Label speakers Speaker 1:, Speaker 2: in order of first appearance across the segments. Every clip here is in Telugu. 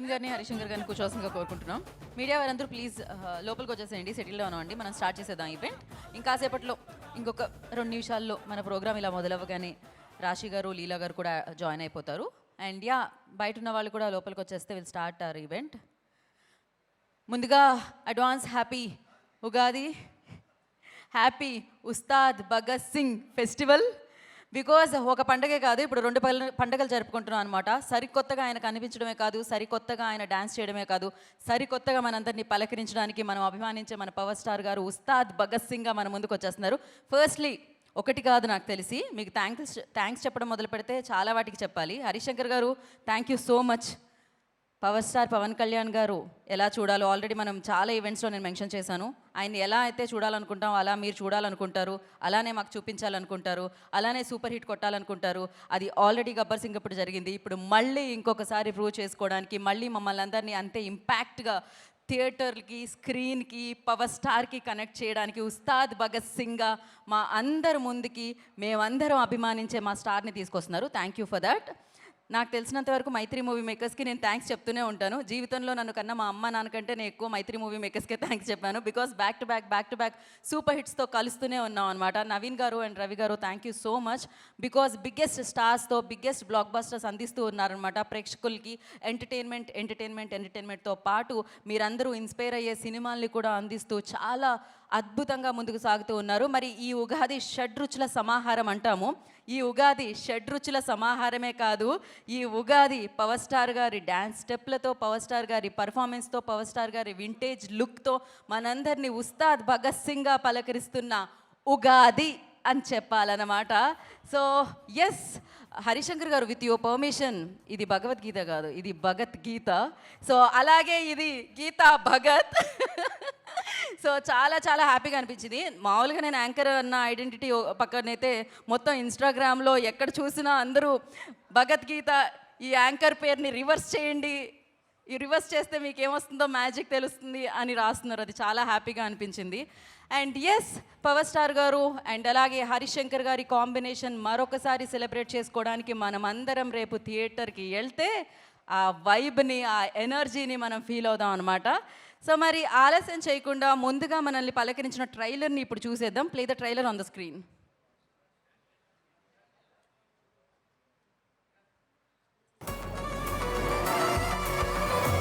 Speaker 1: నవీన్ గారిని హరిశంకర్ గారిని కూర్చోవలసిందిగా కోరుకుంటున్నాం. మీడియా వారందరూ ప్లీజ్ లోపలికి వచ్చేసేయండి, సెటిల్ డౌన్ అవ్వండి. మనం స్టార్ట్ చేసేద్దాం ఈవెంట్. ఇంకాసేపట్లో ఇంకొక 2 నిమిషాల్లో మన ప్రోగ్రామ్ ఇలా మొదలవ్వగానే రాశి గారు, లీలా గారు కూడా జాయిన్ అయిపోతారు. అండ్ బయట ఉన్న వాళ్ళు కూడా లోపలికి వచ్చేస్తే విల్ స్టార్ట్ అవర్ ఈవెంట్. ముందుగా advance happy Ugadi, happy Ustaad Bhagat Singh festival. Because ఒక పండగే కాదు, ఇప్పుడు 2 పండుగలు జరుపుకుంటున్నాం అనమాట. సరికొత్తగా ఆయన కనిపించడమే కాదు, సరికొత్తగా ఆయన డ్యాన్స్ చేయడమే కాదు, సరికొత్తగా మనందరినీ పలకరించడానికి మనం అభిమానించే మన పవర్ స్టార్ గారు ఉస్తాద్ భగత్ సింగ్గా మన ముందుకు వచ్చేస్తున్నారు. ఫస్ట్లీ ఒకటి కాదు, నాకు తెలిసి మీకు థ్యాంక్స్ చెప్పడం మొదలు పెడితే చాలా వాటికి చెప్పాలి. Harishankar garu thank you so much. Power star Pawan Kalyan garu ఎలా చూడాలో ఆల్రెడీ మనం చాలా ఈవెంట్స్లో నేను మెన్షన్ చేశాను. ఆయన్ని ఎలా అయితే చూడాలనుకుంటాం అలా మీరు చూడాలనుకుంటారు, అలానే మాకు చూపించాలనుకుంటారు, అలానే సూపర్ హిట్ కొట్టాలనుకుంటారు. అది ఆల్రెడీ గబ్బర్ సింగ్ ఇప్పుడు జరిగింది. ఇప్పుడు మళ్ళీ ఇంకొకసారి ప్రూవ్ చేసుకోవడానికి, మళ్ళీ మమ్మల్ని అందరినీ అంతే ఇంపాక్ట్గా థియేటర్కి, స్క్రీన్కి, పవర్ స్టార్కి కనెక్ట్ చేయడానికి ఉస్తాద్ భగత్ సింగ్గా మా అందరి ముందుకి మేమందరం అభిమానించే మా స్టార్ని తీసుకొస్తున్నారు. Thank you for that. నాకు తెలిసినంత వరకు మైత్రి మూవీ మేకర్స్కి నేను థ్యాంక్స్ చెప్తూనే ఉంటాను. జీవితంలో నన్ను కన్నా మా అమ్మ నాన్నకంటే నేను ఎక్కువ మైత్రి మూవీ మేకర్స్కే థ్యాంక్స్ చెప్పాను. Because back to back super హిట్స్తో కలుస్తూనే ఉన్నాం అనమాట. నవీన్ గారు అండ్ రవి గారు thank you so much. Because biggest స్టార్స్తో బిగ్గెస్ట్ బ్లాక్ బస్టర్స్ అందిస్తూ ఉన్నారనమాట ప్రేక్షకులకి. ఎంటర్టైన్మెంట్తో పాటు మీరందరూ ఇన్స్పైర్ అయ్యే సినిమాల్ని కూడా అందిస్తూ చాలా అద్భుతంగా ముందుకు సాగుతూ ఉన్నారు. మరి ఈ ఉగాది షడ్రుచుల సమాహారం అంటాము. ఈ ఉగాది షడ్రుచుల సమాహారమే కాదు, ఈ ఉగాది పవర్ స్టార్ గారి డ్యాన్స్ స్టెప్లతో, పవర్ స్టార్ గారి పర్ఫార్మెన్స్తో, పవర్ స్టార్ గారి వింటేజ్ లుక్తో మనందరినీ ఉస్తాద్ భగత్ సింగ్గా పలకరిస్తున్న ఉగాది అని చెప్పాలన్నమాట. సో ఎస్ హరిశంకర్ గారు, విత్ యువర్ పర్మిషన్, ఇది భగవద్గీత కాదు, ఇది భగత్ గీత. సో అలాగే ఇది గీతా భగత్. సో చాలా హ్యాపీగా అనిపించింది. మామూలుగా నేను యాంకర్ అన్న ఐడెంటిటీ పక్కనైతే మొత్తం ఇన్స్టాగ్రామ్లో ఎక్కడ చూసినా అందరూ భగవద్గీత ఈ యాంకర్ పేరుని రివర్స్ చేయండి, ఈ రివర్స్ చేస్తే మీకు ఏమొస్తుందో మ్యాజిక్ తెలుస్తుంది అని రాస్తున్నారు. అది చాలా హ్యాపీగా అనిపించింది. అండ్ ఎస్ పవర్ స్టార్ గారు అండ్ అలాగే హరిశంకర్ గారి కాంబినేషన్ మరొకసారి సెలబ్రేట్ చేసుకోవడానికి మనం అందరం రేపు థియేటర్కి వెళ్తే ఆ వైబ్ని, ఆ ఎనర్జీని మనం ఫీల్ అవుదాం అనమాట. సో మరి ఆలస్యం చేయకుండా ముందుగా మనల్ని పలకరించిన ట్రైలర్ని ఇప్పుడు చూసేద్దాం. Play the trailer on the screen.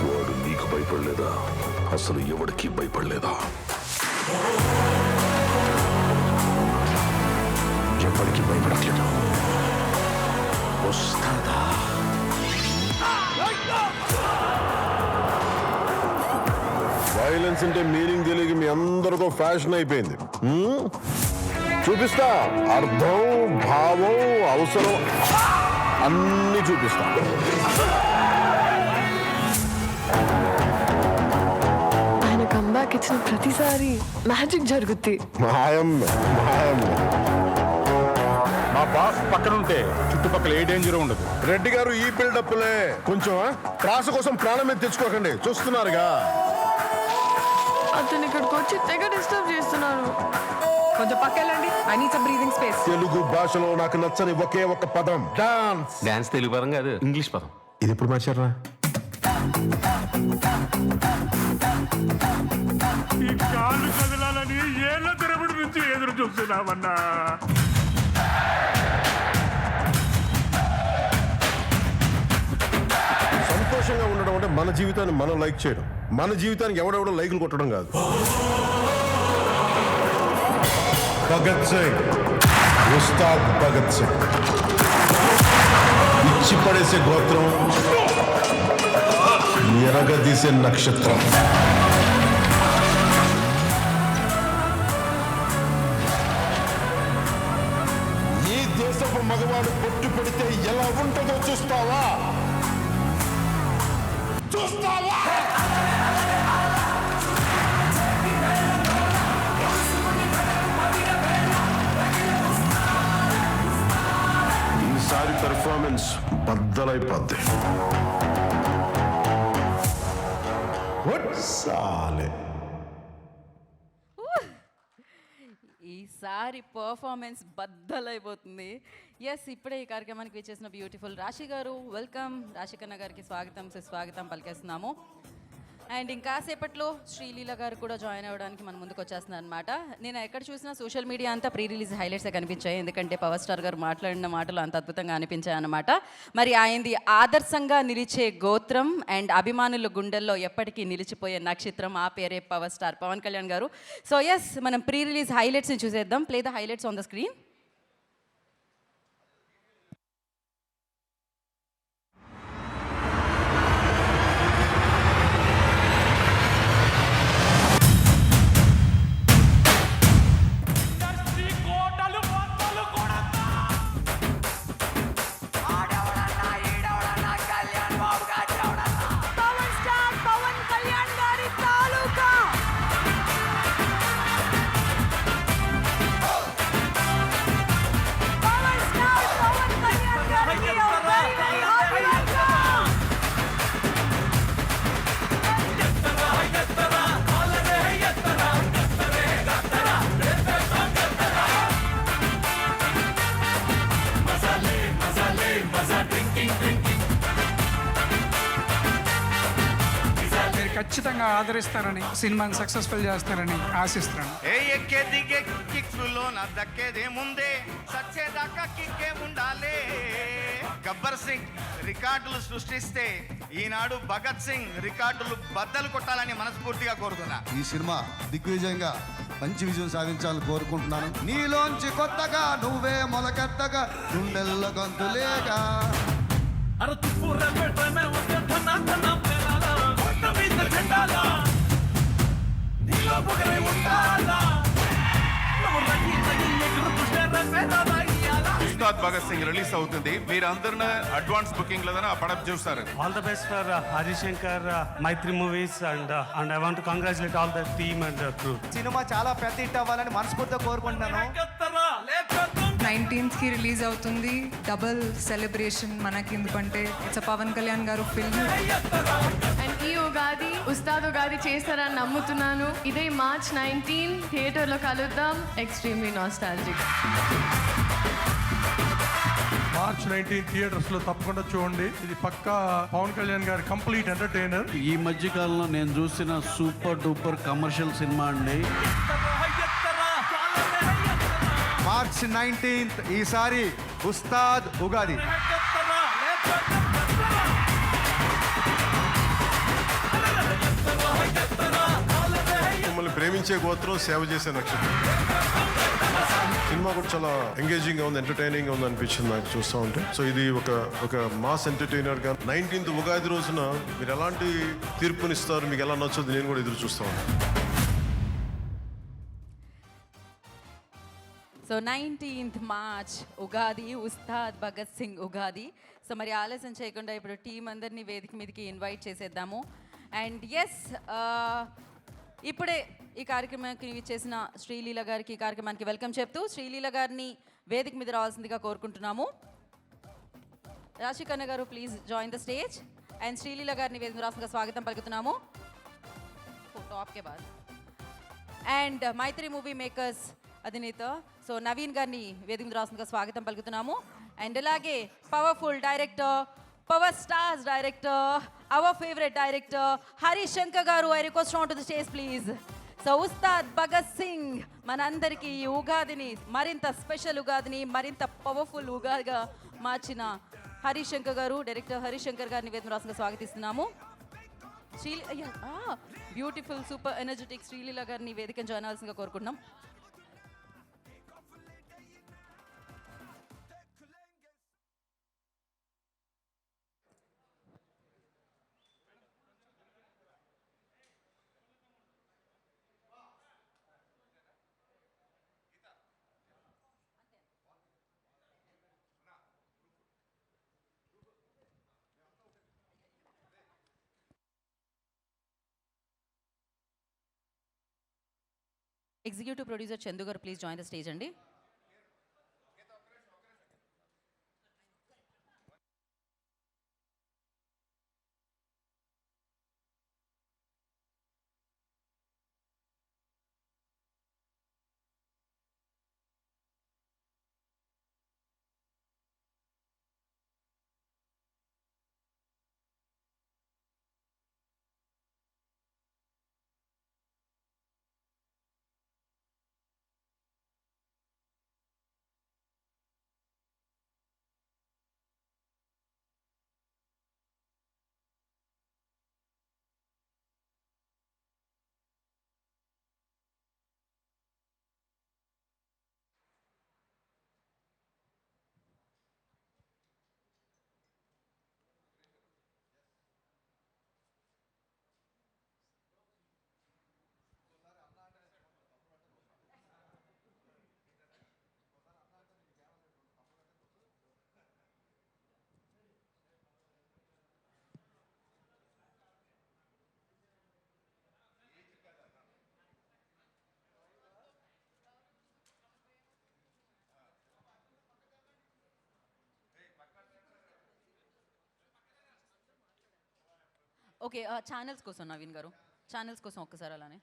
Speaker 2: వాడు నీకు భయపడలేదా? అసలు ఎవడికి భయపడలేదా? ఎవరికి భయపడట్లేదు. వస్తాదా? వైలెన్స్ అంటే మీనింగ్ తెలియక మీ అందరితో ఫ్యాషన్ అయిపోయింది. చూపిస్తా, అర్థం, భావం, అవసరం అన్నీ చూపిస్తా.
Speaker 3: ఆయన కంబ్యాక్ ఇచ్చిన ప్రతిసారి మ్యాజిక్ జరుగుద్ది.
Speaker 2: మాయమ్మే.
Speaker 4: మా బాస్ పక్కన ఉంటే చుట్టుపక్కల ఏ డేంజర్ ఉండదు.
Speaker 2: రెడ్డి గారు ఈ బిల్డప్లే కొంచెం క్రాస్ కోసం ప్రాణం మీద తెచ్చుకోకండి. చూస్తున్నారుగా
Speaker 3: అతను ఇక్కడికి వచ్చి తెగ డిస్టర్బ్ చేస్తున్నారు.
Speaker 5: కొంచెం పక్కెళ్ళండి. I need some breathing space.
Speaker 2: Telugu భాషలో నాకు నచ్చని ఒకే ఒక పదం డాన్స్.
Speaker 4: డాన్స్ తెలుగు పదం కాదు, ఇంగ్లీష్ పదం.
Speaker 2: ఇది ఎప్పుడు మార్చారా?
Speaker 6: ఈ కాళ్ళు కదలాలని ఏళ్ళ తరబడి నుంచి ఎదురు చూస్తున్నామన్నా.
Speaker 2: సంతోషంగా ఉండడం అంటే మన జీవితాన్ని మనం లైక్ చేయడం, మన జీవితానికి ఎవడెవడో లైకులు కొట్టడం కాదు. భగత్ సింగ్, ఉస్తాద్ భగత్ సింగ్, ఇచ్చి పడేసే గోత్రం, ఎరగదీసే నక్షత్రం. ఈ దేశపు మగవాడు పొట్టు పెడితే ఎలా ఉంటుందో చూస్తావా? ఈసారి పెర్ఫార్మెన్స్ బద్దలైపోద్ది. సాలే
Speaker 1: ఒక్కసారి పర్ఫార్మెన్స్ బద్దలైపోతుంది. ఎస్, ఇప్పుడే ఈ కార్యక్రమానికి విచ్చేసిన బ్యూటిఫుల్ రాశి గారు, వెల్కమ్. రాశి కన్నా గారికి స్వాగతం సుస్వాగతం పలికేస్తున్నాము. అండ్ ఇంకాసేపట్లో శ్రీలీల గారు కూడా జాయిన్ అవ్వడానికి మన ముందుకు వచ్చేస్తున్నారు అనమాట. నేను ఎక్కడ చూసినా సోషల్ మీడియా అంతా ప్రీ రిలీజ్ హైలైట్సే కనిపించాయి, ఎందుకంటే పవర్ స్టార్ గారు మాట్లాడిన మాటలు అంత అద్భుతంగా అనిపించాయి అనమాట. మరి ఆయనది ఆదర్శంగా నిలిచే గోత్రం అండ్ అభిమానుల గుండెల్లో ఎప్పటికీ నిలిచిపోయే నక్షత్రం, ఆ పేరే పవర్ స్టార్ పవన్ కళ్యాణ్ గారు. సో ఎస్, మనం ప్రీ రిలీజ్ హైలైట్స్ని చూసేద్దాం. Play the highlights on the screen.
Speaker 7: మీరు ఖచ్చితంగా ఆదరిస్తారని, సినిమాని సక్సెస్ఫుల్ చేస్తారని ఆశిస్తున్నాను.
Speaker 8: ఏ ఎక్కే దిగే కిక్కులో నా దక్కేదేముందే, సచ్చేదాకా కిక్కే ఉండాలే. గబ్బర్ సింగ్ రికార్డులు సృష్టిస్తే ఈనాడు భగత్ సింగ్ రికార్డులు బద్దలు కొట్టాలని మనస్ఫూర్తిగా కోరుతున్నా.
Speaker 9: ఈ సినిమా దిగ్విజయంగా మంచి విజయం సాధించాలని కోరుకుంటున్నాను. నీలోంచి కొత్తగా నువ్వే మొలకెత్తగా గుండెల్ల గంతులేగా
Speaker 8: ఉస్తాద్ భగత్ సింగ్ రిలీజ్ అవుతుంది. మీరందరూ అడ్వాన్స్ బుకింగ్ లేదని ఆ పడప్ చూస్తారు.
Speaker 10: All the best for Hari Shankar, Maitri Movies, and I want to congratulate all the team and the crew.
Speaker 8: Cinema చాలా పెద్ద హిట్ అవ్వాలని మనస్ఫూర్తిగా కోరుకుంటున్నాను.
Speaker 5: 19th కి రిలీజ్ అవుతుంది. డబుల్ సెలబ్రేషన్ మనకి, ఎందుకంటే it's Pawan Kalyan garu film.
Speaker 3: And ఈ ఉగాది ఉస్తాద్ ఉగాది చేస్తారని నమ్ముతున్నాను. ఇదే మార్చ్ 19 థియేటర్లో కలుద్దాం. Extremely nostalgic.
Speaker 6: మార్చ్ 19 థియేటర్స్ లో తప్పకుండా చూడండి. ఇది పక్కా పవన్ కళ్యాణ్ గారి కంప్లీట్ ఎంటర్టైనర్.
Speaker 10: ఈ మధ్య కాలంలో నేను చూసిన సూపర్ డూపర్ కమర్షియల్ సినిమా అండి.
Speaker 9: మార్చ్ 19 ఈసారి ఉస్తాద్ ఉగాది.
Speaker 2: మిమ్మల్ని ప్రేమించే గోత్రం, సేవ చేసే నక్షత్రం. సినిమా కూడా చాలా ఎంగేజింగ్ గా ఉంది, ఎంటర్టైనింగ్ గా ఉంది అనిపించింది నాకు చూస్తూ ఉంటే. సో ఇది ఒక మాస్ ఎంటర్టైనర్ గా 19th ఉగాది రోజున మీరు ఎలాంటి తీర్పునిస్తారు, మీకు ఎలా నచ్చుతుంది, నేను కూడా ఎదురు చూస్తా ఉన్నాను.
Speaker 1: So 19th March Ugadi, Ustaad Bhagat Singh Ugadi. So మరి ఆలస్యం చేయకుండా ఇప్పుడు టీం అందరినీ వేదిక మీదకి ఇన్వైట్ చేసేద్దాము. అండ్ ఎస్, ఇప్పుడే ఈ కార్యక్రమానికి చేసిన శ్రీలీల గారికి ఈ కార్యక్రమానికి వెల్కమ్ చెప్తూ శ్రీలీల గారిని వేదిక మీద రావాల్సిందిగా కోరుకుంటున్నాము. రాశి కన్న గారు, please join the stage. And Sreeleela గారిని వేదిక మీద రావాల్సిందిగా స్వాగతం పలుకుతున్నాము. టాప్కే బాద్. అండ్ మైత్రి మూవీ మేకర్స్ అధినేత సో నవీన్ గారిని వేదిక మీద రావాల్సిందిగా స్వాగతం పలుకుతున్నాము. అండ్ అలాగే powerful director, power star's director, our favourite director Hari Shankar గారు, I request on to the stage please. So Ustaad Bhagat Singh మనందరికీ ఈ ఉగాదిని మరింత స్పెషల్ ఉగాదిని మరింత పవర్ఫుల్ ఉగాదిగా మార్చిన హరి శంకర్ గారు, డైరెక్టర్ హరి శంకర్ గారిని వేదిక రాష్ట్రంగా స్వాగతిస్తున్నాము. బ్యూటిఫుల్ సూపర్ ఎనర్జెటిక్ శ్రీలీల గారిని వేదికను జాయిన్ అవ్వాల్సిందిగా కోరుకుంటున్నాం. ఎగ్జిక్యూటివ్ ప్రొడ్యూసర్ చందు గారు, ప్లీజ్ జాయిన్ ద స్టేజ్ అండి. ఓకే ఛానల్స్ కోసం నవీన్ గారు, ఛానల్స్ కోసం ఒక్కసారి అలానే.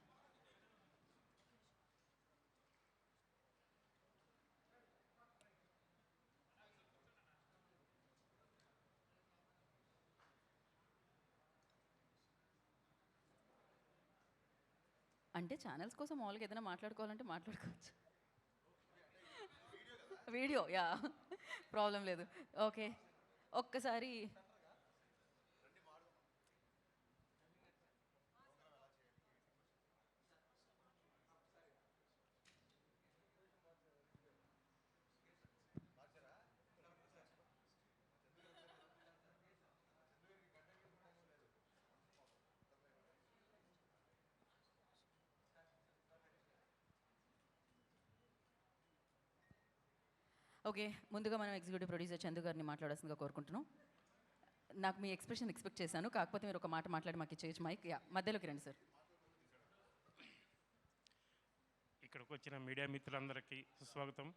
Speaker 1: అంటే ఛానల్స్ కోసం మామూలుగా ఏదైనా మాట్లాడుకోవాలంటే మాట్లాడుకోవచ్చు. వీడియో యా ప్రాబ్లం లేదు. ఓకే ఒక్కసారి ఓకే ముందుగా మనం ఎగ్జిక్యూటివ్ ప్రొడ్యూసర్ చందు గారిని మాట్లాడాల్సిందిగా కోరుకుంటున్నాం. నాకు మీ ఎక్స్ప్రెషన్ ఎక్స్పెక్ట్ చేశాను, కాకపోతే మీరు ఒక మాట మాట్లాడి మాకు ఇచ్చేయచ్చు మైక్. యా మధ్యలోకి రండి సార్.
Speaker 10: ఇక్కడికి వచ్చిన మీడియా మిత్రులందరికీ సుస్వాగతం.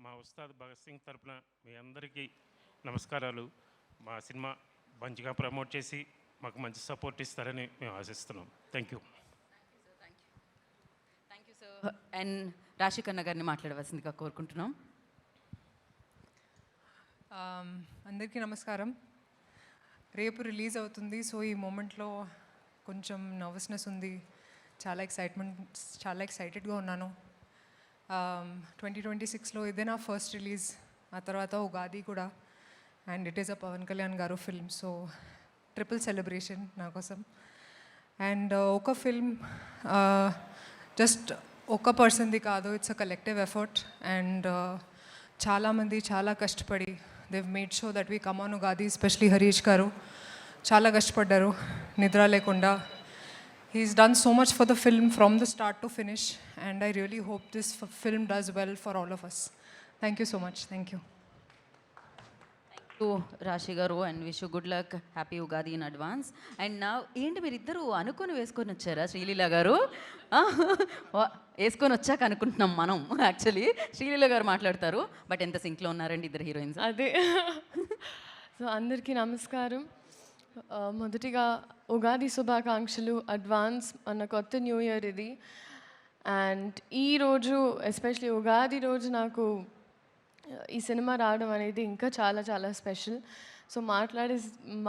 Speaker 10: మా ఉస్తాద్ భగత్ సింగ్ తరపున మీ అందరికీ నమస్కారాలు. మా సినిమా మంచిగా ప్రమోట్ చేసి మాకు మంచి సపోర్ట్ ఇస్తారని మేము ఆశిస్తున్నాం. Thank you.
Speaker 1: Thank you sir. And Rashi Khanna గారిని మాట్లాడవలసిందిగా కోరుకుంటున్నాం.
Speaker 5: అందరికీ నమస్కారం. రేపు రిలీజ్ అవుతుంది, సో ఈ మూమెంట్లో కొంచెం నర్వస్నెస్ ఉంది, చాలా ఎక్సైటెడ్గా ఉన్నాను. 2026లో ఇదే నా ఫస్ట్ రిలీజ్, ఆ తర్వాత ఉగాది కూడా, and it is a Pawan Kalyan garu film, so triple celebration నా కోసం. అండ్ ఒక ఫిల్మ్ జస్ట్ ఒక పర్సన్ది కాదు, it's a collective effort. And చాలామంది చాలా కష్టపడి they've made sure that we come on Ugadi, especially Harish garu చాలా కష్టపడ్డారు నిద్ర లేకుండా. He's done so much for the film from the start to finish, and I really hope this film does well for all of us. Thank you so much. Thank you.
Speaker 1: రాశి గారు and wish good luck, happy Ugadi in advance. And నా ఏంటి మీరు ఇద్దరు అనుకొని వేసుకొని వచ్చారా? శ్రీలీల గారు వేసుకొని వచ్చాక అనుకుంటున్నాం మనం, యాక్చువల్లీ శ్రీలీల గారు మాట్లాడతారు. బట్ ఎంత సింక్లో ఉన్నారండి ఇద్దరు హీరోయిన్స్.
Speaker 3: అదే సో అందరికీ నమస్కారం. మొదటిగా ఉగాది శుభాకాంక్షలు అడ్వాన్స్. మన కొత్త న్యూ ఇయర్ ఇది. అండ్ ఈరోజు ఎస్పెషలీ ఉగాది రోజు నాకు ఈ సినిమా రావడం అనేది ఇంకా చాలా చాలా స్పెషల్. సో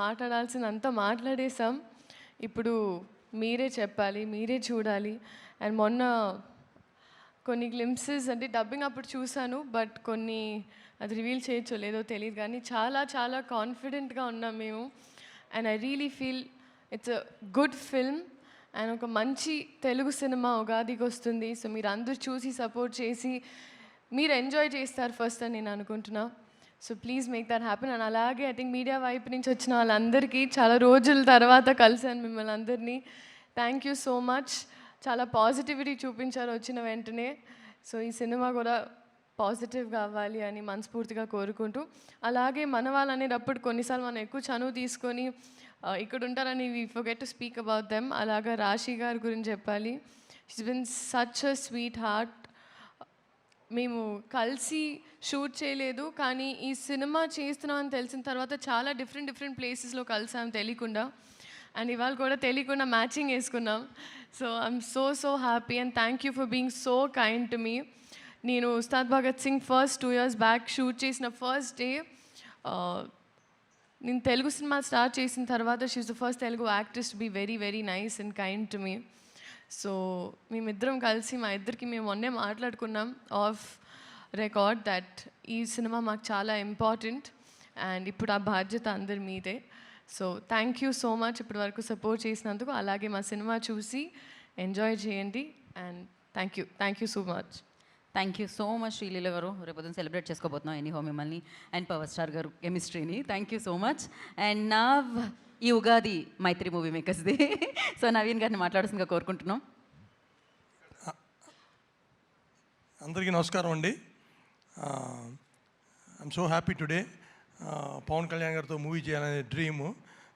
Speaker 3: మాట్లాడాల్సినంత మాట్లాడేసాం. ఇప్పుడు మీరే చెప్పాలి, మీరే చూడాలి. అండ్ మొన్న కొన్ని గ్లింప్సెస్ అంటే డబ్బింగ్ అప్పుడు చూశాను, బట్ కొన్ని అది రివీల్ చేయొచ్చో లేదో తెలియదు, కానీ చాలా చాలా కాన్ఫిడెంట్గా ఉన్నాం మేము. And I really feel it's a good film and ఒక మంచి తెలుగు సినిమా ఉగాదికి వస్తుంది. సో మీరు అందరూ చూసి సపోర్ట్ చేసి మీరు ఎంజాయ్ చేస్తారు ఫస్ట్ అని నేను అనుకుంటున్నా. So please make that happen. And అలాగే ఐ థింక్ మీడియా వైపు నుంచి వచ్చిన వాళ్ళందరికీ చాలా రోజుల తర్వాత కలిసాను మిమ్మల్ని అందరినీ. Thank you so much. చాలా పాజిటివిటీ చూపించారు వచ్చిన వెంటనే. సో ఈ సినిమా కూడా పాజిటివ్గా అవ్వాలి అని మనస్ఫూర్తిగా కోరుకుంటూ, అలాగే మన వాళ్ళు అనేటప్పుడు కొన్నిసార్లు మనం ఎక్కువ చనువు తీసుకొని ఇక్కడ ఉంటారని we forget to speak about them. అలాగా రాశి గారి గురించి చెప్పాలి. She's been such a sweet heart. మేము కలిసి షూట్ చేయలేదు, కానీ ఈ సినిమా చేస్తున్నామని తెలిసిన తర్వాత చాలా డిఫరెంట్ ప్లేసెస్లో కలిసాం తెలియకుండా. అండ్ ఇవాళ కూడా తెలియకుండా మ్యాచింగ్ వేసుకున్నాం. So I'm so happy and thank you for being so kind to me. నేను Ustaad Bhagat Singh first 2 years back shoot చేసిన ఫస్ట్ డే, నేను తెలుగు సినిమా స్టార్ట్ చేసిన తర్వాత she is the first Telugu actress to be very nice and kind to me. So మేమిద్దరం కలిసి మా ఇద్దరికి మేము మొన్నే మాట్లాడుకున్నాం ఆఫ్ రికార్డ్ దట్ ఈ సినిమా మాకు చాలా ఇంపార్టెంట్ అండ్ ఇప్పుడు ఆ బాధ్యత అందరి మీదే. So thank you so much ఇప్పటి వరకు సపోర్ట్ చేసినందుకు. అలాగే మా సినిమా చూసి ఎంజాయ్ చేయండి and thank you so much.
Speaker 1: Thank you so much Sreeleela గారు. రేపు సెలబ్రేట్ చేసుకోబోతున్నాం ఎనీహో మిమ్మల్ని అండ్ పవర్ స్టార్ గారు కెమిస్ట్రీని. Thank you so much. And నా ఈ ఉగాది మైత్రి మూవీ మేకర్స్ది. సో నవీన్ గారిని మాట్లాడుతుందిగా కోరుకుంటున్నాం.
Speaker 6: అందరికీ నమస్కారం అండి. I'm so happy today. Pawan Kalyan గారితో మూవీ చేయాలనే డ్రీమ్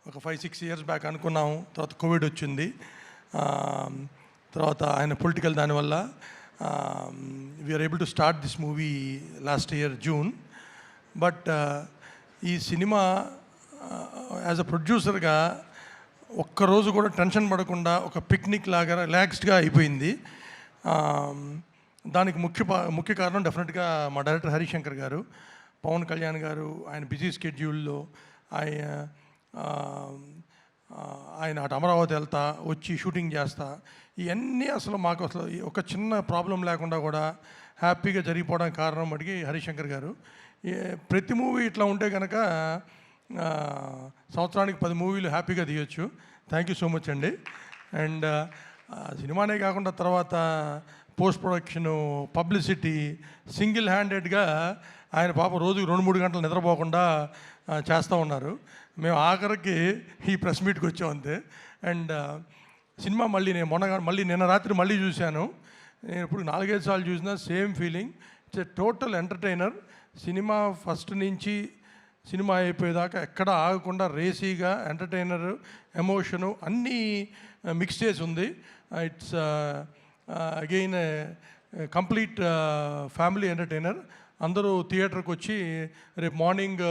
Speaker 6: ఒక 5-6 years బ్యాక్ అనుకున్నాము. తర్వాత కోవిడ్ వచ్చింది, తర్వాత ఆయన పొలిటికల్ దానివల్ల we are able to start this movie last year June. But ఈ సినిమా యాజ్ అ ప్రొడ్యూసర్గా ఒక్కరోజు కూడా టెన్షన్ పడకుండా ఒక పిక్నిక్ లాగా రిలాక్స్డ్గా అయిపోయింది. దానికి ముఖ్య కారణం డెఫినెట్గా మా డైరెక్టర్ హరిశంకర్ గారు, పవన్ కళ్యాణ్ గారు. ఆయన బిజీ స్కెడ్యూల్లో ఆయన అటు అమరావతి వెళ్తా వచ్చి షూటింగ్ చేస్తా, ఇవన్నీ అసలు మాకు అసలు ఒక చిన్న ప్రాబ్లం లేకుండా కూడా హ్యాపీగా జరిగిపోవడానికి కారణం అడిగి హరిశంకర్ గారు. ప్రతి మూవీ ఇట్లా ఉంటే కనుక సంవత్సరానికి 10 మూవీలు హ్యాపీగా తీయొచ్చు. థ్యాంక్ యూ సో మచ్ అండి. అండ్ సినిమానే కాకుండా తర్వాత పోస్ట్ ప్రొడక్షను, పబ్లిసిటీ, సింగిల్ హ్యాండెడ్గా ఆయన పాప రోజుకి 2-3 గంటలు నిద్రపోకుండా చేస్తూ ఉన్నారు. మేము ఆఖరికి ఈ ప్రెస్ మీట్కి వచ్చాం అంతే. అండ్ సినిమా మళ్ళీ నిన్న రాత్రి మళ్ళీ చూశాను. నేను ఇప్పుడు 4-5 సార్లు చూసినా same feeling. It's a total entertainer. Cinema first నుంచి సినిమా అయిపోయేదాకా ఎక్కడ ఆగకుండా రేసీగా ఎంటర్టైనర్, ఎమోషను అన్నీ మిక్స్ చేసి ఉంది. It's again complete family entertainer. అందరూ థియేటర్కి వచ్చి రేపు మార్నింగ్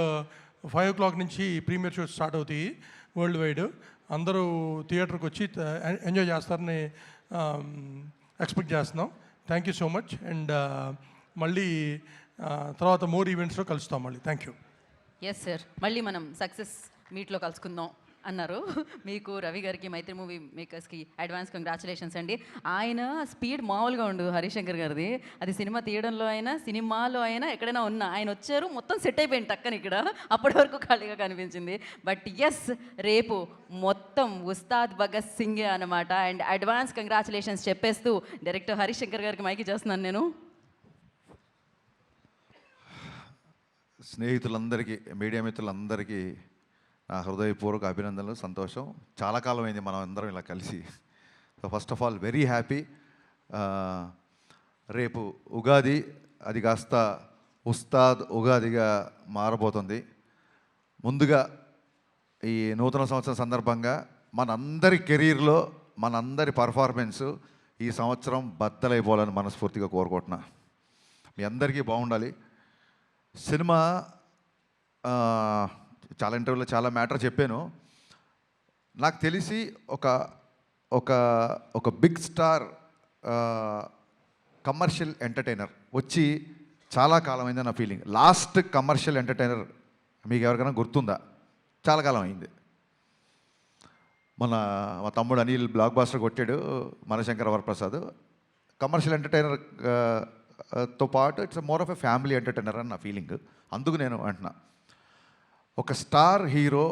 Speaker 6: 5 o'clock నుంచి ప్రీమియర్ షోస్ స్టార్ట్ అవుతాయి వరల్డ్ వైడ్. అందరూ థియేటర్కి వచ్చి ఎంజాయ్ చేస్తారని ఎక్స్పెక్ట్ చేస్తున్నాం. Thank you so much. And మళ్ళీ తర్వాత మోర్ ఈవెంట్స్లో కలుస్తాం మళ్ళీ. Thank you.
Speaker 1: ఎస్ సార్, మళ్ళీ మనం సక్సెస్ మీట్లో కలుసుకుందాం అన్నారు. మీకు, రవి గారికి, మైత్రి మూవీ మేకర్స్కి అడ్వాన్స్ కంగ్రాచులేషన్స్ అండి. ఆయన స్పీడ్ మామూలుగా ఉండు హరిశంకర్ గారిది. అది సినిమా తీయడంలో అయినా, సినిమాలో అయినా, ఎక్కడైనా ఉన్నా ఆయన వచ్చారు, మొత్తం సెట్ అయిపోయింది టక్కని ఇక్కడ. అప్పటి వరకు ఖాళీగా కనిపించింది. బట్ ఎస్, రేపు మొత్తం ఉస్తాద్ భగత్ సింగ్ అనమాట. అండ్ అడ్వాన్స్ కంగ్రాచులేషన్స్ చెప్పేస్తూ డైరెక్టర్ హరిశంకర్ గారికి మైకి చేస్తున్నాను నేను.
Speaker 11: స్నేహితులందరికీ, మీడియా మిత్రులందరికీ నా హృదయపూర్వక అభినందనలు, సంతోషం. చాలా కాలం అయింది మనం అందరం ఇలా కలిసి. So first of all very happy. రేపు ఉగాది, అది కాస్త ఉస్తాద్ ఉగాదిగా మారబోతుంది. ముందుగా ఈ నూతన సంవత్సరం సందర్భంగా మనందరి కెరీర్లో మనందరి పర్ఫార్మెన్సు ఈ సంవత్సరం బద్దలైపోవాలని మనస్ఫూర్తిగా కోరుకుంటున్నా. మీ అందరికీ బాగుండాలి. సినిమా చాలా ఇంటర్వ్యూలో చాలా మ్యాటర్ చెప్పాను. నాకు తెలిసి ఒక బిగ్ స్టార్ కమర్షియల్ ఎంటర్టైనర్ వచ్చి చాలా కాలం అయింది నా ఫీలింగ్. లాస్ట్ కమర్షియల్ ఎంటర్టైనర్ మీకు ఎవరికైనా గుర్తుందా? చాలా కాలం అయింది. మా తమ్ముడు అనిల్ బ్లాక్ బాస్టర్ కొట్టాడు, మనశంకర వరప్రసాద్. కమర్షియల్ ఎంటర్టైనర్ తో పాటు it's more of a family entertainer అని నా ఫీలింగ్. అందుకు నేను అంటున్నా, ఒక స్టార్ హీరో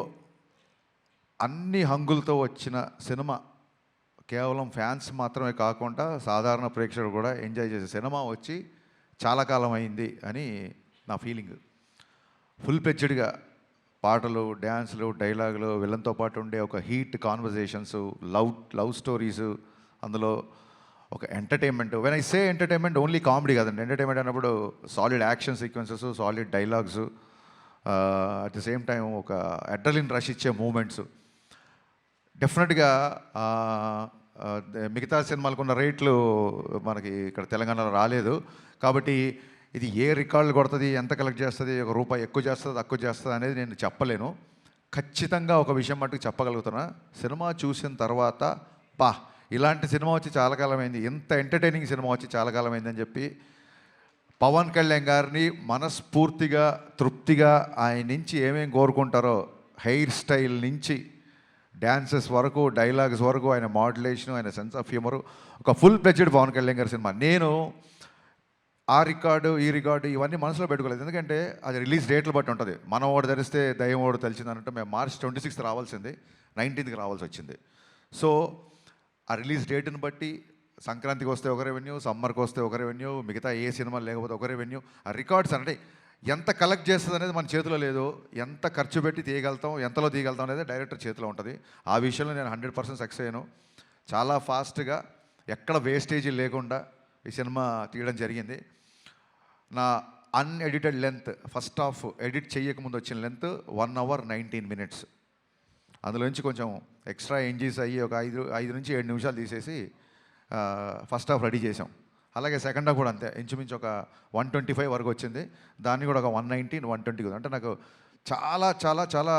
Speaker 11: అన్ని హంగులతో వచ్చిన సినిమా, కేవలం ఫ్యాన్స్ మాత్రమే కాకుండా సాధారణ ప్రేక్షకులు కూడా ఎంజాయ్ చేసే సినిమా వచ్చి చాలా కాలం అయింది అని నా ఫీలింగ్. ఫుల్ ప్లెడ్జ్డ్గా పాటలు, డ్యాన్సులు, డైలాగులు, విలన్తో పాటు ఉండే ఒక హీట్ కాన్వర్జేషన్స్, లవ్ స్టోరీసు, అందులో ఒక entertainment. When I say entertainment only comedy కాదండి. ఎంటర్టైన్మెంట్ అన్నప్పుడు solid action sequences, solid dialogues, at the same time ఒక అడ్రలిన్ రష్ ఇచ్చే మూమెంట్స్. డెఫినెట్గా మిగతా సినిమాలకు ఉన్న రేట్లు మనకి ఇక్కడ తెలంగాణలో రాలేదు. కాబట్టి ఇది ఏ రికార్డులు కొడుతుంది, ఎంత కలెక్ట్ చేస్తుంది, ₹1 ఎక్కువ చేస్తుంది, తక్కువ చేస్తుంది అనేది నేను చెప్పలేను. ఖచ్చితంగా ఒక విషయం మటుకు చెప్పగలుగుతున్నా, సినిమా చూసిన తర్వాత ఇలాంటి సినిమా వచ్చి చాలా కాలమైంది, ఇంత ఎంటర్టైనింగ్ సినిమా వచ్చి చాలా కాలమైందని చెప్పి పవన్ కళ్యాణ్ గారిని మనస్ఫూర్తిగా, తృప్తిగా ఆయన నుంచి ఏమేమి కోరుకుంటారో, హెయిర్ స్టైల్ నుంచి డ్యాన్సెస్ వరకు, డైలాగ్స్ వరకు, ఆయన మాడ్యులేషన్, ఆయన సెన్స్ ఆఫ్ హ్యూమరు, ఒక ఫుల్ ప్లెడ్జ్డ్ పవన్ కళ్యాణ్ గారి సినిమా. నేను ఆ రికార్డు, ఈ రికార్డు ఇవన్నీ మనసులో పెట్టుకోలేదు. ఎందుకంటే అది రిలీజ్ డేట్లు బట్టి ఉంటుంది. మనం ఓడి ధరిస్తే దయ్యం ఓడి తెలిసిందనంటే మేము March 26th రావాల్సింది, 19th రావాల్సి వచ్చింది. సో ఆ రిలీజ్ డేట్ని బట్టి సంక్రాంతికి వస్తే ఒక రెవెన్యూ, సమ్మర్కి వస్తే ఒక రెవెన్యూ, మిగతా ఏ సినిమా లేకపోతే ఒక రెవెన్యూ. ఆ రికార్డ్స్ అంటే ఎంత కలెక్ట్ చేస్తుంది అనేది మన చేతిలో లేదు. ఎంత ఖర్చు పెట్టి తీయగలుగుతాం, ఎంతలో తీయగలుగుతాం అనేది డైరెక్టర్ చేతిలో ఉంటుంది. ఆ విషయంలో నేను 100% సక్సెస్ అయ్యాను. చాలా ఫాస్ట్గా, ఎక్కడ వేస్టేజీ లేకుండా ఈ సినిమా తీయడం జరిగింది. నా unedited length, first half edit చేయకముందు వచ్చిన లెంత్ 1 hour 19 minutes. అందులోంచి కొంచెం ఎక్స్ట్రా ఎంజీస్ అయ్యి ఒక 5 నుంచి 7 నిమిషాలు తీసేసి ఫస్ట్ హాఫ్ రెడీ చేసాం. అలాగే సెకండ్ హాఫ్ కూడా అంతే, ఇంచుమించు ఒక 125 వరకు వచ్చింది. దాన్ని కూడా ఒక 119, 120. అంటే నాకు చాలా చాలా చాలా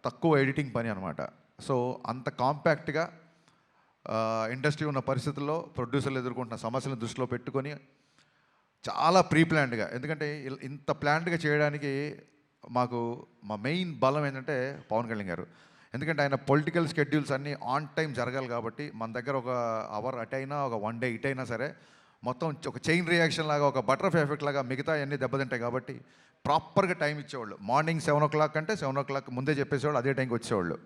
Speaker 11: తక్కువ ఎడిటింగ్ పని అనమాట. సో అంత కాంపాక్ట్గా ఇండస్ట్రీ ఉన్న పరిస్థితుల్లో ప్రొడ్యూసర్లు ఎదుర్కొంటున్న సమస్యలను దృష్టిలో పెట్టుకొని చాలా ప్రీ ప్లాన్డ్గా, ఎందుకంటే ఇంత ప్లాన్డ్గా చేయడానికి మాకు మా మెయిన్ బలం ఏంటంటే పవన్ కళ్యాణ్ గారు. ఎందుకంటే ఆయన పొలిటికల్ స్కెడ్యూల్స్ అన్నీ ఆన్ టైం జరగాలి కాబట్టి మన దగ్గర ఒక అవర్ అటు అయినా ఒక 1 డే ఇటు అయినా సరే మొత్తం ఒక చైన్ రియాక్షన్ లాగా, ఒక బటర్ఫ్లై ఎఫెక్ట్ లాగా మిగతా అన్నీ దెబ్బతింటాయి కాబట్టి ప్రాపర్గా టైం ఇచ్చేవాళ్ళు. మార్నింగ్ 7 o'clock అంటే 7 o'clock ముందే చెప్పేసేవాళ్ళు, అదే టైంకి వచ్చేవాళ్ళు.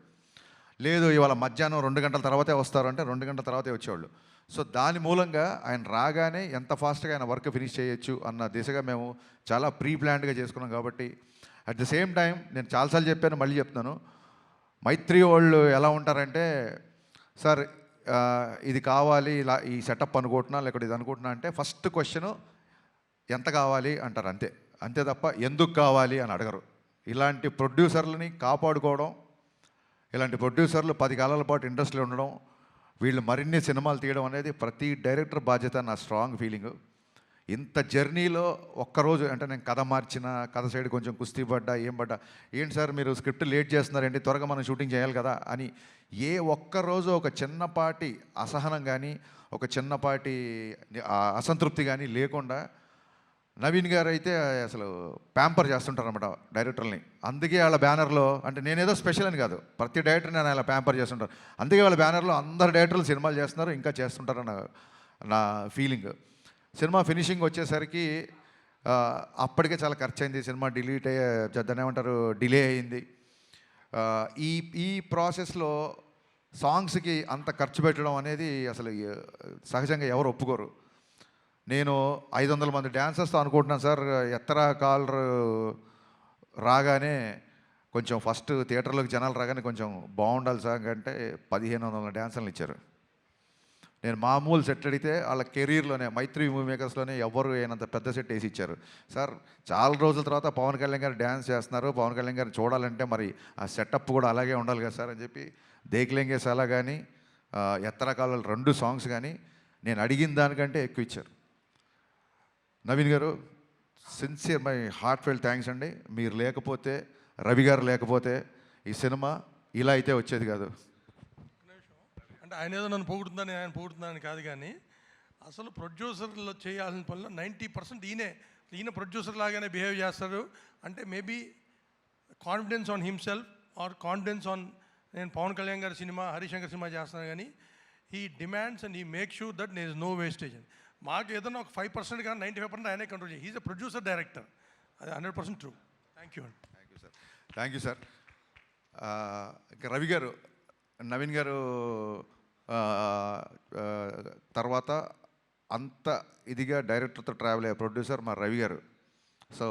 Speaker 11: లేదు ఇవాళ మధ్యాహ్నం 2 గంటల తర్వాతే వస్తారు అంటే 2 గంటల తర్వాతే వచ్చేవాళ్ళు. సో దాని మూలంగా ఆయన రాగానే ఎంత ఫాస్ట్గా ఆయన వర్క్ ఫినిష్ చేయొచ్చు అన్న దిశగా మేము చాలా ప్రీ ప్లాన్డ్గా చేసుకున్నాం. కాబట్టి అట్ ది సేమ్ టైం నేను చాలాసార్లు చెప్పాను, మళ్ళీ చెప్తున్నాను, మైత్రి వాళ్ళు ఎలా ఉంటారంటే, సార్ ఇది కావాలి, ఇలా ఈ సెటప్ అనుకుంటున్నా లేకపోతే ఇది అనుకుంటున్నా అంటే ఫస్ట్ క్వశ్చను ఎంత కావాలి అంటారు, అంతే. అంతే తప్ప ఎందుకు కావాలి అని అడగరు. ఇలాంటి ప్రొడ్యూసర్లని కాపాడుకోవడం, ఇలాంటి ప్రొడ్యూసర్లు 10 కాలాల పాటు ఇండస్ట్రీలో ఉండడం, వీళ్ళు మరిన్ని సినిమాలు తీయడం అనేది ప్రతి డైరెక్టర్ బాధ్యత, నా స్ట్రాంగ్ ఫీలింగు. ఇంత జర్నీలో ఒక్కరోజు అంటే నేను కథ మార్చిన, కథ సైడ్ కొంచెం కుస్తీ పడ్డా, ఏం పడ్డా, ఏంటి సార్ మీరు స్క్రిప్ట్ లేట్ చేస్తున్నారండి, త్వరగా మనం షూటింగ్ చేయాలి కదా అని ఏ ఒక్కరోజు ఒక చిన్నపాటి అసహనం కానీ, ఒక చిన్నపాటి అసంతృప్తి కానీ లేకుండా నవీన్ గారు అయితే అసలు ప్యాంపర్ చేస్తుంటారన్నమాట డైరెక్టర్ని. అందుకే వాళ్ళ బ్యానర్లో, అంటే నేనేదో స్పెషల్ అని కాదు, ప్రతి డైరెక్టర్ నేను అలా ప్యాంపర్ చేస్తుంటారు. అందుకే వాళ్ళ బ్యానర్లో అందరు డైరెక్టర్లు సినిమాలు చేస్తున్నారు, ఇంకా చేస్తుంటారన్న నా ఫీలింగ్. సినిమా ఫినిషింగ్ వచ్చేసరికి అప్పటికే చాలా ఖర్చు అయింది, సినిమా డిలీట్ దాన్ని ఏమంటారు, డిలే అయింది. ఈ ప్రాసెస్లో సాంగ్స్కి అంత ఖర్చు పెట్టడం అనేది అసలు సహజంగా ఎవరు ఒప్పుకోరు. నేను 500 మంది డ్యాన్సర్స్తో అనుకుంటున్నాను సార్, ఎత్తరా కాలర్ రాగానే కొంచెం ఫస్ట్ థియేటర్లోకి జనాలు రాగానే కొంచెం బాగుండాలి సార్ అంటే 1500 డ్యాన్సర్లు ఇచ్చారు. నేను మామూలు సెట్ అడిగితే వాళ్ళ కెరీర్లోనే మైత్రి మూవీ మేకర్స్లోనే ఎవరు అయినంత పెద్ద సెట్ వేసి ఇచ్చారు. సార్ చాలా రోజుల తర్వాత పవన్ కళ్యాణ్ గారు డ్యాన్స్ చేస్తున్నారు, పవన్ కళ్యాణ్ గారిని చూడాలంటే మరి ఆ సెటప్ కూడా అలాగే ఉండాలి కదా సార్ అని చెప్పి దేక్లేంగే సాలా కానీ ఎత్తరా కాలాలు 2 సాంగ్స్ కానీ నేను అడిగిన దానికంటే ఎక్కువ ఇచ్చారు. Naveen garu, sincere my heart felt thanks అండి. మీరు లేకపోతే, రవి గారు లేకపోతే ఈ సినిమా ఇలా అయితే వచ్చేది కాదు.
Speaker 6: అంటే ఆయన ఏదో నన్ను పొగుడుతుందని, ఆయన పొగుడుతుందని కాదు, కానీ అసలు ప్రొడ్యూసర్లో చేయాల్సిన పనులు 90% ఈయన ప్రొడ్యూసర్ లాగానే బిహేవ్ చేస్తారు. అంటే maybe confidence on himself or confidence on, నేను పవన్ కళ్యాణ్ గారి సినిమా, హరిశంకర్ సినిమా చేస్తున్నాను, కానీ he demands and he make sure that there is no wastage. మాకు ఏదైనా ఒక 5% కానీ 95% ఆయనే కంట్రోల్ చేయాలి. హీజ్ ఎ ప్రొడ్యూసర్ డైరెక్టర్, అది 100% ట్రూ. థ్యాంక్ యూ అండి.
Speaker 11: Thank you sir. ఇంకా రవి గారు, నవీన్ గారు తర్వాత అంత ఇదిగా డైరెక్టర్తో ట్రావెల్ అయ్యే ప్రొడ్యూసర్ మా రవి గారు. సో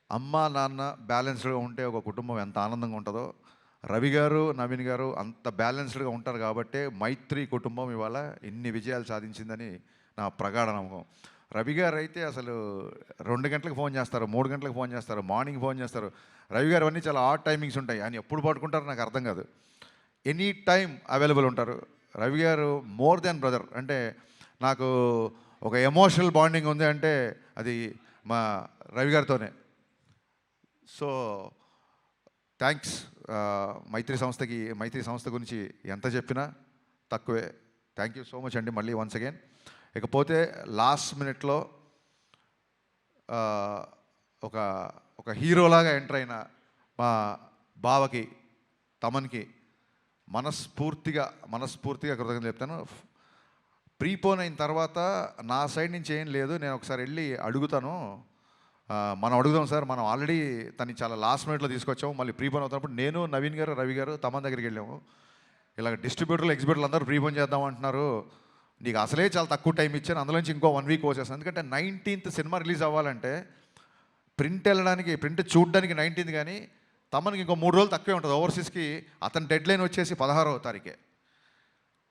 Speaker 11: అమ్మ నాన్న బ్యాలెన్స్డ్గా ఉంటే ఒక కుటుంబం ఎంత ఆనందంగా ఉంటుందో, రవి గారు నవీన్ గారు అంత బ్యాలెన్స్డ్గా ఉంటారు కాబట్టే మైత్రి కుటుంబం ఇవాళ ఇన్ని విజయాలు సాధించిందని నా ప్రగాఢ నమ్మకం. రవి గారు అయితే అసలు 2 గంటలకు ఫోన్ చేస్తారు, 3 గంటలకు ఫోన్ చేస్తారు, మార్నింగ్ ఫోన్ చేస్తారు. రవి గారు అన్నీ చాలా ఆడ్ టైమింగ్స్ ఉంటాయి, ఆయన ఎప్పుడు పట్టుకుంటారో నాకు అర్థం కాదు. ఎనీ టైం అవైలబుల్ ఉంటారు. రవి గారు మోర్ దెన్ బ్రదర్. అంటే నాకు ఒక ఎమోషనల్ బాండింగ్ ఉంది అంటే అది మా రవి గారితోనే. So thanks. మైత్రి సంస్థ గురించి ఎంత చెప్పినా తక్కువే. థ్యాంక్ యూ సో మచ్ అండి మళ్ళీ వన్స్ అగైన్. ఇకపోతే లాస్ట్ మినిట్లో ఒక హీరోలాగా ఎంటర్ అయిన మా బావకి, తమన్కి మనస్ఫూర్తిగా కృతజ్ఞతలు చెప్తాను. ప్రీపోన్ అయిన తర్వాత నా సైడ్ నుంచి ఏం లేదు, నేను ఒకసారి వెళ్ళి అడుగుతాను, మనం అడుగుదాం సార్, మనం ఆల్రెడీ తను చాలా లాస్ట్ మినిట్లో తీసుకొచ్చాము, మళ్ళీ ప్రీపోన్ అవుతున్నప్పుడు నేను నవీన్ గారు రవి గారు తమన్ దగ్గరికి వెళ్ళాము. ఇలా డిస్ట్రిబ్యూటర్లు ఎగ్జిబ్యూటర్లు అందరూ ప్రీపోన్ చేద్దాం అంటున్నారు, నీకు అసలే చాలా తక్కువ టైం ఇచ్చాను, అందులోంచి ఇంకో 1 వీక్ వచ్చేస్తాను. ఎందుకంటే 19th సినిమా రిలీజ్ అవ్వాలంటే ప్రింట్ చూడడానికి 19th, కానీ తమనికి ఇంకో 3 రోజులు తక్కువే ఉంటుంది ఓవర్సీస్కి. అతని డెడ్ లైన్ వచ్చేసి 16వ తారీఖే.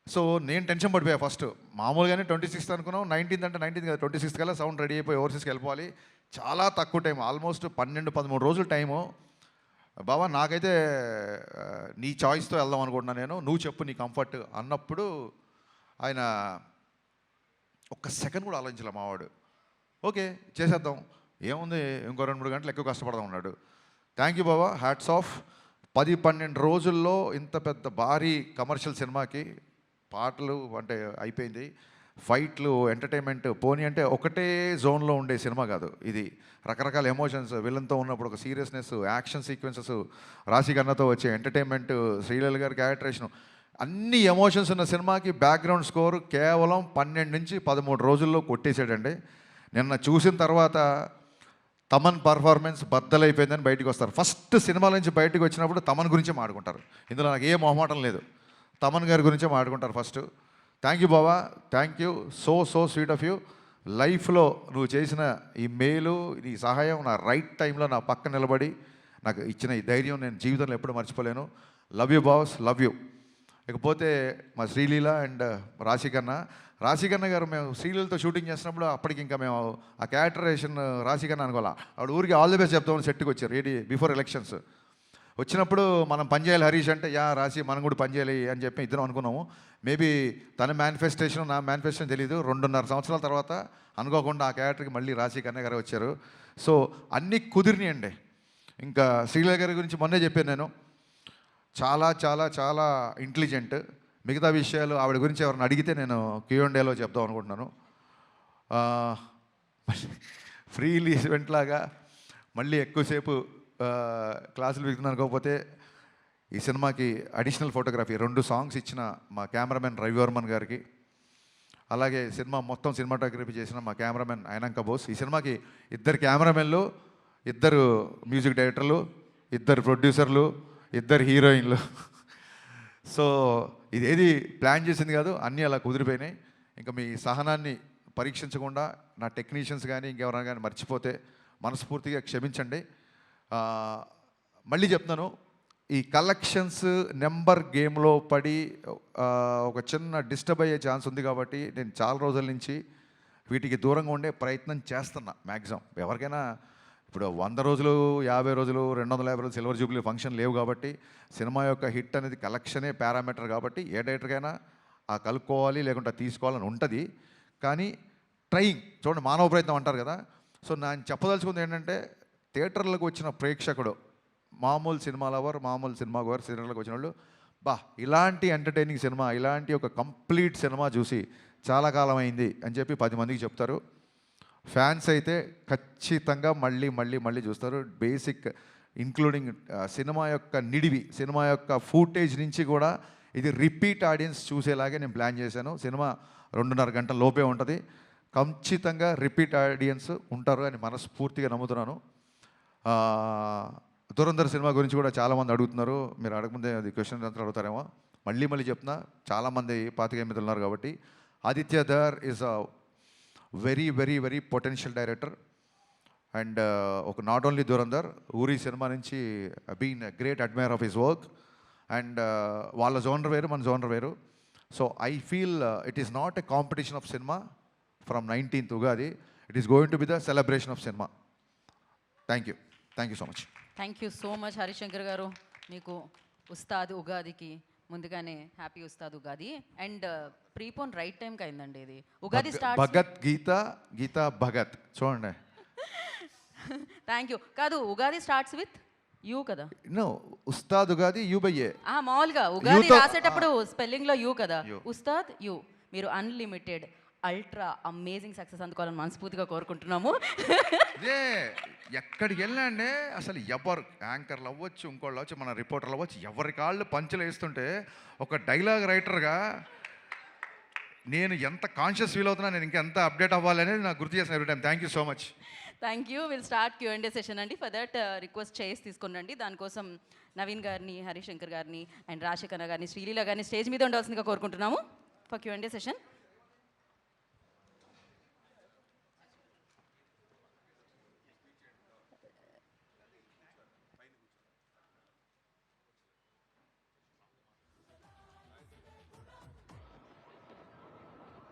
Speaker 11: సో నేను టెన్షన్ పడిపోయా. ఫస్ట్ మామూలుగానే 26th అనుకున్నాం, 19th అంటే 19th కదా, 26th కల్లా సౌండ్ రెడీ అయిపోయి ఓవర్సీస్కి వెళ్ళిపోవాలి. చాలా తక్కువ టైం, ఆల్మోస్ట్ 12-13 రోజులు టైము. బాబా నాకైతే నీ చాయిస్తో వెళ్దాం అనుకుంటున్నాను, నేను నువ్వు చెప్పు నీ కంఫర్ట్ అన్నప్పుడు ఆయన ఒక్క సెకండ్ కూడా ఆలోచించలే మావాడు. ఓకే చేసేద్దాం, ఏముంది ఇంకో 2-3 గంటలు ఎక్కువ కష్టపడదాం అన్నాడు. Thank you Baba, hats off. 10-12 రోజుల్లో ఇంత పెద్ద భారీ కమర్షియల్ సినిమాకి పాటలు అంటే అయిపోయింది, ఫైట్లు, ఎంటర్టైన్మెంట్ పోనీ అంటే ఒకటే జోన్లో ఉండే సినిమా కాదు ఇది. రకరకాల ఎమోషన్స్, విలన్తో ఉన్నప్పుడు ఒక సీరియస్నెస్, యాక్షన్ సీక్వెన్సెస్, రాశి కన్నతో వచ్చే ఎంటర్టైన్మెంట్, శ్రీలీల గారి క్యారెక్టరేషన్, అన్ని ఎమోషన్స్ ఉన్న సినిమాకి బ్యాక్గ్రౌండ్ స్కోర్ కేవలం 12 నుంచి 13 రోజుల్లో కొట్టేసాడండి. నిన్న చూసిన తర్వాత తమన్ పర్ఫార్మెన్స్ బద్దలైపోయిందని బయటకు వస్తారు. ఫస్ట్ సినిమాల నుంచి బయటకు వచ్చినప్పుడు తమన్ గురించే మాట్లాడుకుంటారు. ఇందులో నాకు ఏ మొహమాటం లేదు, తమన్ గారి గురించే మాట్లాడుకుంటారు first. Thank you Baba, thank you, so sweet of you. లైఫ్లో నువ్వు చేసిన ఈ మేలు, నీ సహాయం, నా రైట్ టైంలో నా పక్క నిలబడి నాకు ఇచ్చిన ఈ ధైర్యం నేను జీవితంలో ఎప్పుడు మర్చిపోలేను. Love you boss, love you. ఇకపోతే మా శ్రీలీల అండ్ రాశికన్న గారు, మేము శ్రీలీలతో షూటింగ్ చేసినప్పుడు అప్పటికి ఇంకా మేము ఆ క్యారెక్టరేషన్ రాశికన్న అనుకోవాలా, ఆవిడ ఊరికి ఆల్ ది బెస్ట్ చెప్తామని సెట్కి వచ్చారు రెడీ బిఫోర్ ఎలక్షన్స్. వచ్చినప్పుడు మనం పనిచేయాలి హరీష్ అంటే, యా రాశి మనం కూడా పనిచేయాలి అని చెప్పి ఇద్దరం అనుకున్నాము. మేబీ తన మేనిఫెస్టేషన్ నా మేనిఫెస్టేషన్ తెలీదు. 2.5 సంవత్సరాల తర్వాత అనుకోకుండా ఆ క్యారెక్టర్కి మళ్ళీ రాశి కన్నయ్య గారు వచ్చారు. సో అన్నీ కుదిరినాయండి. ఇంకా శ్రీలీల గారి గురించి మొన్నే చెప్పాను నేను, చాలా చాలా చాలా ఇంటెలిజెంట్. మిగతా విషయాలు ఆవిడ గురించి ఎవరిని అడిగితే నేను Q&Aలో చెప్దాం అనుకుంటున్నాను. ఫ్రీ ఈవెంట్ లాగా మళ్ళీ ఎక్కువసేపు క్లాసులు వింటున్నాను. అనుకోకపోతే ఈ సినిమాకి అడిషనల్ ఫోటోగ్రఫీ 2 సాంగ్స్ ఇచ్చిన మా కెమెరామెన్ రవివర్మన్ గారికి, అలాగే సినిమా మొత్తం సినిమాటోగ్రఫీ చేసిన మా కెమెరామెన్ అయినంక బోస్. ఈ సినిమాకి 2 కెమెరామెన్లు, 2 మ్యూజిక్ డైరెక్టర్లు, 2 ప్రొడ్యూసర్లు, 2 హీరోయిన్లు. సో ఇదేది ప్లాన్ చేసింది కాదు, అన్నీ అలా కుదిరిపోయినాయి. ఇంకా మీ సహనాన్ని పరీక్షించకుండా నా టెక్నీషియన్స్ కానీ ఇంకెవరైనా కానీ మర్చిపోతే మనస్ఫూర్తిగా క్షమించండి. మళ్ళీ చెప్తున్నాను, ఈ కలెక్షన్స్ నెంబర్ గేమ్లో పడి ఒక చిన్న డిస్టర్బ్ అయ్యే ఛాన్స్ ఉంది. కాబట్టి నేను చాలా రోజుల నుంచి వీటికి దూరంగా ఉండే ప్రయత్నం చేస్తున్నా మ్యాక్సిమం. ఎవరికైనా ఇప్పుడు 100 రోజులు, 50 రోజులు, 250 రోజులు సిల్వర్ జూబ్లీ ఫంక్షన్ లేవు. కాబట్టి సినిమా యొక్క హిట్ అనేది కలెక్షనే పారామీటర్. కాబట్టి ఏ డైరెక్టర్కైనా ఆ కలుపుకోవాలి లేకుంటే తీసుకోవాలని ఉంటుంది. కానీ ట్రైయింగ్ చూడండి, మానవ ప్రయత్నం అంటారు కదా. సో నేను చెప్పదలుచుకుంది ఏంటంటే, థియేటర్లకు వచ్చిన ప్రేక్షకుడు, మామూలు సినిమా లవర్, మామూలు సినిమా గోవర్, థియేటర్లకు వచ్చిన వాళ్ళు, ఇలాంటి ఎంటర్టైనింగ్ సినిమా, ఇలాంటి ఒక కంప్లీట్ సినిమా చూసి చాలా కాలం అయింది అని చెప్పి 10 మందికి చెప్తారు. ఫ్యాన్స్ అయితే ఖచ్చితంగా మళ్ళీ మళ్ళీ మళ్ళీ చూస్తారు. బేసిక్ ఇంక్లూడింగ్ సినిమా యొక్క నిడివి, సినిమా యొక్క ఫూటేజ్ నుంచి కూడా ఇది రిపీట్ ఆడియన్స్ చూసేలాగే నేను ప్లాన్ చేశాను. సినిమా 2.5 గంటల లోపే ఉంటుంది. ఖచ్చితంగా రిపీట్ ఆడియన్స్ ఉంటారు అని మనస్ఫూర్తిగా నమ్ముతున్నాను. దురంధర్ సినిమా గురించి కూడా చాలామంది అడుగుతున్నారు. మీరు అడగముందే అది క్వశ్చన్ అంతా అడుగుతారేమో. మళ్ళీ చెప్తున్నా, చాలామంది 25 ఎనిమిది ఉన్నారు కాబట్టి. Aditya Dhar is a very very very potential director. And ఒక నాట్ ఓన్లీ దురంధర్, ఊరి సినిమా నుంచి been great admirer of his work. And వాళ్ళ జోనర్ వేరు, మన జోనర్ వేరు. So I feel it is not a competition of cinema from 19th ఉగాది. It is going to be the celebration of cinema. Thank you so much.
Speaker 1: Thank you so much Harishankar garu. మీకు ఉస్తాద్ ఉగాదికి ముందుగానే happy Ustaad Ugadi. And prepone right టైంకి అయిందండి ఇది. ఉగాది స్టార్ట్
Speaker 11: భగత్ గీత భగత్ చూడండి.
Speaker 1: Thank you. కాదు, ఉగాది స్టార్ట్స్ విత్ యూ కదా.
Speaker 11: No, Ustaad Ugadi U by A.
Speaker 1: మామూలుగా ఉగాది రాసేటప్పుడు స్పెల్లింగ్లో యూ కదా. ఉస్తాద్ యూ. మీరు అన్లిమిటెడ్ అల్ట్రా అమేజింగ్ సక్సెస్ అందుకోవాలని మనస్ఫూర్తిగా కోరుకుంటున్నాము.
Speaker 11: అదే ఎక్కడికి వెళ్ళండి, అసలు ఎవరు యాంకర్లు అవ్వచ్చు, ఇంకోళ్ళు అవ్వచ్చు, మన రిపోర్టర్లు అవ్వచ్చు, ఎవరి కాళ్ళు పంచులు వేస్తుంటే ఒక డైలాగ్ రైటర్గా నేను ఎంత కాన్షియస్ ఫీల్ అవుతున్నా, నేను ఇంకా ఎంత అప్డేట్ అవ్వాలనేది నాకు గుర్తు చేసిన every time. Thank you so much.
Speaker 1: Thank you. Will start Q&A session అండి. ఫర్ దట్ రిక్వెస్ట్ చేసి తీసుకోండి. దానికోసం నవీన్ గారిని, హరిశంకర్ గారిని అండ్ రాశికన్న గారిని, శ్రీలీల గారిని స్టేజ్ మీద ఉండాల్సిందిగా కోరుకుంటున్నాము ఫర్ Q&A సెషన్.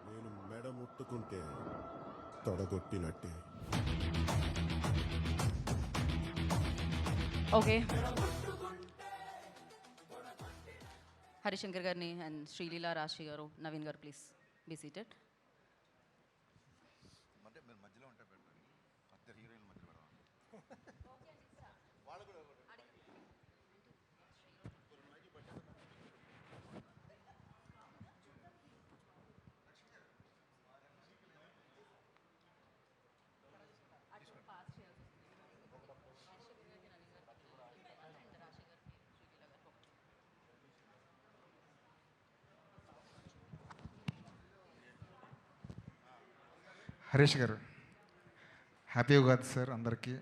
Speaker 2: నేను మెడ ముట్టుకుంటే తొడగొట్టినట్టే.
Speaker 1: ఓకే, హరిశంకర్ గారిని అండ్ శ్రీలీల, రాశి గారు, నవీన్ గారు ప్లీజ్ బీ సీటెడ్.
Speaker 12: హరీష్ గారు హ్యాపీ ఉగాది సార్ అందరికీ.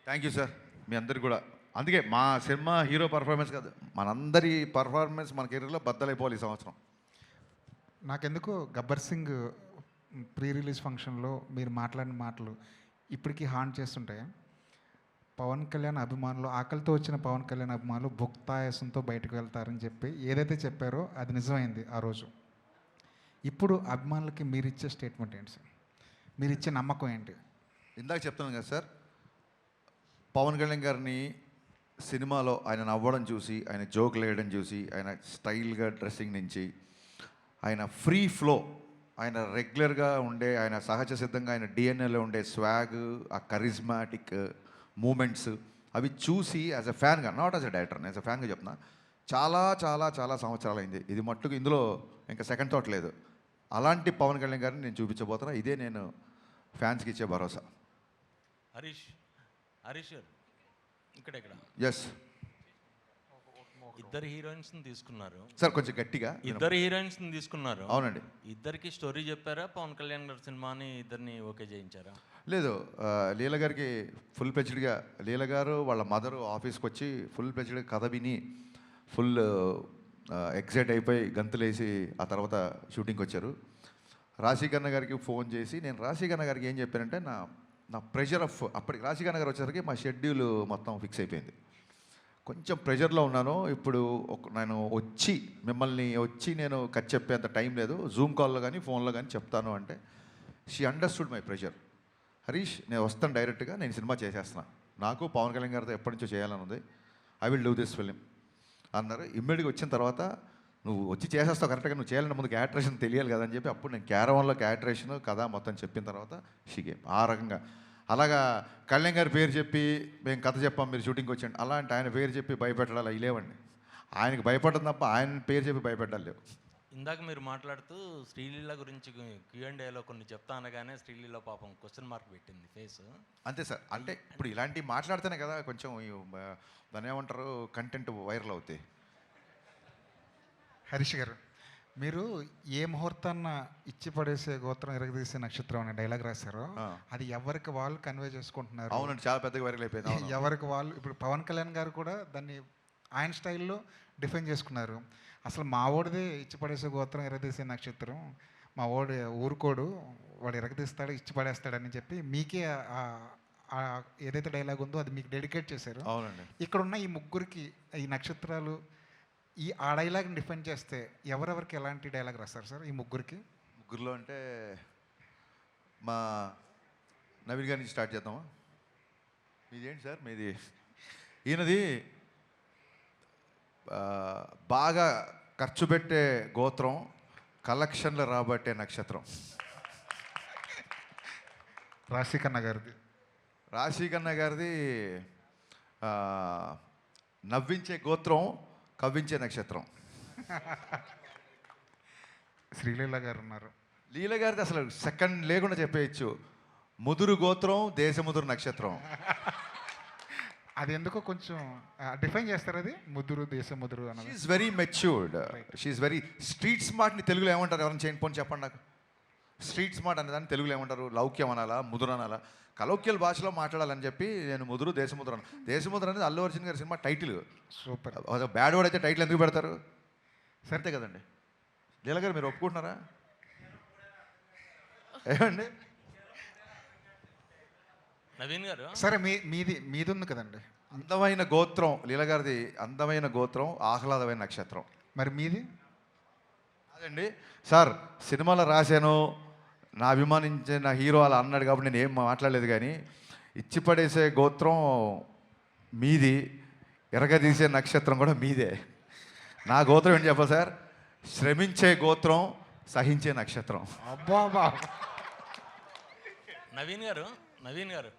Speaker 11: థ్యాంక్ యూ సార్, మీ అందరికి కూడా. అందుకే మా సినిమా హీరో పర్ఫార్మెన్స్ కాదు, మనందరి పర్ఫార్మెన్స్ మన కెరీర్లో బద్దలైపోవాలి ఈ సంవత్సరం.
Speaker 12: నాకెందుకు గబ్బర్ సింగ్ ప్రీ రిలీజ్ ఫంక్షన్లో మీరు మాట్లాడిన మాటలు ఇప్పటికీ హాంట్ చేస్తుంటాయి. పవన్ కళ్యాణ్ అభిమానులు, ఆకలితో వచ్చిన పవన్ కళ్యాణ్ అభిమానులు భుక్తాయాసంతో బయటకు వెళ్తారని చెప్పి ఏదైతే చెప్పారో అది నిజమైంది ఆ రోజు. ఇప్పుడు అభిమానులకి మీరు ఇచ్చే స్టేట్మెంట్ ఏంటి సార్? మీరు ఇచ్చే నమ్మకం ఏంటి?
Speaker 11: ఇందాక చెప్తున్నాను కదా సార్, పవన్ కళ్యాణ్ గారిని సినిమాలో ఆయన నవ్వడం చూసి, ఆయన జోకులు వేయడం చూసి, ఆయన స్టైల్గా డ్రెస్సింగ్ నుంచి, ఆయన ఫ్రీ ఫ్లో, ఆయన రెగ్యులర్గా ఉండే, ఆయన సహజ సిద్ధంగా ఆయన డిఎన్ఏలో ఉండే స్వాగ్, ఆ కరిజ్మాటిక్ మూమెంట్స్ అవి చూసి యాజ్ ఎ ఫ్యాన్గా, not as a director, as a ఫ్యాన్గా చెప్తున్నా, చాలా చాలా చాలా సంవత్సరాలు అయింది. ఇది మట్టుకు ఇందులో ఇంకా సెకండ్ థాట్ లేదు. అలాంటి పవన్ కళ్యాణ్ గారిని నేను చూపించబోతున్నా. ఇదే నేను ఫ్యాన్స్కి ఇచ్చే భరోసా.
Speaker 13: హరీష్ గారు ఇక్కడ
Speaker 11: ఎస్,
Speaker 13: ఇద్దరు హీరోయిన్స్ని తీసుకున్నారు
Speaker 11: సార్ కొంచెం గట్టిగా.
Speaker 13: ఇద్దరు హీరోయిన్స్ని తీసుకున్నారు.
Speaker 11: అవునండి.
Speaker 13: ఇద్దరికి స్టోరీ చెప్పారా? పవన్ కళ్యాణ్ గారి సినిమాని ఇద్దరిని ఓకే చేయించారా?
Speaker 11: లేదు, లీల గారికి ఫుల్ ప్లెజ్డ్గా, లీల గారు వాళ్ళ మదరు ఆఫీస్కి వచ్చి ఫుల్ ప్లెజ్డ్గా కథ విని ఫుల్ ఎక్సైట్ అయిపోయి గంతులేసి ఆ తర్వాత షూటింగ్కి వచ్చారు. రాశీకన్న గారికి ఫోన్ చేసి నేను రాశీకన్న గారికి ఏం చెప్పానంటే, నా ప్రెషర్ ఆఫ్, అప్పటికి రాశీకన్న గారు వచ్చేసరికి మా షెడ్యూల్ మొత్తం ఫిక్స్ అయిపోయింది. కొంచెం ప్రెషర్లో ఉన్నాను ఇప్పుడు, నేను మిమ్మల్ని వచ్చి నేను కట్ చెప్పేంత టైం లేదు, జూమ్ కాల్లో కానీ ఫోన్లో కానీ చెప్తాను అంటే she understood my pressure. Harish, నేను వస్తాను డైరెక్ట్గా, నేను సినిమా చేసేస్తున్నా, నాకు పవన్ కళ్యాణ్ గారితో ఎప్పటి నుంచో చేయాలని ఉంది, I will do this film అన్నారు. ఇమ్మీడియట్గా వచ్చిన తర్వాత నువ్వు వచ్చి చేసేస్తావు కరెక్ట్గా, నువ్వు చేయాలంటే ముందు క్యాటరేషన్ తెలియాలి కదా అని చెప్పి అప్పుడు నేను క్యారవాన్లో క్యాటరేషన్ కథ మొత్తం చెప్పిన తర్వాత షీగేమ్ ఆ రకంగా. అలాగా కళ్యాణ్ గారి పేరు చెప్పి మేము కథ చెప్పాం, మీరు షూటింగ్కి వచ్చాండి, అలాంటి ఆయన పేరు చెప్పి భయపెట్టాలి అవి లేవండి. ఆయనకి భయపడడం తప్ప ఆయన పేరు చెప్పి భయపెట్టాలి లేవు.
Speaker 13: ఇందాక మీరు మాట్లాడుతూ శ్రీలీల గురించి Q&Aలో కొన్ని చెప్తా అనగానే శ్రీలీల పాపం క్వశ్చన్ మార్క్ పెట్టింది ఫేస్.
Speaker 11: అంతే సార్, అంటే ఇప్పుడు ఇలాంటివి మాట్లాడితేనే కదా కొంచెం దాన్ని ఏమంటారు, కంటెంట్ వైరల్ అవుతాయి.
Speaker 12: హరీష్ గారు, మీరు ఏ ముహూర్తాన్న ఇచ్చి పడేసే గోత్రం ఎరగదీసే నక్షత్రం అనే డైలాగ్ రాశారో అది ఎవరికి వాళ్ళు కన్వే చేసుకుంటున్నారు.
Speaker 11: అవునండి, చాలా పెద్దగా వైరల్ అయిపోయింది.
Speaker 12: ఎవరికి వాళ్ళు, ఇప్పుడు పవన్ కళ్యాణ్ గారు కూడా దాన్ని ఆయన స్టైల్లో డిఫైన్ చేసుకున్నారు. అసలు మా ఓడిదే ఇచ్చి పడేసే గోత్రం ఎరగదీసే నక్షత్రం, మా ఓడి ఊరుకోడు, వాడు ఎరగదీస్తాడు ఇచ్చి పడేస్తాడని చెప్పి మీకే ఏదైతే డైలాగ్ ఉందో అది మీకు డెడికేట్ చేశారు.
Speaker 11: అవునండి.
Speaker 12: ఇక్కడున్న ఈ ముగ్గురికి ఈ నక్షత్రాలు ఆ డైలాగ్ని డిఫైన్ చేస్తే ఎవరెవరికి ఎలాంటి డైలాగ్ రాస్తారు సార్ ఈ ముగ్గురికి?
Speaker 11: ముగ్గురులో అంటే మా నవీన్ గారి నుంచి స్టార్ట్ చేద్దామా? మీది ఏంటి సార్? మీది ఈయనది బాగా ఖర్చు పెట్టే గోత్రం, కలెక్షన్లు రాబట్టే నక్షత్రం. రాశీకన్న గారిది నవ్వించే గోత్రం, కవ్వించే నక్షత్రం.
Speaker 12: శ్రీలీల గారు ఉన్నారు.
Speaker 11: లీల గారిది అసలు సెకండ్ లేకుండా చెప్పేయచ్చు, ముదురు గోత్రం, దేశముదురు నక్షత్రం.
Speaker 12: అది ఎందుకో కొంచెం డిఫైన్ చేస్తారు, అది ముదురు దేశముదురు అన్నది.
Speaker 11: She is very matured, she is very street స్మార్ట్ని తెలుగులో ఏమంటారు? ఎవరైనా చేయండి పోనీ చెప్పండి నాకు. స్ట్రీట్ స్మార్ట్ అనేదాన్ని తెలుగులో ఏమంటారు? లౌక్యం అనాలా, ముదురు అనాలా? కలౌక్యల భాషలో మాట్లాడాలని చెప్పి నేను ముదురు దేశముద్ర అన్న. దేశముద్ర అనేది అల్లు అర్జున్ గారి cinema title.
Speaker 12: Super.
Speaker 11: Bad word అయితే టైటిల్ ఎందుకు పెడతారు? సరితే కదండి. లీల గారు మీరు ఒప్పుకుంటున్నారా? ఏమండి
Speaker 13: నవీన్ గారు?
Speaker 12: సరే మీది ఉంది కదండి.
Speaker 11: అందమైన గోత్రం లీల గారిది, అందమైన గోత్రం, ఆహ్లాదమైన నక్షత్రం.
Speaker 12: మరి మీది?
Speaker 11: అదండి సార్, సినిమాలో రాశాను, నా అభిమానించిన హీరో అలా అన్నాడు కాబట్టి నేను ఏం మాట్లాడలేదు, కానీ ఇచ్చి పడేసే గోత్రం మీది, ఎరగదీసే నక్షత్రం కూడా మీదే. నా గోత్రం ఏంటి చెప్పాలి సార్? శ్రమించే గోత్రం, సహించే నక్షత్రం.
Speaker 12: అబ్బా.
Speaker 13: నవీన్ గారు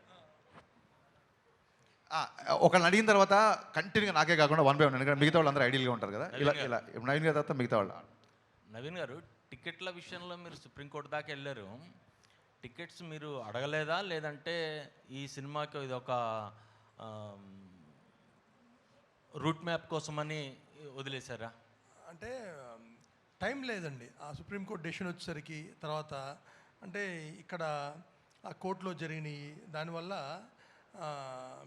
Speaker 11: ఒకళ్ళని అడిగిన తర్వాత కంటిన్యూగా నాకే కాకుండా 1 by 1, ఎందుకంటే మిగతా వాళ్ళు అందరూ ఐడియల్గా ఉంటారు కదా. ఇలా నవీన్ గారి తర్వాత మిగతా వాళ్ళు.
Speaker 13: నవీన్ గారు, టికెట్ల విషయంలో మీరు సుప్రీంకోర్టు దాకా వెళ్ళారు. టికెట్స్ మీరు అడగలేదా, లేదంటే ఈ సినిమాకి ఇది ఒక రూట్ మ్యాప్ కోసమని వదిలేశారా?
Speaker 6: అంటే టైం లేదండి. ఆ సుప్రీంకోర్టు డెసిషన్ వచ్చేసరికి తర్వాత అంటే ఇక్కడ ఆ కోర్టులో జరిగినాయి దానివల్ల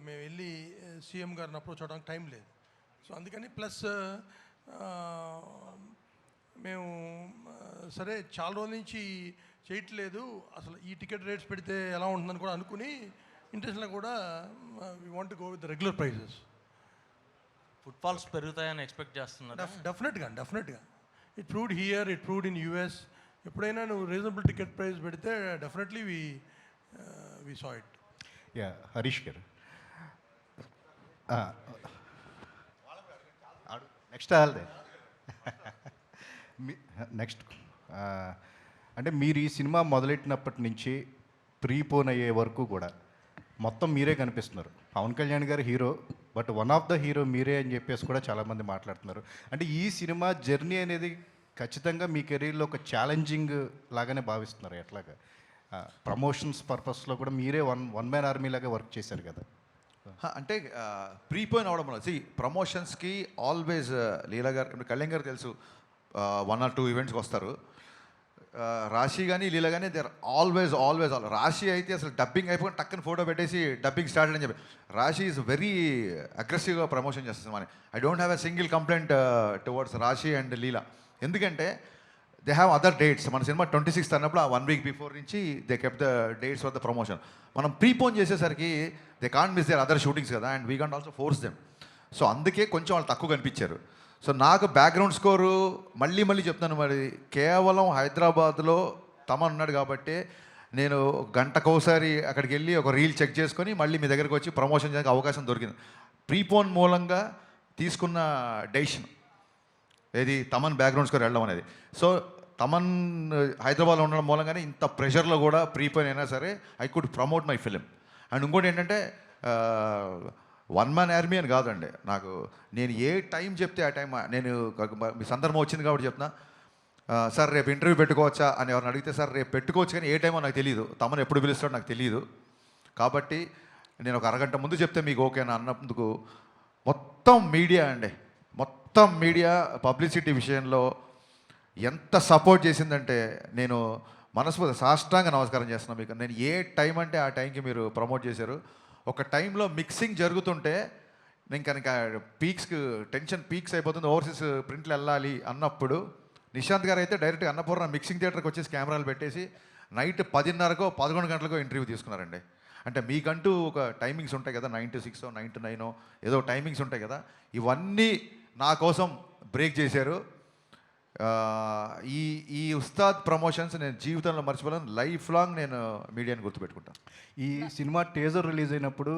Speaker 6: మేము వెళ్ళి సీఎం గారిని అప్రోచ్ అవ్వడానికి టైం లేదు. సో అందుకని ప్లస్ మేము సరే చాలా రోజుల నుంచి చేయట్లేదు, అసలు ఈ టికెట్ రేట్స్ పెడితే ఎలా ఉంటుందని కూడా అనుకుని ఇంటర్నేషనల్ కూడా we want go with regular prices.
Speaker 13: Footfalls పెరుగుతాయని ఎక్స్పెక్ట్ చేస్తున్నారు.
Speaker 6: డెఫినెట్గా it proved here, it proved in US. ఎప్పుడైనా నువ్వు రీజనబుల్ టికెట్ ప్రైస్ పెడితే definitely we saw it.
Speaker 4: Yeah, Harish garu next ఆల్దే next అంటే మీరు ఈ సినిమా మొదలెట్టినప్పటి నుంచి ప్రీపోన్ అయ్యే వరకు కూడా మొత్తం మీరే కనిపిస్తున్నారు. పవన్ కళ్యాణ్ గారు hero, but one of the hero మీరే అని చెప్పేసి కూడా చాలామంది మాట్లాడుతున్నారు. అంటే ఈ సినిమా జర్నీ అనేది ఖచ్చితంగా మీ కెరీర్లో ఒక ఛాలెంజింగ్ లాగానే భావిస్తున్నారు. ఎట్లాగా ప్రమోషన్స్ పర్పస్లో కూడా మీరే వన్ మ్యాన్ ఆర్మీ లాగా వర్క్ చేశారు కదా.
Speaker 11: అంటే ప్రీపోయిన్ అవడం వల్ల ప్రమోషన్స్కి ఆల్వేస్ లీలా గారు, ఇప్పుడు కళ్యాణ్ గారు తెలుసు, 1 or 2 ఈవెంట్స్కి వస్తారు. రాశి కానీ లీలా కానీ దే ఆర్ ఆల్వేస్ రాశి అయితే అసలు డబ్బింగ్ అయిపోయి టక్కని ఫోటో పెట్టేసి డబ్బింగ్ స్టార్ట్ అని చెప్పి రాశి ఈజ్ వెరీ అగ్రెసివ్గా ప్రమోషన్ చేస్తుంది. మన I don't have a single complaint towards Raashi and Leela. ఎందుకంటే దే హ్యావ్ అదర్ డేట్స్. మన సినిమా 26th అన్నప్పుడు ఆ 1 week బిఫోర్ నుంచి they kept the dates for the promotion. మనం ప్రీపోన్ చేసేసరికి they can't miss their other shootings కదా, and we can't also force them. So అందుకే కొంచెం వాళ్ళు తక్కువ కనిపించారు. సో నాకు బ్యాక్గ్రౌండ్ స్కోరు మళ్ళీ చెప్తాను, మరి కేవలం హైదరాబాద్లో తమన్ ఉన్నాడు కాబట్టి నేను గంటకోసారి అక్కడికి వెళ్ళి ఒక రీల్ చెక్ చేసుకొని మళ్ళీ మీ దగ్గరికి వచ్చి ప్రమోషన్ చేయడానికి అవకాశం దొరికింది. ప్రీపోన్ మూలంగా తీసుకున్న డెసిషన్ ఏది తమన్ బ్యాక్గ్రౌండ్ స్కోర్ వెళ్ళడం అనేది. సో తమన్ హైదరాబాద్లో ఉండడం మూలంగానే ఇంత ప్రెషర్లో కూడా ప్రీపోయిన్ అయినా సరే I could promote my film. And ఇంకోటి ఏంటంటే 1 man ఆర్మీ అని కాదండి, నాకు నేను ఏ టైం చెప్తే ఆ టైం నేను మీ సందర్భం వచ్చింది కాబట్టి చెప్తున్నా. సార్ రేపు ఇంటర్వ్యూ పెట్టుకోవచ్చా అని ఎవరిని అడిగితే సార్ రేపు పెట్టుకోవచ్చు, కానీ ఏ టైమో నాకు తెలియదు, తమను ఎప్పుడు పిలుస్తాడో నాకు తెలియదు. కాబట్టి నేను ఒక అరగంట ముందు చెప్తే మీకు ఓకేనా అన్నందుకు మొత్తం మీడియా పబ్లిసిటీ విషయంలో ఎంత సపోర్ట్ చేసిందంటే నేను మనస్ఫూర్తి సాష్టాంగ నమస్కారం చేస్తున్నాను మీకు. నేను ఏ టైం అంటే ఆ టైంకి మీరు ప్రమోట్ చేశారు. ఒక టైంలో మిక్సింగ్ జరుగుతుంటే నేను కనుక టెన్షన్ పీక్స్ అయిపోతుంది, ఓవర్సీస్ ప్రింట్లు వెళ్ళాలి అన్నప్పుడు నిశాంత్ గారు అయితే డైరెక్ట్గా అన్నపూర్ణ మిక్సింగ్ థియేటర్కి వచ్చేసి కెమెరాలు పెట్టేసి నైట్ 10:30కో 11 గంటలకో ఇంటర్వ్యూ తీసుకున్నారండి. అంటే మీకంటూ ఒక టైమింగ్స్ ఉంటాయి కదా, 9 to 6, 9 to 9 ఏదో టైమింగ్స్ ఉంటాయి కదా, ఇవన్నీ నా కోసం బ్రేక్ చేశారు. ఈ ఉస్తాద్ ప్రమోషన్స్ నేను జీవితంలో మర్చిపోలేను. లైఫ్ లాంగ్ నేను మీడియాని గుర్తుపెట్టుకుంటాను.
Speaker 4: ఈ సినిమా టీజర్ రిలీజ్ అయినప్పుడు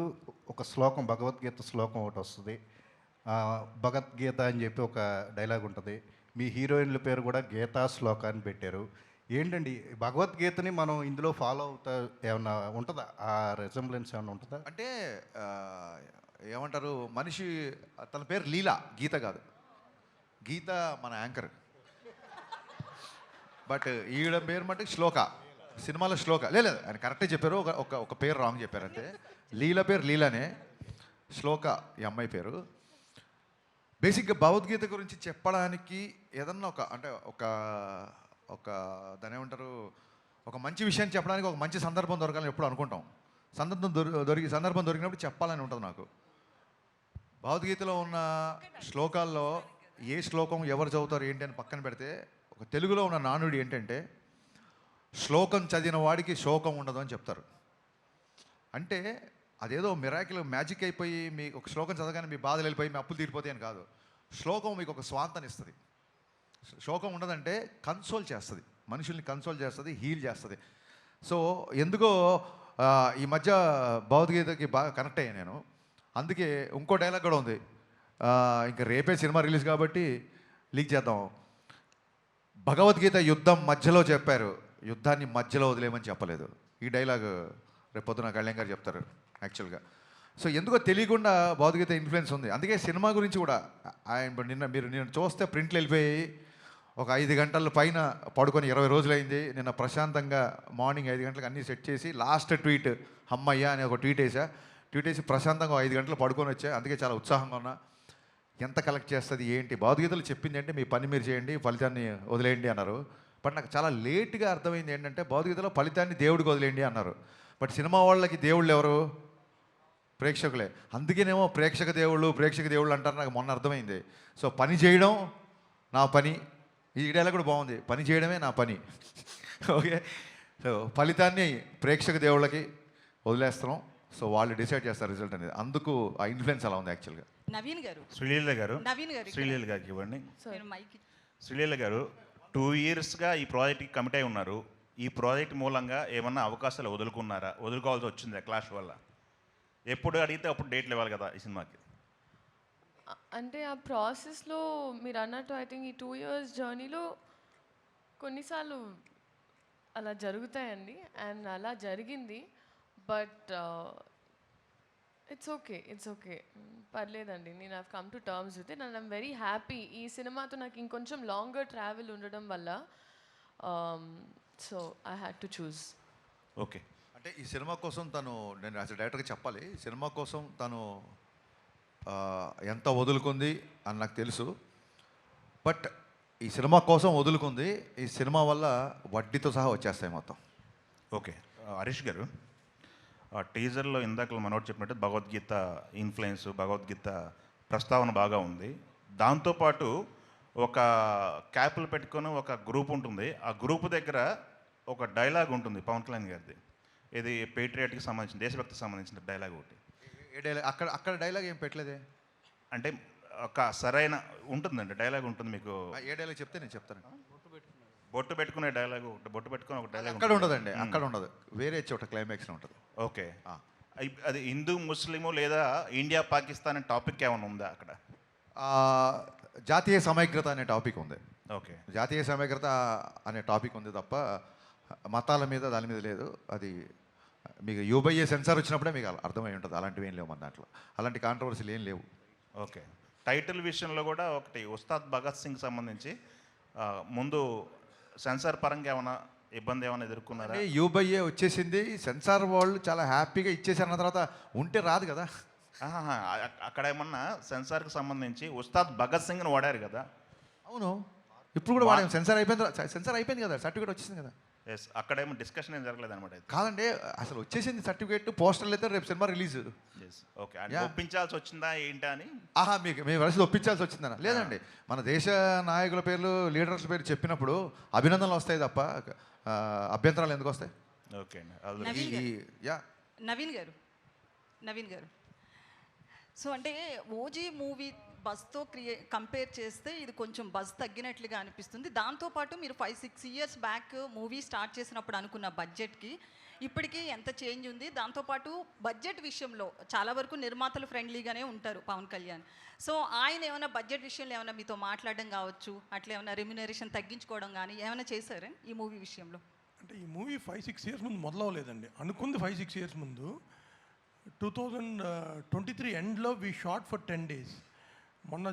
Speaker 4: ఒక శ్లోకం, భగవద్గీత శ్లోకం ఒకటి వస్తుంది. భగవద్గీత అని చెప్పి ఒక డైలాగ్ ఉంటుంది. మీ హీరోయిన్ల పేరు కూడా గీతా శ్లోక అని పెట్టారు. ఏంటండి భగవద్గీతని మనం ఇందులో ఫాలో అవుతా ఏమన్నా ఉంటుందా? ఆ రెసెంబ్లెన్స్ ఏమన్నా ఉంటుందా?
Speaker 11: అంటే ఏమంటారు, మనిషి తన పేరు లీలా, గీత కాదు. గీత మన యాంకర్, బట్ ఈవిడ పేరు మటుకు శ్లోక. సినిమాలో శ్లోక లేదు, ఆయన కరెక్టే చెప్పారు, ఒక పేరు రాంగ్ చెప్పారు అంతే. లీల పేరు లీలానే, శ్లోక ఈ అమ్మాయి పేరు. బేసిక్గా భగవద్గీత గురించి చెప్పడానికి ఏదన్నా ఒక దాని ఏమంటారు, ఒక మంచి విషయాన్ని చెప్పడానికి ఒక మంచి సందర్భం దొరకాలని ఎప్పుడు అనుకుంటాం. సందర్భం దొరికినప్పుడు చెప్పాలని ఉంటుంది నాకు. భగవద్గీతలో ఉన్న శ్లోకాల్లో ఏ శ్లోకం ఎవరు చదువుతారు ఏంటి అని పక్కన పెడితే, ఒక తెలుగులో ఉన్న నానుడి ఏంటంటే శ్లోకం చదివిన వాడికి శోకం ఉండదు అని చెప్తారు. అంటే అదేదో మిరాకిల్ మ్యాజిక్ అయిపోయి మీ ఒక శ్లోకం చదవగానే మీ బాధలు వెళ్ళిపోయి మీ అప్పులు తీరిపోతాయి అని కాదు. శ్లోకం మీకు ఒక స్వాంతాన్ని ఇస్తుంది. శోకం ఉండదంటే కన్సోల్ చేస్తుంది, మనుషుల్ని కన్సోల్ చేస్తుంది, హీల్ చేస్తుంది. సో ఎందుకో ఈ మధ్య భగవద్గీతకి బాగా కనెక్ట్ అయ్యాను నేను. అందుకే ఇంకో డైలాగ్ కూడా ఉంది, ఇంకా రేపే సినిమా రిలీజ్ కాబట్టి లీక్ చేద్దాం. భగవద్గీత యుద్ధం మధ్యలో చెప్పారు, యుద్ధాన్ని మధ్యలో వదిలేమని చెప్పలేదు. ఈ డైలాగ్ రేపొద్దున కళ్యాణ్ గారు చెప్తారు యాక్చువల్గా. సో ఎందుకో తెలియకుండా భగవద్గీత ఇన్ఫ్లుయెన్స్ ఉంది. అందుకే సినిమా గురించి కూడా నిన్న చూస్తే ప్రింట్లు వెళ్ళిపోయి ఒక 5 గంటల పైన పడుకొని 20 రోజులైంది. నిన్న ప్రశాంతంగా మార్నింగ్ 5 గంటలకు అన్నీ సెట్ చేసి లాస్ట్ ట్వీట్ అమ్మయ్య అని ఒక ట్వీట్ వేసి ప్రశాంతంగా 5 గంటలు పడుకొని వచ్చా. అందుకే చాలా ఉత్సాహంగా ఉన్నా. ఎంత కలెక్ట్ చేస్తుంది ఏంటి, భగవద్గీతలు చెప్పింది అంటే మీ పని మీరు చేయండి, ఫలితాన్ని వదిలేయండి అన్నారు. బట్ నాకు చాలా లేట్గా అర్థమైంది ఏంటంటే భౌతికతలో ఫలితాన్ని దేవుడికి వదిలేండి అన్నారు. బట్ సినిమా వాళ్ళకి దేవుళ్ళు ఎవరు? ప్రేక్షకులే. అందుకేనేమో ప్రేక్షక దేవుళ్ళు అంటారు, నాకు మొన్న అర్థమైంది. సో పని చేయడం నా పని, ఈ డైలాగ్ కూడా బాగుంది, పని చేయడమే నా పని. ఓకే, సో ఫలితాన్ని ప్రేక్షక దేవుళ్ళకి వదిలేస్తున్నాం. సో వాళ్ళు డిసైడ్ చేస్తారు రిజల్ట్ అనేది. అందుకు ఆ ఇన్ఫ్లుయెన్స్ అలా ఉంది యాక్చువల్గా.
Speaker 1: నవీన్ గారు,
Speaker 14: శ్రీలీల గారు,
Speaker 1: నవీన్ గారు
Speaker 14: శ్రీలీల గారికి ఇవ్వండి.
Speaker 1: నేను మైక్
Speaker 14: శ్రీలీల గారు 2 yearsగా ఈ ప్రాజెక్ట్కి కమిట్ అయి ఉన్నారు. ఈ ప్రాజెక్ట్ మూలంగా ఏమన్నా అవకాశాలు వదులుకోవాల్సి వచ్చిందా క్లాష్ వల్ల? ఎప్పుడు అడిగితే అప్పుడు డేట్లు ఇవ్వాలి కదా ఈ సినిమాకి.
Speaker 3: అంటే ఆ ప్రాసెస్లో మీరు అన్నట్టు ఐ థింక్ ఈ 2 years జర్నీలో కొన్నిసార్లు అలా జరుగుతాయండి, అండ్ అలా జరిగింది. బట్ ఇట్స్ ఓకే పర్లేదండి. నేను I've come to terms with it and I'm very happy. ఈ సినిమాతో నాకు ఇంకొంచెం లాంగర్ ట్రావెల్ ఉండడం వల్ల so I had to choose.
Speaker 11: Okay, అంటే ఈ సినిమా కోసం తను, నేను యాజ్ డైరెక్టర్గా చెప్పాలి, ఈ సినిమా కోసం తను ఎంత వదులుకుంది అని నాకు తెలుసు. బట్ ఈ సినిమా కోసం వదులుకుంది, ఈ సినిమా వల్ల వడ్డీతో సహా వచ్చేస్తాయి మొత్తం.
Speaker 14: ఓకే, హరీష్ గారు, టీజర్లో ఇందాక మనోడు చెప్పినట్టు భగవద్గీత ఇన్ఫ్లుయెన్స్, భగవద్గీత ప్రస్తావన బాగా ఉంది. దాంతోపాటు ఒక క్యాప్లు పెట్టుకొని ఒక గ్రూప్ ఉంటుంది, ఆ గ్రూప్ దగ్గర ఒక డైలాగ్ ఉంటుంది పవన్ కళ్యాణ్ గారిది. ఇది పేట్రియాట్కి సంబంధించిన, దేశభక్తికి సంబంధించిన డైలాగ్ ఒకటి.
Speaker 11: ఏ డైలాగ్? అక్కడ డైలాగ్ ఏం పెట్టలేదే.
Speaker 14: అంటే ఒక సరైన ఉంటుందండి, డైలాగ్ ఉంటుంది మీకు.
Speaker 11: ఏ డైలాగ్ చెప్తే నేను చెప్తాను.
Speaker 14: బొట్టు పెట్టుకునే డైలాగ్ ఒకటి, బొట్టు పెట్టుకునే ఒక డైలాగ్
Speaker 11: అక్కడ ఉండదండి, అక్కడ ఉండదు, వేరే చోట క్లైమాక్స్లో ఉంటుంది.
Speaker 14: ఓకే, అది హిందూ ముస్లిము లేదా ఇండియా పాకిస్తాన్ అనే టాపిక్ ఏమైనా ఉందా అక్కడ?
Speaker 11: జాతీయ సమైక్యత అనే టాపిక్ ఉంది.
Speaker 14: ఓకే,
Speaker 11: జాతీయ సమైక్యత అనే టాపిక్ ఉంది తప్ప మతాల మీద దాని మీద లేదు. అది మీకు యూబైఏ సెన్సార్ వచ్చినప్పుడే మీకు అర్థమై ఉంటుంది. అలాంటివి ఏం లేవు మన దాంట్లో, అలాంటి కాంట్రవర్సీలు ఏం లేవు.
Speaker 14: ఓకే, టైటిల్ విషయంలో కూడా ఒకటి ఉస్తాద్ భగత్ సింగ్ సంబంధించి ముందు సెన్సార్ పరంగా ఏమైనా ఇబ్బంది ఏమైనా ఎదుర్కొన్నారా?
Speaker 11: యూబైఏ వచ్చేసింది, సెన్సార్ వాళ్ళు చాలా హ్యాపీగా ఇచ్చేసారన్న తర్వాత ఉంటే రాదు కదా.
Speaker 14: అక్కడ ఏమన్నా సెన్సార్కి సంబంధించి ఉస్తాద్ భగత్ సింగ్ని వాడారు కదా.
Speaker 11: అవును, ఇప్పుడు కూడా వాడాము. సెన్సార్ అయిపోయింది కదా, సర్టిఫికేట్ వచ్చేసింది కదా.
Speaker 14: ఎస్, అక్కడేమో డిస్కషన్ ఏం జరగలేదు అనమాట.
Speaker 11: కాదండి, అసలు వచ్చేసింది సర్టిఫికేట్, పోస్టర్లు అయితే రేపు సినిమా రిలీజ్.
Speaker 14: ఓకే, అంటే ఒప్పించాల్సి వచ్చిందా ఏంటా అని?
Speaker 11: మీకు మేము వలస ఒప్పించాల్సి వచ్చిందన్న? లేదండి, మన దేశ నాయకుల పేర్లు, లీడర్స్ పేరు చెప్పినప్పుడు అభినందనలు వస్తాయి తప్ప అభ్యంతరాలు ఎందుకు వస్తాయి?
Speaker 14: ఓకే
Speaker 1: అండి. నవీన్ గారు, సో అంటే ఓజీ మూవీ బజ్తో కంపేర్ చేస్తే ఇది కొంచెం బజ్ తగ్గినట్లుగా అనిపిస్తుంది. దాంతోపాటు మీరు 5-6 years బ్యాక్ మూవీ స్టార్ట్ చేసినప్పుడు అనుకున్న బడ్జెట్కి ఇప్పటికీ ఎంత చేంజ్ ఉంది? దాంతోపాటు బడ్జెట్ విషయంలో చాలా వరకు నిర్మాతలు ఫ్రెండ్లీగానే ఉంటారు పవన్ కళ్యాణ్. సో ఆయన ఏమైనా బడ్జెట్ విషయంలో ఏమైనా మీతో మాట్లాడడం కావచ్చు, అట్లా ఏమైనా రెమ్యునరేషన్ తగ్గించుకోవడం కానీ ఏమైనా చేశారా ఈ మూవీ విషయంలో?
Speaker 6: అంటే ఈ మూవీ 5-6 years ముందు మొదలవలేదండి. అనుకుంది 5-6 years ముందు. 2023 ఎండ్లో వీ షాట్ ఫర్ 10 days. మొన్న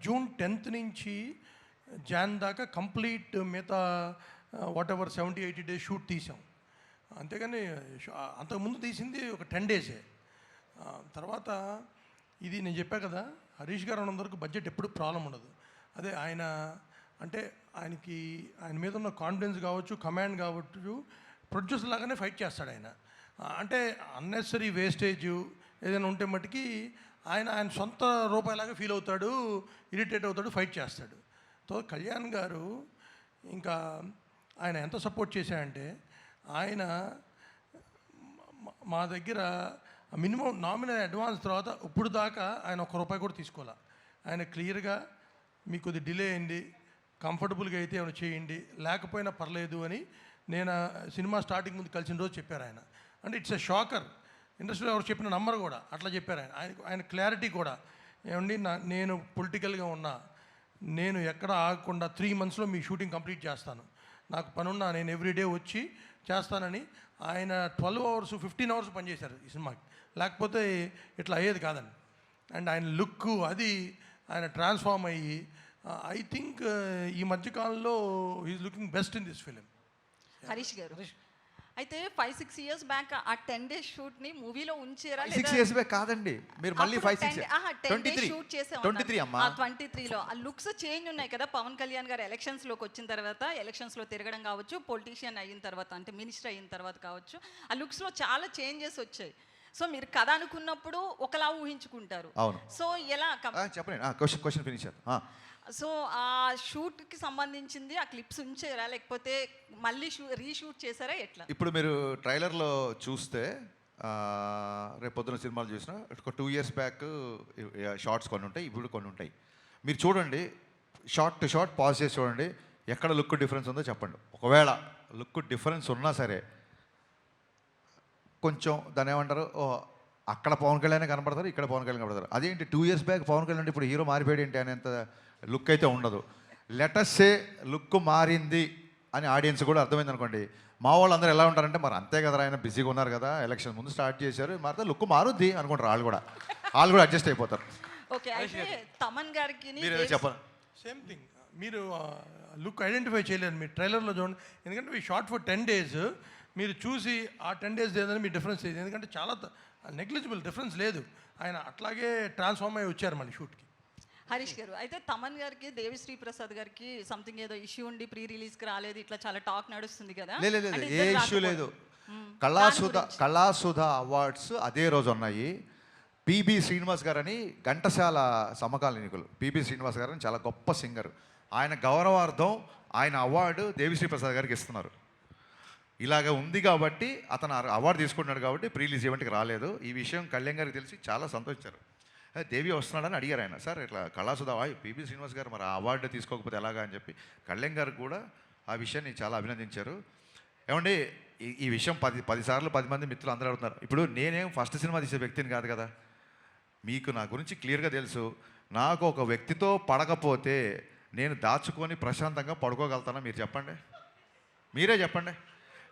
Speaker 6: జూన్ 10th నుంచి జాన్ దాకా కంప్లీట్ మిగతా వాట్ ఎవర్ 70-80 days షూట్ తీసాం. అంతేగాని అంతకుముందు తీసింది ఒక 10 days. తర్వాత ఇది నేను చెప్పా కదా, హరీష్ గారు అన్నంతవరకు బడ్జెట్ ఎప్పుడు ప్రాబ్లం ఉండదు. అదే ఆయన అంటే ఆయన మీద ఉన్న కాన్ఫిడెన్స్ కావచ్చు, కమాండ్ కావచ్చు, ప్రొడ్యూసర్ లాగానే ఫైట్ చేస్తాడు ఆయన. అంటే అన్నెసరీ వేస్టేజ్ ఏదైనా ఉంటే మట్టుకి ఆయన సొంత రూపాయలాగా ఫీల్ అవుతాడు, ఇరిటేట్ అవుతాడు, ఫైట్ చేస్తాడు. సో కళ్యాణ్ గారు ఇంకా ఆయన ఎంత సపోర్ట్ చేశాడంటే, ఆయన మా దగ్గర మినిమం నామినల్ అడ్వాన్స్ తర్వాత ఇప్పుడు దాకా ఆయన ₹1 కూడా తీసుకోవాలి. ఆయన క్లియర్గా మీకు కొద్ది డిలే అయింది, కంఫర్టబుల్గా అయితే ఏమైనా చేయండి, లేకపోయినా పర్లేదు అని నేను సినిమా స్టార్టింగ్ ముందు కలిసిన రోజు చెప్పారు ఆయన. అంటే ఇట్స్ ఎ షాకర్. ఇండస్ట్రీలో ఎవరు చెప్పిన నంబర్ కూడా అట్లా చెప్పారు ఆయన క్లారిటీ కూడా. ఏమండి, నేను పొలిటికల్గా ఉన్నా, నేను ఎక్కడ ఆగకుండా 3 monthsలో మీ షూటింగ్ కంప్లీట్ చేస్తాను, నాకు పనున్నా నేను ఎవ్రీడే వచ్చి చేస్తానని ఆయన 12 hours 15 hours పనిచేశారు ఈ సినిమాకి. లేకపోతే ఇట్లా అయ్యేది కాదండి. అండ్ ఆయన లుక్ అది ఆయన ట్రాన్స్ఫార్మ్ అయ్యి ఐ థింక్ ఈ మధ్యకాలంలో he's looking best in this film.
Speaker 1: Harish garu,
Speaker 15: అయితే 5-6 ఇయర్స్ బ్యాక్ ఆ 10 డేస్ షూట్ ని మూవీలో ఉంచారా
Speaker 11: 6 ఇయర్స్ బ్యాక్ కాదండి, మీరు మళ్ళీ 5-6
Speaker 15: 10 డేస్ షూట్ చేసాం
Speaker 11: 23 అమ్మా.
Speaker 15: 23లో ఆ లుక్స్ చేంజ్ ఉన్నాయి కదా. పవన్ కళ్యాణ్ గారు ఎలక్షన్స్ లోకి వచ్చిన తర్వాత, ఎలక్షన్స్ లో తిరగడం కావచ్చు, పొలిటీషియన్ అయిన తర్వాత అంటే మినిస్టర్ అయిన తర్వాత కావచ్చు, ఆ లుక్స్ లో చాలా చేంజెస్ వచ్చాయి. సో మీరు కథ అనుకున్నప్పుడు ఒకలా ఊహించుకుంటారు.
Speaker 11: అవును.
Speaker 15: సో ఎలా
Speaker 11: చెప్పండి, క్వశ్చన్ ఫినిష్.
Speaker 15: సో ఆ షూట్కి సంబంధించింది ఆ క్లిప్స్ ఉంచారా, లేకపోతే మళ్ళీ రీషూట్ చేశారా, ఎట్లా?
Speaker 11: ఇప్పుడు మీరు ట్రైలర్లో చూస్తే రేపు పొద్దున సినిమాలు చూసినా ఒక 2 years బ్యాక్ షార్ట్స్ కొన్ని ఉంటాయి, ఇప్పుడు కొన్ని ఉంటాయి. మీరు చూడండి, షార్ట్ టు షార్ట్ పాజ్ చేసి చూడండి, ఎక్కడ లుక్ డిఫరెన్స్ ఉందో చెప్పండి. ఒకవేళ లుక్ డిఫరెన్స్ ఉన్నా సరే కొంచెం దాని ఏమంటారు, అక్కడ పవన్ కళ్యాణ్ కనపడతారు, ఇక్కడ పవన్ కళ్యాణ్ కనపడతారు. అదేంటి 2 years బ్యాక్ పవన్ కళ్యాణ్ ఇప్పుడు హీరో మారిపోయాడు ఏంటి అనేంత లుక్ అయితే ఉండదు. లెటస్సే లుక్ మారింది అని ఆడియన్స్ కూడా అర్థమైంది అనుకోండి. మా వాళ్ళు అందరూ ఎలా ఉంటారంటే మరి అంతే కదా, ఆయన బిజీగా ఉన్నారు కదా, ఎలక్షన్ ముందు స్టార్ట్ చేశారు, మారితే లుక్ మారుద్ది అనుకుంటారు. వాళ్ళు కూడా అడ్జస్ట్ అయిపోతారు.
Speaker 15: ఓకే, అయితే తమన్ గారికి
Speaker 11: చెప్పండి.
Speaker 6: సేమ్ థింగ్, మీరు లుక్ ఐడెంటిఫై చేయలేరు మీరు ట్రైలర్లో చూడండి. ఎందుకంటే మీ షార్ట్ ఫర్ 10 days మీరు చూసి ఆ 10 days లేదని మీ డిఫరెన్స్ లేదు. ఎందుకంటే చాలా నెగ్లిజిబుల్ డిఫరెన్స్ లేదు, ఆయన అట్లాగే ట్రాన్స్ఫార్మ్ అయ్యి వచ్చారు మళ్ళీ షూట్కి.
Speaker 15: హరీష్ గారు, అయితే తమన్ గారికి దేవిశ్రీ ప్రసాద్ గారికి సంథింగ్ ఏదో ఇష్యూ ఉండి ప్రీ రిలీజ్కి రాలేదు, ఇట్లా చాలా టాక్ నడుస్తుంది కదా.
Speaker 11: లేదు, ఏ ఇష్యూ లేదు. కళాసుధ అవార్డ్స్ అదే రోజు ఉన్నాయి. పిబి శ్రీనివాస్ గారని ఘంటసాల సమకాలీనికులు, పిబి శ్రీనివాస్ గారని చాలా గొప్ప సింగర్, ఆయన గౌరవార్థం ఆయన అవార్డు దేవిశ్రీ ప్రసాద్ గారికి ఇస్తున్నారు. ఇలాగ ఉంది కాబట్టి అతను అవార్డు తీసుకుంటున్నాడు కాబట్టి ప్రీ రిలీజ్ ఈవెంట్కి రాలేదు. ఈ విషయం కళ్యాణ్ గారికి తెలిసి చాలా సంతోషించారు. దేవి వస్తున్నాడని అడిగారు ఆయన, సార్ ఇట్లా కళాసుధ పిబి శ్రీనివాస్ గారు మరి ఆ అవార్డు తీసుకోకపోతే ఎలాగా అని చెప్పి కళ్యాణ్ గారు కూడా ఆ విషయాన్ని చాలా అభినందించారు. ఏమండి, ఈ విషయం 10 సార్లు 10 మంది మిత్రులు అందరూ అడుగుతున్నారు. ఇప్పుడు నేనేం ఫస్ట్ సినిమా తీసే వ్యక్తిని కాదు కదా, మీకు నా గురించి క్లియర్గా తెలుసు. నాకు ఒక వ్యక్తితో పడకపోతే నేను దాచుకొని ప్రశాంతంగా పడుకోగలుగుతానా? మీరు చెప్పండి, మీరే చెప్పండి.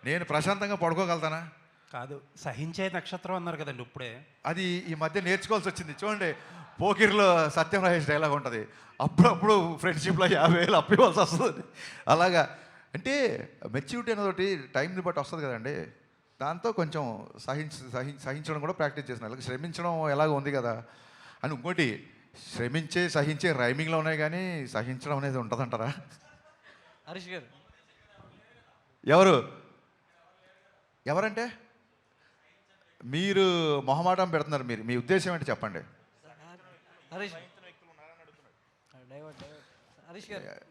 Speaker 11: నేను ప్రశాంతంగా పడుకోగలుగుతానా?
Speaker 16: కాదు, సహించే నక్షత్రం అన్నారు కదండి ఇప్పుడే.
Speaker 11: అది ఈ మధ్య నేర్చుకోవాల్సి వచ్చింది. చూడండి, పోకిర్లో సత్యం రాజేష్ డైలాగ్ ఉంటుంది, అప్పుడప్పుడు ఫ్రెండ్షిప్లో 50,000 అప్పివ్వాల్సి వస్తుంది. అలాగా అంటే మెచ్యూరిటీ అనేది టైంని బట్టి వస్తుంది కదండి. దాంతో కొంచెం సహించడం కూడా ప్రాక్టీస్ చేసిన, అలాగే శ్రమించడం ఎలాగ ఉంది కదా అని. ఇంకోటి, సహించే రైమింగ్లో ఉన్నాయి కానీ సహించడం అనేది ఉంటుందంటారా?
Speaker 16: హరీష్ గారు
Speaker 11: ఎవరంటే మీరు మొహమాటం పెడుతున్నారు. మీ ఉద్దేశం ఏంటి చెప్పండి.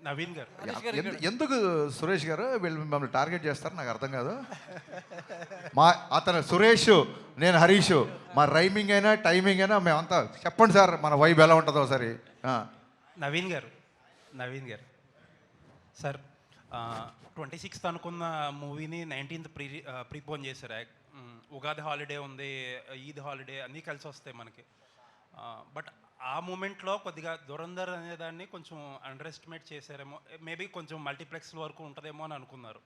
Speaker 16: నవీన్ గారు,
Speaker 11: ఎందుకు సురేష్ గారు వీళ్ళు మిమ్మల్ని టార్గెట్ చేస్తారు నాకు అర్థం కాదు. అతను సురేష్, నేను హరీష్, మా రైమింగ్ అయినా టైమింగ్ అయినా మేమంతా చెప్పండి సార్, మన వైబ్ ఎలా ఉంటుందో ఒకసారి.
Speaker 16: నవీన్ గారు సార్, 26th అనుకున్న మూవీని 19th ప్రీపోన్ చేశారు. ఉగాది హాలిడే ఉంది, ఈద్ హాలిడే అన్నీ కలిసి వస్తాయి మనకి. బట్ ఆ మూమెంట్లో కొద్దిగా దురంధర్ అనేదాన్ని కొంచెం అండర్ ఎస్టిమేట్ చేశారేమో, మేబీ కొంచెం మల్టీప్లెక్స్ వరకు ఉంటుందేమో అని అనుకున్నారు.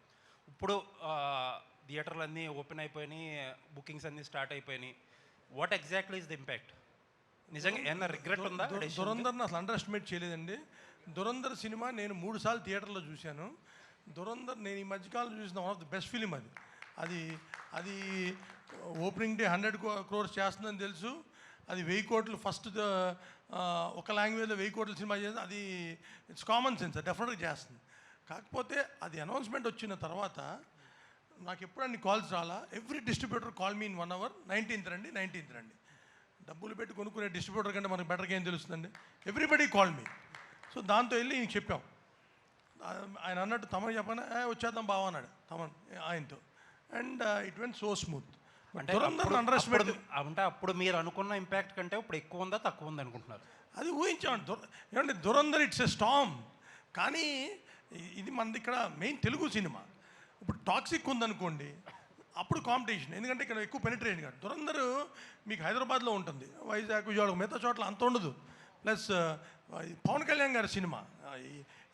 Speaker 16: ఇప్పుడు థియేటర్లు అన్నీ ఓపెన్ అయిపోయినాయి, బుకింగ్స్ అన్నీ స్టార్ట్ అయిపోయినాయి. What exactly is the impact? నిజంగా ఏమన్నా రిగ్రెట్ ఉందా?
Speaker 6: దురంధర్ని అసలు అండర్ ఎస్టిమేట్ చేయలేదండి. దురంధర్ సినిమా నేను 3 సార్లు థియేటర్లో చూశాను. దురంధర్ నేను ఈ మధ్యకాలంలో చూసిన one of the best film. అది ఓపెనింగ్ డే 100 crores చేస్తుందని తెలుసు. అది 1000 కోట్లు ఫస్ట్ ఒక లాంగ్వేజ్లో 1000 కోట్ల సినిమా చేస్తుంది. అది ఇట్స్ కామన్ సెన్స్, డెఫినెట్గా చేస్తుంది. కాకపోతే అది అనౌన్స్మెంట్ వచ్చిన తర్వాత నాకు ఎప్పుడు అన్ని కాల్స్ రాలా. Every distributor call me in 1 hour, 19th రండి. డబ్బులు పెట్టి కొనుక్కునే డిస్ట్రిబ్యూటర్ కంటే మనకు బెటర్గా ఏం తెలుస్తుందండి. Everybody call me. సో దాంతో వెళ్ళి ఇంక చెప్పాం. ఆయన అన్నట్టు తమన్ చెప్పాను, వచ్చేద్దాం బావ అన్నాడు తమన్ ఆయనతో. And it went so smooth.
Speaker 16: అంటే అప్పుడు మీరు అనుకున్న ఇంపాక్ట్ కంటే ఇప్పుడు ఎక్కువ ఉందా తక్కువ ఉంది అనుకుంటున్నారు?
Speaker 6: అది ఊహించామండి. ఏమంటే దురంధర్ ఇట్స్ ఎ స్టామ్. కానీ ఇది మనది ఇక్కడ మెయిన్ తెలుగు సినిమా. ఇప్పుడు టాక్సిక్ ఉందనుకోండి, అప్పుడు కాంపిటీషన్. ఎందుకంటే ఇక్కడ ఎక్కువ పెనిట్రేషన్ కాదు. దురంధర్ మీకు హైదరాబాద్లో ఉంటుంది, వైజాగ్, విజయవాడ, మిగతా చోట్ల అంత ఉండదు. ప్లస్ పవన్ కళ్యాణ్ గారి సినిమా,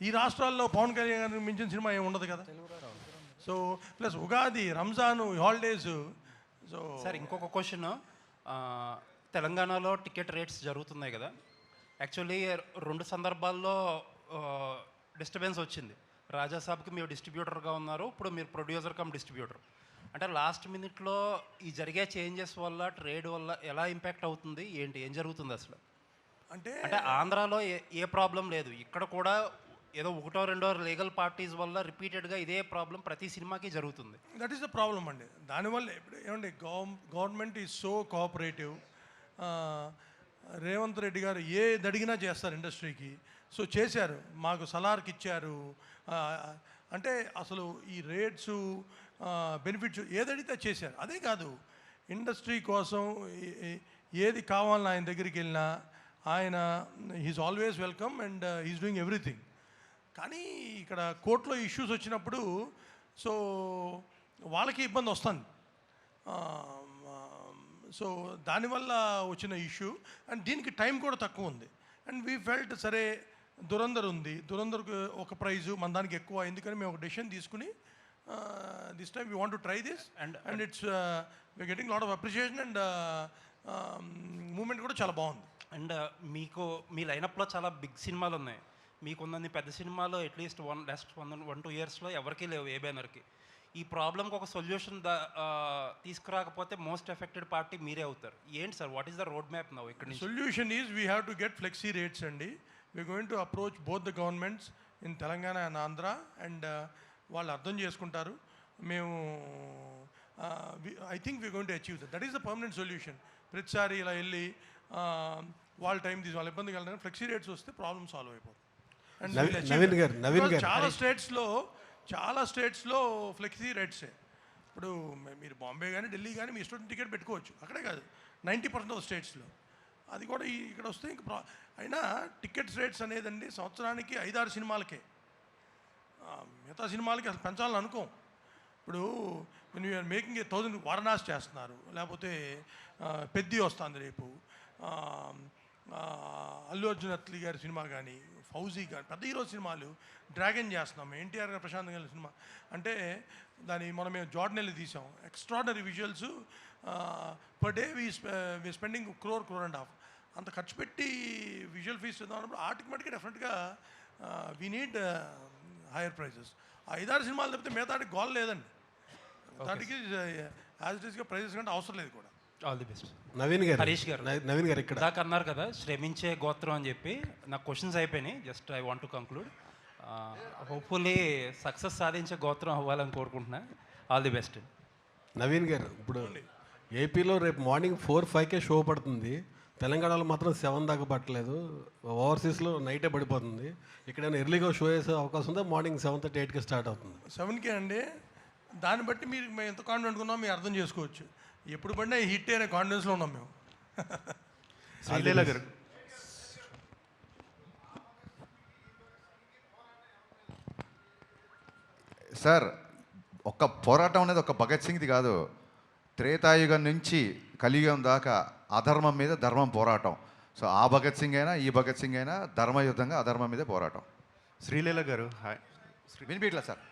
Speaker 6: ఈ రాష్ట్రాల్లో పవన్ కళ్యాణ్ గారిని మించిన సినిమా ఏమి ఉండదు కదా. So plus Ugadi, Ramzan, holidays. So
Speaker 16: sir ఇంకొక క్వశ్చన్, తెలంగాణలో టికెట్ రేట్స్ జరుగుతున్నాయి కదా. యాక్చువల్లీ 2 సందర్భాల్లో డిస్టర్బెన్స్ వచ్చింది. రాజాసాబ్కి మీరు డిస్ట్రిబ్యూటర్గా ఉన్నారు, ఇప్పుడు మీరు ప్రొడ్యూసర్ కమ్ డిస్ట్రిబ్యూటర్. అంటే లాస్ట్ మినిట్లో ఈ జరిగే చేంజెస్ వల్ల ట్రేడ్ వల్ల ఎలా ఇంపాక్ట్ అవుతుంది ఏంటి, ఏం జరుగుతుంది అసలు?
Speaker 6: అంటే
Speaker 16: అంటే ఆంధ్రాలో ఏ ప్రాబ్లం లేదు, ఇక్కడ కూడా ఏదో ఒకటో రెండో లీగల్ పార్టీస్ వల్ల రిపీటెడ్గా ఇదే ప్రాబ్లం ప్రతి సినిమాకి జరుగుతుంది.
Speaker 6: దట్ ఈస్ ద ప్రాబ్లం అండి. దానివల్ల ఇప్పుడు ఏమండి government is so cooperative. Revanth Reddy గారు ఏది అడిగినా చేస్తారు ఇండస్ట్రీకి. సో చేశారు, మాకు సలార్కి ఇచ్చారు. అంటే అసలు ఈ రేట్స్ బెనిఫిట్స్ ఏదడిగితే చేశారు. అదే కాదు, ఇండస్ట్రీ కోసం ఏది కావాలని ఆయన దగ్గరికి వెళ్ళినా ఆయన he's always welcome and he's doing everything. కానీ ఇక్కడ కోర్టులో ఇష్యూస్ వచ్చినప్పుడు సో వాళ్ళకి ఇబ్బంది వస్తుంది. సో దానివల్ల వచ్చిన ఇష్యూ అండ్ దీనికి టైం కూడా తక్కువ ఉంది. అండ్ వీ ఫెల్ట్ సరే దురంధర్ ఉంది, దురంధర్కి ఒక ప్రైజు మన దానికి ఎక్కువ, ఎందుకని మేము ఒక డెసిషన్ తీసుకుని this time we want to try this and it's we getting lot of appreciation and moment కూడా చాలా బాగుంది.
Speaker 16: అండ్ మీకు మీ లైనప్లో చాలా బిగ్ సినిమాలు ఉన్నాయి, మీకున్నన్ని పెద్ద సినిమాలో అట్లీస్ట్ లాస్ట్ 1-2 ఇయర్స్లో ఎవరికీ లేవు ఏ బ్యానర్కి. ఈ ప్రాబ్లంకి ఒక సొల్యూషన్ తీసుకురాకపోతే మోస్ట్ ఎఫెక్టెడ్ పార్టీ మీరే అవుతారు. ఏంటి sir, what is the road map now ఇక్కడ నుంచి?
Speaker 6: Solution is we have to get flexi rates అండి. We are going to approach both the governments in Telangana and Andhra and వాళ్ళు అర్థం చేసుకుంటారు. మేము I think we going to achieve that is the permanent solution. ప్రతిసారి ఇలా వెళ్ళి వాళ్ళ టైం తీసి వాళ్ళ ఇబ్బంది కలగడం, ఫ్లెక్సీ రేట్స్ వస్తే ప్రాబ్లమ్ సాల్వ్ అయిపోతుంది.
Speaker 17: నవీన్ గారు
Speaker 6: చాలా స్టేట్స్లో ఫ్లెక్సీ రేట్సే. ఇప్పుడు మీరు బాంబే కానీ ఢిల్లీ కానీ మీ స్టూడెంట్ టికెట్ పెట్టుకోవచ్చు, అక్కడే కాదు 90% ఆఫ్ స్టేట్స్లో. అది కూడా ఇక్కడ వస్తే ఇంకా అయినా టికెట్స్ రేట్స్ అనేదండి సంవత్సరానికి 5-6 సినిమాలకే, మిగతా సినిమాలకి అసలు పెంచాలని అనుకోం. ఇప్పుడు when you are making 1,000 Varanasi చేస్తున్నారు, లేకపోతే పెద్ది వస్తుంది రేపు, అల్లు అర్జున్ అత్లీ గారి సినిమా కానీ, ఫౌజీ కానీ, పెద్ద హీరో సినిమాలు, డ్రాగన్ చేస్తున్నాం, ఎన్టీఆర్ గారు ప్రశాంత్ గారి సినిమా. అంటే మనం మేము జార్డన్ వెళ్ళి తీసాం, extraordinary visuals, per day we spending crore and half. అంత ఖర్చు పెట్టి విజువల్ ఫీస్ ఇద్దాం అన్నప్పుడు ఆటోమేటిక్గా డెఫినెట్గా వీ నీడ్ హైయర్ ప్రైజెస్. 5-6 సినిమాలు తప్పితే మిగతాటికి గోల్ లేదండి. దానికి యాజ్ ఇట్ ఈస్గా ప్రైజెస్ కంటే అవసరం లేదు కూడా.
Speaker 16: All the best.
Speaker 17: హరీష్ గారు ఇక్కడ
Speaker 16: దాకా అన్నారు కదా శ్రమించే గోత్రం అని చెప్పి, నా క్వశ్చన్స్ అయిపోయినాయి. Just I want to conclude. Hopefully success సాధించే గోత్రం అవ్వాలని కోరుకుంటున్నా. All the best.
Speaker 17: నవీన్ గారు, ఇప్పుడు ఏపీలో రేపు మార్నింగ్ 4-5కే షో పడుతుంది, తెలంగాణలో మాత్రం 7 దాకా పట్టలేదు, ఓవర్సీస్లో నైటే పడిపోతుంది. ఇక్కడైనా ఎర్లీగా షో వేసే అవకాశం ఉందా? మార్నింగ్ 7:30-8కి స్టార్ట్ అవుతుంది.
Speaker 6: 7కే అండి. దాన్ని బట్టి మేము ఎంత కాన్ఫిడెంట్ ఉన్నామో మీరు అర్థం చేసుకోవచ్చు. ఎప్పుడు పడినా హిట్ అనే కాన్ఫిడెన్స్లో ఉన్నాం మేము.
Speaker 4: శ్రీలీల గారు,
Speaker 11: సార్ ఒక్క పోరాటం అనేది ఒక భగత్ సింగ్ది కాదు. త్రేతాయుగం నుంచి కలియుగం దాకా అధర్మం మీద ధర్మం పోరాటం. సో ఆ భగత్ సింగ్ అయినా ఈ భగత్ సింగ్ అయినా ధర్మయుద్ధంగా అధర్మం మీదే పోరాటం.
Speaker 4: శ్రీలీల గారు, హాయ్.
Speaker 11: వినిపించట్లా సార్?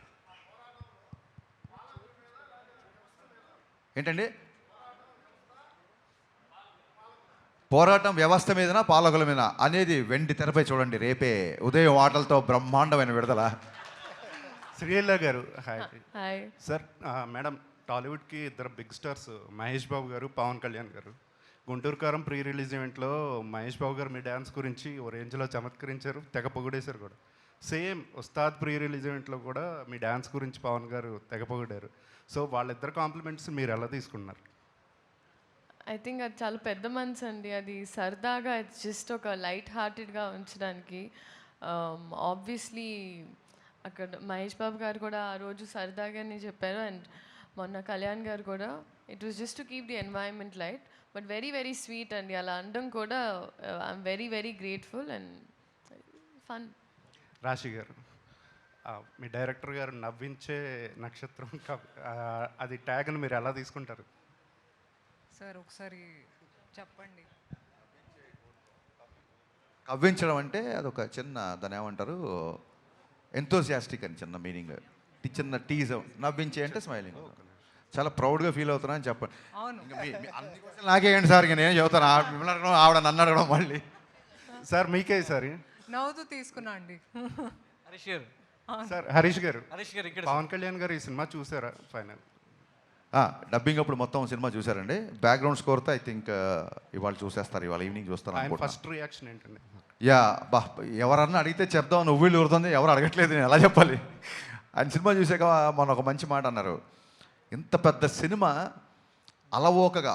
Speaker 11: ఏంటండి? పోరాటం వ్యవస్థ మీదనా పాలకుల మీద అనేది వెండి తెరపై చూడండి రేపే ఉదయం ఆటలతో బ్రహ్మాండమైన విడుదల.
Speaker 4: Sreeleela garu, hi.
Speaker 3: Hi
Speaker 4: sir. Madam, టాలీవుడ్కి 2 బిగ్ స్టార్స్ మహేష్ బాబు గారు, పవన్ కళ్యాణ్ గారు. గుంటూరు కారం ప్రీ రిలీజ్ ఈవెంట్లో మహేష్ బాబు గారు మీ డ్యాన్స్ గురించి ఓ రేంజ్లో చమత్కరించారు, తెగ పొగిడేశారు కూడా. సేమ్ ఉస్తాద్ ప్రీ రిలీజ్ ఈవెంట్లో కూడా మీ డ్యాన్స్ గురించి పవన్ గారు తెగ పొగిడారు. సో వాళ్ళిద్దరు కాంప్లిమెంట్స్ మీరు ఎలా తీసుకున్నారు?
Speaker 3: ఐ థింక్ అది చాలా పెద్ద మనసు అండి. అది సరదాగా ఇట్స్ జస్ట్ ఒక లైట్ హార్టెడ్గా ఉంచడానికి. ఆబ్వియస్లీ అక్కడ మహేష్ బాబు గారు కూడా ఆ రోజు సరదాగానే చెప్పారు, అండ్ మొన్న కళ్యాణ్ గారు కూడా. It was just to keep the environment light, but very very sweet అండి. అలా అనడం కూడా I'm very very grateful and fun.
Speaker 4: రాశి గారు, మీ డైరెక్టర్ గారు నవ్వించే నక్షత్రం అది ట్యాగ్ని మీరు ఎలా తీసుకుంటారు?
Speaker 5: సార్ ఒకసారి చెప్పండి.
Speaker 11: కవ్వించడం అంటే అదొక చిన్న, దాని ఏమంటారు, ఎంతోసియాస్టిక్ అని చిన్న మీనింగ్, చిన్న టీజ్. నవ్వించే అంటే స్మైలింగ్. చాలా ప్రౌడ్గా ఫీల్ అవుతున్నా అని చెప్పండి. నాకే ఏంటి సార్, ఇక నేను చెబుతాను. మిమ్మల్ని అడగడం, ఆవిడ నన్ను అడగడం మళ్ళీ.
Speaker 4: సార్ మీకే సార్
Speaker 5: నవ్వుతూ తీసుకున్నా అండి.
Speaker 4: సార్ హరీష్ గారు, పవన్ కళ్యాణ్ గారు ఈ సినిమా చూసారా ఫైనల్?
Speaker 11: డబ్బింగ్ అప్పుడు మొత్తం సినిమా చూసారండి. బ్యాక్గ్రౌండ్ స్కోర్తో ఐ థింక్ ఇవాళ చూసేస్తారు, ఇవాళ ఈవినింగ్ చూస్తారు అనుకుంటున్నా.
Speaker 4: ఫస్ట్ రియాక్షన్ ఏంటండి?
Speaker 11: యా బా, ఎవరన్నా అడిగితే చెప్దాం, నువ్వు వీళ్ళు ఊరుతుంది, ఎవరు అడగట్లేదు, నేను ఎలా చెప్పాలి. ఆయన సినిమా చూసాక మొన్న ఒక మంచి మాట అన్నారు, ఇంత పెద్ద సినిమా అలవోకగా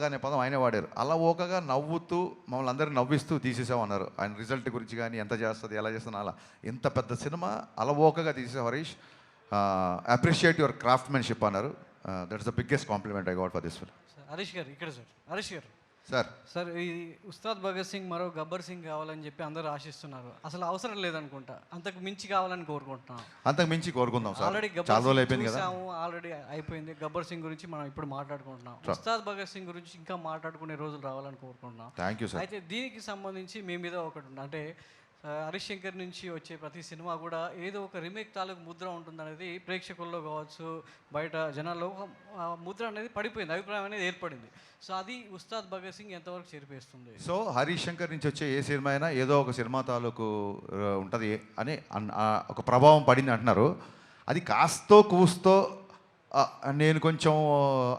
Speaker 11: అనే పదం ఆయనే వాడారు, అలవోకగా నవ్వుతూ మమ్మల్ని అందరినీ నవ్విస్తూ తీసేసాం అన్నారు. ఆయన రిజల్ట్ గురించి కానీ ఎంత చేస్తుంది ఎలా చేస్తుంది అలా. ఇంత పెద్ద సినిమా అలవోకగా తీసేసాం హరీష్, అప్రిషియేట్ యువర్ క్రాఫ్ట్మెన్షిప్ అన్నారు. That's the biggest compliment I got for this film.
Speaker 18: Harish గారు ఇక్కడ sir, Harish garu
Speaker 11: sir.
Speaker 18: Sir, ఈ ఉస్తాద్ భగత్ సింగ్ మరో గబ్బర్ సింగ్ కావాలని చెప్పి అందరూ ఆశిస్తున్నారు. అసలు అవసరం లేదనుకుంటా, అంతకు మించి కావాలని కోరుకుంటున్నాం.
Speaker 11: అంతకు మించి కోరుకుందాం సార్,
Speaker 18: ఆల్రెడీ
Speaker 11: చాలా రోజులు అయిపోయింది కదా.
Speaker 18: ఆల్రెడీ అయిపోయింది. గబ్బర్ సింగ్ గురించి మనం ఇప్పుడు మాట్లాడుకుంటున్నాం. ఉస్తాద్ భగత్ సింగ్ గురించి ఇంకా మాట్లాడుకునే రోజులు రావాలని కోరుకుంటున్నాం.
Speaker 11: Thank you sir.
Speaker 18: అయితే దీనికి సంబంధించి మీ మీద ఒకటి ఉంది, అంటే హరీష్ శంకర్ నుంచి వచ్చే ప్రతి సినిమా కూడా ఏదో ఒక రీమేక్ తాలూకు ముద్ర ఉంటుందనేది ప్రేక్షకుల్లో కావచ్చు, బయట జనాల్లో ఒక ముద్ర అనేది పడిపోయింది, అభిప్రాయం అనేది ఏర్పడింది. సో అది ఉస్తాద్ భగత్ సింగ్ ఎంతవరకు చేరిపేస్తుంది?
Speaker 11: సో హరీష్ శంకర్ నుంచి వచ్చే ఏ సినిమా అయినా ఏదో ఒక సినిమా తాలూకు ఉంటుంది అని ఒక ప్రభావం పడింది అంటున్నారు. అది కాస్తో కూస్తో నేను కొంచెం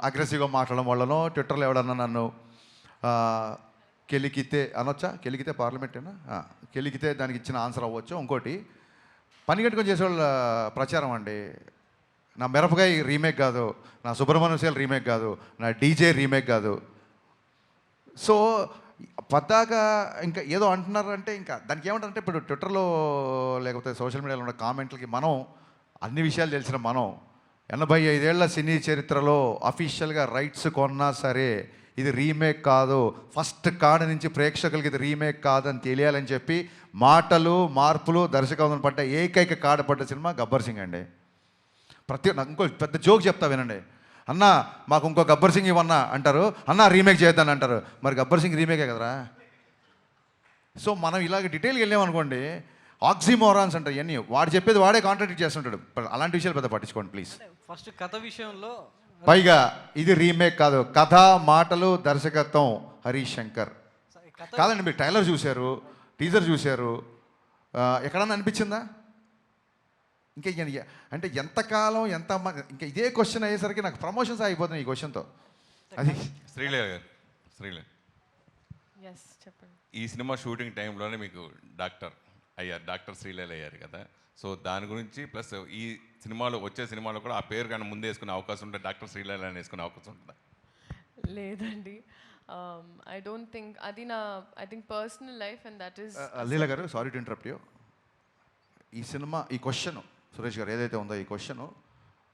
Speaker 11: అగ్రెసివ్గా మాట్లాడడం వల్లనో, ట్విట్టర్లో ఎవడన్నా నన్ను కెలికితే అనొచ్చా, కెలికితే పార్లమెంటేనా, కెలికితే దానికి ఇచ్చిన ఆన్సర్ అవ్వచ్చు. ఇంకోటి పని కట్టుకొని చేసేవాళ్ళ ప్రచారం అండి, నా మిరపకాయ రీమేక్ కాదు, నా సుబ్రహ్మణ్యం శైలి రీమేక్ కాదు, నా డీజే రీమేక్ కాదు. సో పద్దాక ఇంకా ఏదో అంటున్నారంటే ఇంకా దానికి ఏమంటారంటే, ఇప్పుడు ట్విట్టర్లో లేకపోతే సోషల్ మీడియాలో ఉన్న కామెంట్లకి మనం అన్ని విషయాలు తెలిసిన మనం 85 ఏళ్ల సినీ చరిత్రలో అఫీషియల్గా రైట్స్ కొన్నా సరే ఇది రీమేక్ కాదు, ఫస్ట్ కాడ నుంచి ప్రేక్షకులకి ఇది రీమేక్ కాదని తెలియాలని చెప్పి మాటలు మార్పులు దర్శకత్వం పడ్డ ఏకైక కాడపడ్డ సినిమా గబ్బర్ సింగ్ అండి. నాకు ఇంకో పెద్ద జోక్ చెప్తా వినండి. అన్న మాకు ఇంకో గబ్బర్ సింగ్ ఇవన్నా అంటారు, అన్న రీమేక్ చేద్దాని అంటారు. మరి గబ్బర్ సింగ్ రీమేకే కదరా. సో మనం ఇలాగ డీటెయిల్గా వెళ్ళామనుకోండి, ఆక్సిమోరాన్స్ అంటారు ఇవన్నీ, వాడు చెప్పేది వాడే కాంట్రాడిక్ట్ చేస్తుంటాడు. అలాంటి విషయాలు పెద్ద పట్టించుకోండి ప్లీజ్.
Speaker 18: ఫస్ట్ కథ విషయంలో
Speaker 11: పైగా ఇది రీమేక్ కాదు, కథ మాటలు దర్శకత్వం హరీష్ శంకర్. కాదండి, మీరు ట్రైలర్ చూశారు, టీజర్ చూశారు, ఎక్కడన్నా అనిపించిందా? ఇంకా అంటే ఎంతకాలం ఇంకా ఇదే క్వశ్చన్ అయ్యేసరికి నాకు ప్రమోషన్స్ అయిపోతున్నాయి ఈ క్వశ్చన్తో. అది
Speaker 19: శ్రీలేఖ గారు, శ్రీలేఖ
Speaker 3: చెప్పండి.
Speaker 19: ఈ సినిమా షూటింగ్ టైంలోనే మీకు డాక్టర్ శ్రీలేఖ అయ్యారు కదా, సో దాని గురించి ప్లస్ ఈ సినిమాలో వచ్చే సినిమాలో కూడా ఆ పేరు కానీ ముందే వేసుకునే అవకాశం ఉంటే డాక్టర్ శ్రీలేఖ అని వేసుకునే అవకాశం ఉంటుందా?
Speaker 3: లేదండి, ఐ డోంట్ థింక్ అది I think personal life and that is.
Speaker 11: Leela garu, sorry to interrupt you. ఈ సినిమా ఈ క్వశ్చన్ సురేష్ గారు ఏదైతే ఉందో ఈ క్వశ్చన్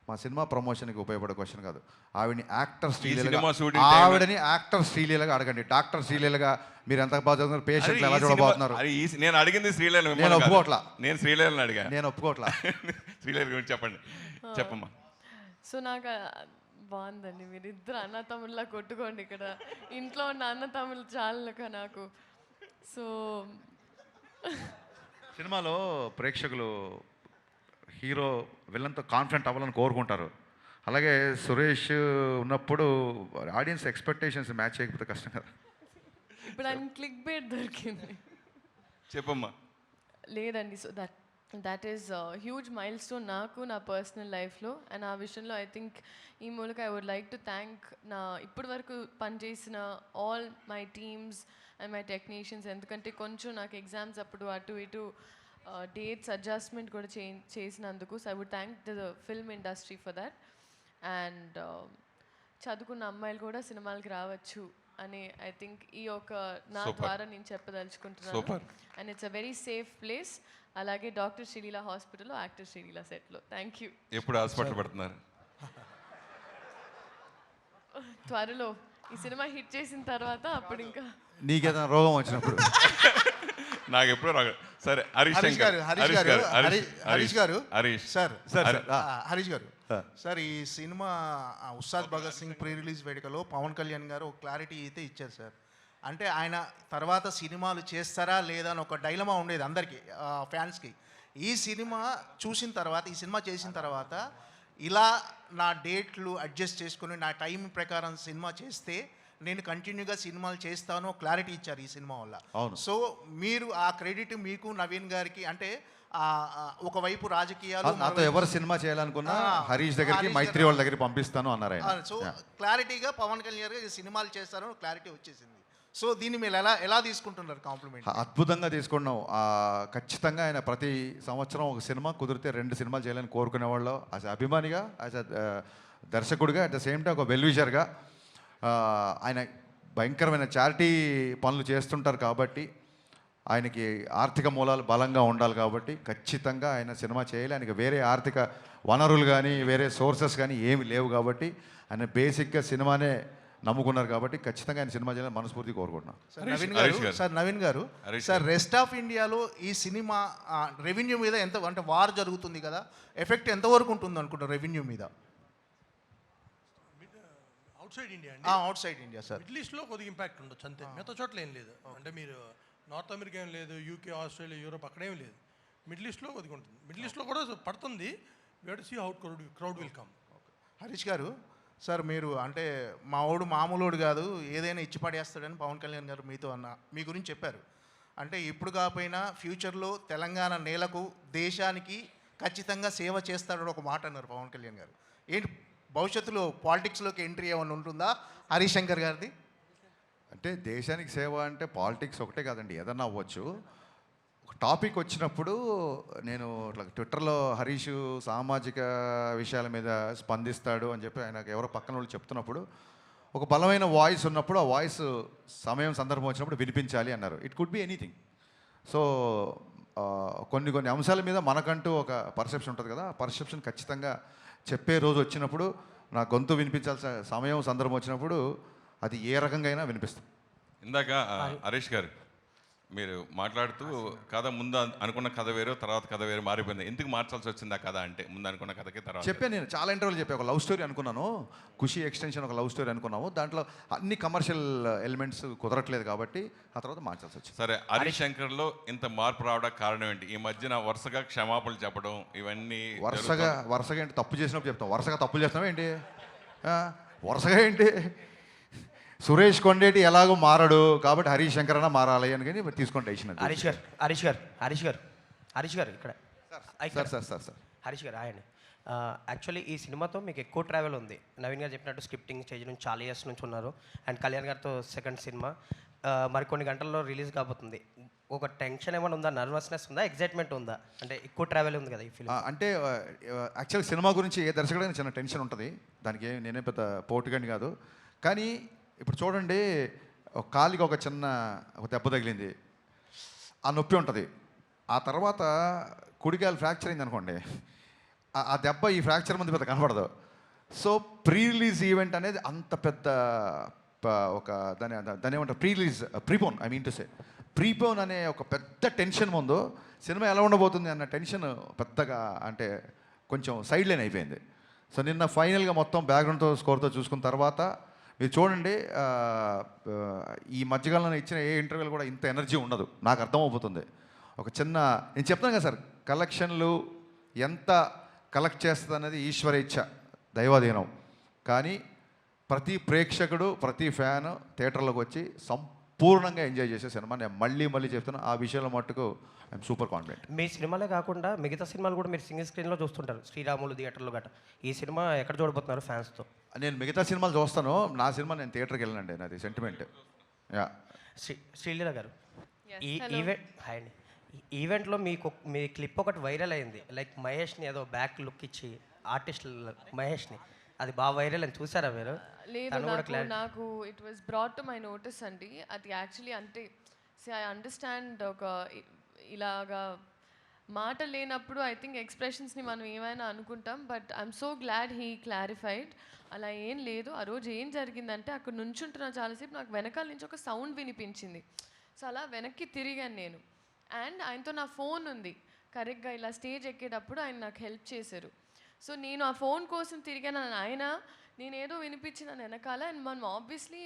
Speaker 11: మా సినిమా ప్రమోషన్కి ఉపయోగపడే క్వశ్చన్ కాదు. ఆవిడని యాక్టర్ శ్రీలీలగా అడగండి. డాక్టర్ శ్రీలీలగా మీరు ఎంత బాగా చదువుతున్నారు, పేషెంట్లు ఎలా చూడబోతున్నారు.
Speaker 19: నేను అడిగింది శ్రీలేఖ,
Speaker 11: నేను ఒప్పుకోవట్లా.
Speaker 19: నేను శ్రీలేఖని అడిగా,
Speaker 11: నేను ఒప్పుకోవట్లా.
Speaker 19: శ్రీలేఖ గురించి చెప్పండి, చెప్పమ్మా.
Speaker 3: సో నాకు బాగుందండి, మీరు ఇద్దరు అన్న తమ్ముళ్ళ కొట్టుకోండి. ఇక్కడ ఇంట్లో ఉన్న అన్న తమ్ముళ్ళు చాలక నాకు. సో
Speaker 11: సినిమాలో ప్రేక్షకులు హీరో విలన్తో కాన్ఫిడెంట్ అవ్వాలని కోరుకుంటారు. అలాగే సురేష్ ఉన్నప్పుడు ఆడియన్స్ ఎక్స్పెక్టేషన్స్ మ్యాచ్ చేయకపోతే కష్టం కదా.
Speaker 3: ఇప్పుడు ఆయన క్లిక్ బేట్ దొరికింది.
Speaker 19: చెప్పమ్మా.
Speaker 3: లేదండి, so that is huge mile stone నాకు నా పర్సనల్ లైఫ్లో. అండ్ ఆ విషయంలో ఐ థింక్ ఈ మూలక I would like to thank నా ఇప్పటి వరకు పనిచేసిన all my teams and my technicians. ఎందుకంటే కొంచెం నాకు ఎగ్జామ్స్ అప్పుడు అటు ఇటు డేట్స్ అడ్జస్ట్మెంట్ కూడా చేసినందుకు. So I would thank the film industry for that. And చదువుకున్న అమ్మాయిలు కూడా సినిమాలకి రావచ్చు అని ఐ థింక్ ఈ ఒక నా ద్వారా నేను చెప్పదలుచుకుంటున్నాను. And it's a very safe place. అలాగే డాక్టర్ శ్రీలీల హాస్పిటల్లో యాక్టర్ శ్రీలీల సెట్లో. Thank you.
Speaker 19: ఎప్పుడు హాస్పిటల్ పడుతున్నారు?
Speaker 3: త్వరలో ఈ సినిమా హిట్ చేసిన తర్వాత అప్పుడు ఇంకా
Speaker 11: నీకేదైనా రోగం వచ్చినప్పుడు.
Speaker 19: నాకు ఎప్పుడు రాగ. సరే హరీష్
Speaker 20: గారు సార్, ఈ సినిమా ఉస్తాద్ భగత్ సింగ్ ప్రీ రిలీజ్ వేడుకలో పవన్ కళ్యాణ్ గారు ఒక క్లారిటీ అయితే ఇచ్చారు సార్. అంటే ఆయన తర్వాత సినిమాలు చేస్తారా లేదా అని ఒక డైలమా ఉండేది అందరికీ, ఫ్యాన్స్కి. ఈ సినిమా చూసిన తర్వాత, ఈ సినిమా చేసిన తర్వాత ఇలా నా డేట్లు అడ్జస్ట్ చేసుకుని నా టైం ప్రకారం సినిమా చేస్తే నేను కంటిన్యూగా సినిమాలు చేస్తాను క్లారిటీ ఇచ్చారు ఈ సినిమా వల్ల. సో మీరు ఆ క్రెడిట్ మీకు నవీన్ గారికి, అంటే ఒకవైపు రాజకీయాలు
Speaker 11: నాతో ఎవరు సినిమా చేయాలనుకున్నా హరీష్ దగ్గరికి మైత్రి వాళ్ళ దగ్గరికి పంపిస్తాను అన్నారు ఆయన.
Speaker 20: సో క్లారిటీగా పవన్ కళ్యాణ్ గారు సినిమాలు చేస్తారని క్లారిటీ వచ్చేసింది. సో దీన్ని మీరు ఎలా తీసుకుంటున్నారు కాంప్లిమెంట్?
Speaker 11: అద్భుతంగా తీసుకున్నాం. ఖచ్చితంగా ఆయన ప్రతి సంవత్సరం ఒక సినిమా కుదిరితే 2 సినిమాలు చేయాలని కోరుకునేవాళ్ళు. యాజ్ అభిమానిగా, యాజ్ దర్శకుడిగా, అట్ ద సేమ్ టైం ఒక వెల్విషర్గా ఆయన భయంకరమైన చారిటీ పనులు చేస్తుంటారు కాబట్టి, ఆయనకి ఆర్థిక మూలాలు బలంగా ఉండాలి కాబట్టి ఖచ్చితంగా ఆయన సినిమా చేయాలి. ఆయనకి వేరే ఆర్థిక వనరులు కానీ వేరే సోర్సెస్ కానీ ఏమి లేవు కాబట్టి ఆయన బేసిక్గా సినిమానే నమ్ముకున్నారు కాబట్టి ఖచ్చితంగా ఆయన సినిమా చేయాలని మనస్ఫూర్తి కోరుకుంటున్నాను.
Speaker 20: నవీన్ గారు సార్ రెస్ట్ ఆఫ్ ఇండియాలో ఈ సినిమా రెవెన్యూ మీద ఎంత అంటే వార్ జరుగుతుంది కదా, ఎఫెక్ట్ ఎంతవరకు ఉంటుంది అనుకుంటారు రెవెన్యూ మీద?
Speaker 6: Outside India
Speaker 20: outside India sir.
Speaker 6: Middle ఈస్ట్లో కొద్దిగా ఇంపాక్ట్ ఉండొచ్చు అంతే, మిగతా చోట్ల ఏం లేదు. అంటే మీరు నార్త్ అమెరికా ఏం లేదు, యూకే, ఆస్ట్రేలియా, యూరోప్ అక్కడేం లేదు. మిడిల్ ఈస్ట్లో కొద్దిగా ఉంటుంది. మిడిల్ ఈస్ట్లో కూడా పడుతుంది. We have to see how crowd will come.
Speaker 20: Harish garu sir, మీరు అంటే మావాడు మామూలుడు కాదు, ఏదైనా ఇచ్చి పడేస్తాడని పవన్ కళ్యాణ్ గారు మీతో మీ గురించి చెప్పారు. అంటే ఇప్పుడు కాకపోయినా ఫ్యూచర్లో తెలంగాణ నేలకు దేశానికి ఖచ్చితంగా సేవ చేస్తాడని ఒక మాట అన్నారు పవన్ కళ్యాణ్ గారు. ఏంటి భవిష్యత్తులో పాలిటిక్స్లోకి ఎంట్రీ ఏమైనా ఉంటుందా హరీష్ శంకర్ గారిది?
Speaker 11: అంటే దేశానికి సేవ అంటే పాలిటిక్స్ ఒకటే కాదండి, ఏదన్నా అవ్వచ్చు. ఒక టాపిక్ వచ్చినప్పుడు నేను ఇట్లా ట్విట్టర్లో హరీష్ సామాజిక విషయాల మీద స్పందిస్తాడు అని చెప్పి ఆయనకు ఎవరో పక్కన వాళ్ళు చెప్తున్నప్పుడు ఒక బలమైన వాయిస్ ఉన్నప్పుడు ఆ వాయిస్ సమయం సందర్భం వచ్చినప్పుడు వినిపించాలి అన్నారు. It could be anything. So కొన్ని అంశాల మీద మనకంటూ ఒక పర్సెప్షన్ ఉంటుంది కదా, ఆ పర్సెప్షన్ ఖచ్చితంగా చెప్పే రోజు వచ్చినప్పుడు, నా గొంతు వినిపించాల్సిన సమయం సందర్భం వచ్చినప్పుడు అది ఏ రకంగా అయినా వినిపిస్తుంది.
Speaker 19: ఇందాక హరీష్ గారు మీరు మాట్లాడుతూ కథ ముందు అనుకున్న కథ వేరు, తర్వాత కథ వేరు మారిపోయింది. ఎందుకు మార్చాల్సి వచ్చింది ఆ కథ అంటే? ముందు అనుకున్న కథకి తర్వాత
Speaker 11: చెప్పాను, నేను చాలా ఇంటర్వ్యూలు చెప్పాను. ఒక లవ్ స్టోరీ అనుకున్నాను, ఖుషి ఎక్స్టెన్షన్ ఒక లవ్ స్టోరీ అనుకున్నాము. దాంట్లో అన్ని కమర్షియల్ ఎలిమెంట్స్ కుదరట్లేదు కాబట్టి ఆ తర్వాత మార్చాల్సి వచ్చింది.
Speaker 19: సరే, హరీష్ శంకర్లో ఇంత మార్పు రావడానికి కారణం ఏంటి? ఈ మధ్యన వరుసగా క్షమాపణలు చెప్పడం ఇవన్నీ
Speaker 11: వరుసగా ఏంటి? తప్పు చేసినప్పుడు చెప్తాం. వరుసగా తప్పులు చేస్తున్నాం ఏంటి? వరుసగా ఏంటి? సురేష్ కొండేటి ఎలాగో మారడు కాబట్టి హరీష్ శంకర్ అన్న మారాలి అని కానీ తీసుకుంటే
Speaker 21: హరీష్ గారు ఇక్కడ
Speaker 11: సార్
Speaker 21: హరీష్ గారు ఆయన యాక్చువల్లీ ఈ సినిమాతో మీకు ఎక్కువ ట్రావెల్ ఉంది. నవీన్ గారు చెప్పినట్టు స్క్రిప్టింగ్ స్టేజ్ నుంచి చాలా ఇయర్స్ నుంచి ఉన్నారు. అండ్ కళ్యాణ్ గారితో సెకండ్ సినిమా మరికొన్ని గంటల్లో రిలీజ్ కాబోతుంది. ఒక టెన్షన్ ఏమైనా ఉందా, నర్వస్నెస్ ఉందా, ఎగ్జైట్మెంట్ ఉందా? అంటే ఎక్కువ ట్రావెల్ ఉంది కదా ఈ ఫిల్మ్.
Speaker 11: అంటే యాక్చువల్ సినిమా గురించి ఏ దర్శకుడైనా చిన్న టెన్షన్ ఉంటుంది. దానికి నేనే పెద్ద పోటుగాని కాదు. కానీ ఇప్పుడు చూడండి, ఒక కాలికి ఒక చిన్న దెబ్బ తగిలింది, ఆ నొప్పి ఉంటుంది. ఆ తర్వాత కుడికాయలు ఫ్రాక్చర్ అయింది అనుకోండి, ఆ దెబ్బ ఈ ఫ్రాక్చర్ ముందు పెద్ద కనపడదు. సో ప్రీ రిలీజ్ ఈవెంట్ అనేది అంత పెద్ద ఒక దాని ఏమంటారు, ప్రీపోన్ అనే ఒక పెద్ద టెన్షన్ ముందు సినిమా ఎలా ఉండబోతుంది అన్న టెన్షన్ పెద్దగా అంటే కొంచెం సైడ్ లైన్ అయిపోయింది. సో నిన్న ఫైనల్గా మొత్తం బ్యాక్గ్రౌండ్తో స్కోర్తో చూసుకున్న తర్వాత మీరు చూడండి, ఈ మధ్యకాలంలో ఇచ్చిన ఏ ఇంటర్వ్యూలు కూడా ఇంత ఎనర్జీ ఉండదు. నాకు అర్థమైపోతుంది. ఒక చిన్న నేను చెప్తాను కదా సార్, కలెక్షన్లు ఎంత కలెక్ట్ చేస్తుంది అనేది ఈశ్వర ఇచ్ఛ, దైవాధీనం. కానీ ప్రతి ప్రేక్షకుడు, ప్రతి ఫ్యాన్ థియేటర్లోకి వచ్చి సంపూర్ణంగా ఎంజాయ్ చేసే సినిమా. నేను మళ్ళీ చెప్తున్నా, ఆ విషయంలో మట్టుకు ఐఎమ్ సూపర్ కాన్ఫిడెంట్.
Speaker 21: మీ సినిమాలే కాకుండా మిగతా సినిమాలు కూడా మీరు సింగిల్ స్క్రీన్లో చూస్తుంటారు, శ్రీరాములు థియేటర్లో గట్రా. ఈ సినిమా ఎక్కడ చూడబోతున్నారు ఫ్యాన్స్తో?
Speaker 11: నేను మిగతా సినిమాలు చూస్తాను, నా సినిమా నేను థియేటర్కి వెళ్ళానండి, నాది సెంటిమెంట్.
Speaker 21: శ్రీలీల గారు, ఈ ఈవెంట్లో మీ క్లిప్ ఒకటి వైరల్ అయింది. లైక్ మహేష్ని ఏదో బ్యాక్ లుక్ ఇచ్చి ఆర్టిస్ట్ మహేష్ని, అది బాగా వైరల్ అని చూసారా మీరు?
Speaker 3: లేదు, నాకు it was brought to my notice అండి. అది యాక్చువల్లీ అంటే ఐ అండర్స్టాండ్, ఒక ఇలాగా మాట లేనప్పుడు ఐ థింక్ ఎక్స్ప్రెషన్స్ని మనం ఏమైనా అనుకుంటాం. But I'm so glad he clarified. అలా ఏం లేదు. ఆ రోజు ఏం జరిగిందంటే, అక్కడ నుంచుంటున్నా చాలాసేపు, నాకు వెనకాల నుంచి ఒక సౌండ్ వినిపించింది. సో అలా వెనక్కి తిరిగాను నేను. అండ్ ఆయనతో నా ఫోన్ ఉంది. కరెక్ట్గా ఇలా స్టేజ్ ఎక్కేటప్పుడు ఆయన నాకు హెల్ప్ చేశారు. సో నేను ఆ ఫోన్ కోసం తిరిగాను. ఆయన నేనేదో వినిపించిన వెనకాల. అండ్ మనం ఆబ్వియస్లీ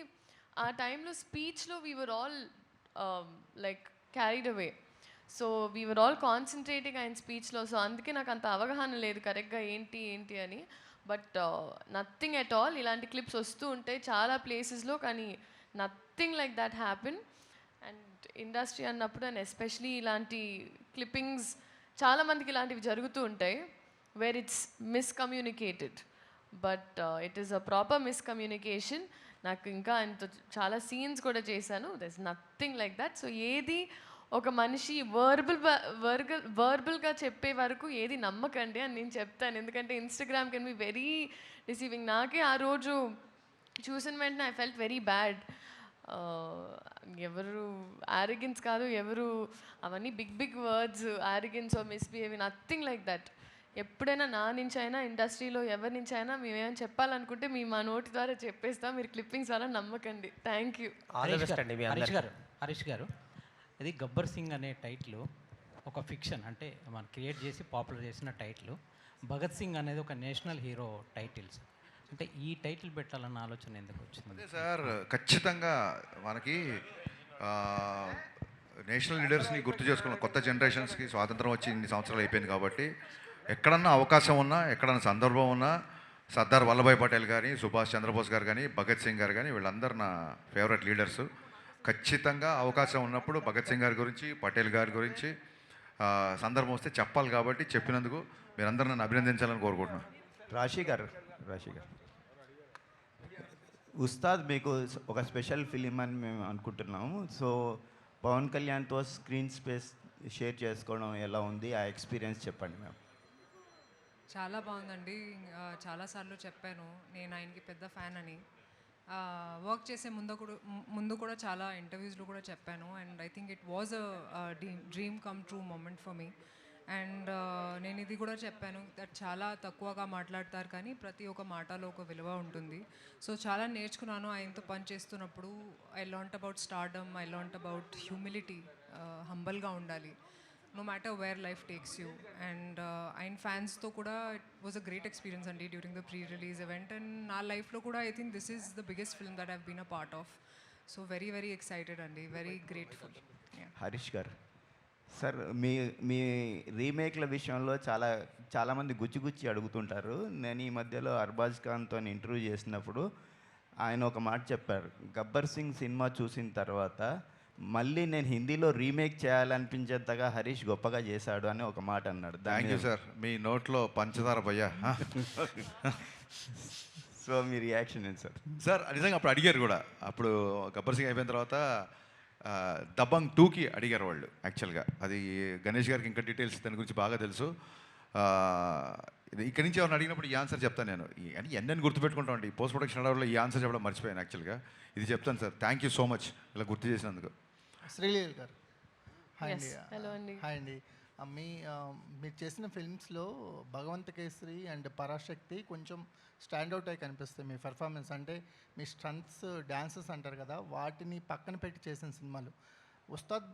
Speaker 3: ఆ టైంలో స్పీచ్లో we were all like carried away. So we were all concentrating ఆయన స్పీచ్లో. సో అందుకే నాకు అంత అవగాహన లేదు కరెక్ట్గా ఏంటి అని. But nothing at all. ఇలాంటి క్లిప్స్ వస్తూ ఉంటాయి చాలా ప్లేసెస్లో, కానీ nothing like that happen. And industry అన్నప్పుడు, అండ్ ఎస్పెషలీ ఇలాంటి క్లిప్పింగ్స్ చాలామందికి ఇలాంటివి జరుగుతూ ఉంటాయి where it's miscommunicated, but it is a proper miscommunication. నాకు ఇంకా ఆయనతో చాలా సీన్స్ కూడా చేశాను, there is nothing like that. So ఏది ఒక మనిషి వర్బల్గా చెప్పే వరకు ఏది నమ్మకండి అని నేను చెప్తాను, ఎందుకంటే Instagram can be very receiving. నాకే ఆ రోజు చూసిన వెంటనే ఐ ఫెల్ట్ వెరీ బ్యాడ్. ఎవరు ఆరోగెన్స్ కాదు, ఎవరు అవన్నీ big big words, arrogance or misbehaving, nothing like that. ఎప్పుడైనా నా నుంచి అయినా ఇండస్ట్రీలో ఎవరి నుంచి అయినా మేమేమైనా చెప్పాలనుకుంటే మేము మా నోటి ద్వారా చెప్పేస్తాం, మీరు క్లిప్పింగ్స్ అలా నమ్మకండి. Thank you.
Speaker 7: హరీష్ గారు, ఇది గబ్బర్ సింగ్ అనే టైటిల్ ఒక ఫిక్షన్, అంటే మనం క్రియేట్ చేసి పాపులర్ చేసిన టైటిల్. భగత్ సింగ్ అనేది ఒక నేషనల్ హీరో టైటిల్స్, అంటే ఈ టైటిల్ పెట్టాలన్న ఆలోచన ఎందుకు వచ్చింది?
Speaker 11: అదే సార్, ఖచ్చితంగా మనకి నేషనల్ లీడర్స్ని గుర్తు చేసుకున్న కొత్త జనరేషన్స్కి స్వాతంత్రం వచ్చి ఇన్ని సంవత్సరాలు అయిపోయింది కాబట్టి ఎక్కడన్నా అవకాశం ఉన్నా, ఎక్కడన్నా సందర్భం ఉన్నా సర్దార్ వల్లభాయ్ పటేల్ కానీ, సుభాష్ చంద్రబోస్ గారు కానీ, భగత్ సింగ్ గారు కానీ, వీళ్ళందరూ నా ఫేవరెట్ లీడర్స్. ఖచ్చితంగా అవకాశం ఉన్నప్పుడు భగత్ సింగ్ గారి గురించి, పటేల్ గారి గురించి సందర్భం వస్తే చెప్పాలి కాబట్టి చెప్పినందుకు మీరందరూ నన్ను అభినందించాలని కోరుకుంటున్నాను.
Speaker 22: రాశి గారు, ఉస్తాద్ మీకు ఒక స్పెషల్ ఫిలిం అని మేము అనుకుంటున్నాము. సో పవన్ కళ్యాణ్తో స్క్రీన్ స్పేస్ షేర్ చేసుకోవడం ఎలా ఉంది, ఆ ఎక్స్పీరియన్స్ చెప్పండి మ్యామ్.
Speaker 5: చాలా బాగుందండి. చాలాసార్లు చెప్పాను నేను ఆయనకి పెద్ద ఫ్యాన్ అని. వర్క్ చేసే ముందు కూడా చాలా ఇంటర్వ్యూస్లో కూడా చెప్పాను. And I think it was a dream come true moment for me. And నేను ఇది కూడా చెప్పాను దట్ చాలా తక్కువగా మాట్లాడతారు కానీ ప్రతి ఒక్క మాటలో ఒక విలువ ఉంటుంది. సో చాలా నేర్చుకున్నాను ఆయనతో పని చేస్తున్నప్పుడు. I learnt about stardom, I learnt about humility, హంబల్గా ఉండాలి no matter where life takes you. And ఆయన ఫ్యాన్స్తో కూడా it was a great experience అండి during the pre release event. And నా లైఫ్లో కూడా I think this is the biggest film that have been a part of. So very very excited అండి, very grateful.
Speaker 22: Harish garu, sir మీ రీమేక్ల విషయంలో చాలామంది గుచ్చి అడుగుతుంటారు. నేను ఈ మధ్యలో అర్బాజ్ ఖాన్తో ఇంటర్వ్యూ చేసినప్పుడు ఆయన ఒక మాట చెప్పారు, గబ్బర్ సింగ్ సినిమా చూసిన తర్వాత మళ్ళీ నేను హిందీలో రీమేక్ చేయాలనిపించేంతగా హరీష్ గొప్పగా చేశాడు అని ఒక మాట అన్నాడు.
Speaker 11: థ్యాంక్ యూ సార్, మీ నోట్లో పంచదార భయ్యా.
Speaker 22: సో మీ రియాక్షన్ ఏంటి సార్?
Speaker 11: సార్ నిజంగా అప్పుడు అడిగారు కూడా, అప్పుడు గబ్బర్ సింగ్ అయిపోయిన తర్వాత దబంగ్ 2కి అడిగారు వాళ్ళు. యాక్చువల్గా అది గణేష్ గారికి ఇంకా డీటెయిల్స్ దాని గురించి బాగా తెలుసు. ఇక్కడి నుంచి ఎవరిని అడిగినప్పుడు ఈ ఆన్సర్ చెప్తాను నేను. అని ఎన్నెన్ని గుర్తుపెట్టుకుంటామండి, ఈ పోస్ట్ ప్రొడక్షన్ అడవుల్లో ఈ ఆన్సర్ చెప్పడం మర్చిపోయాను. యాక్చువల్గా ఇది చెప్తాను sir. Thank you so much ఇలా గుర్తు చేసినందుకు.
Speaker 23: శ్రీలీల గారు, హాయ్ అండి.
Speaker 3: హలో అండి.
Speaker 23: హాయ్ అండి. మీరు చేసిన ఫిల్మ్స్లో భగవంత కేసరి అండ్ పరాశక్తి కొంచెం స్టాండ్అవుట్ అయి కనిపిస్తాయి మీ పెర్ఫార్మెన్స్. అంటే మీ స్టంట్స్, డ్యాన్సెస్ అంటారు కదా, వాటిని పక్కన పెట్టి చేసిన సినిమాలు. ఉస్తాద్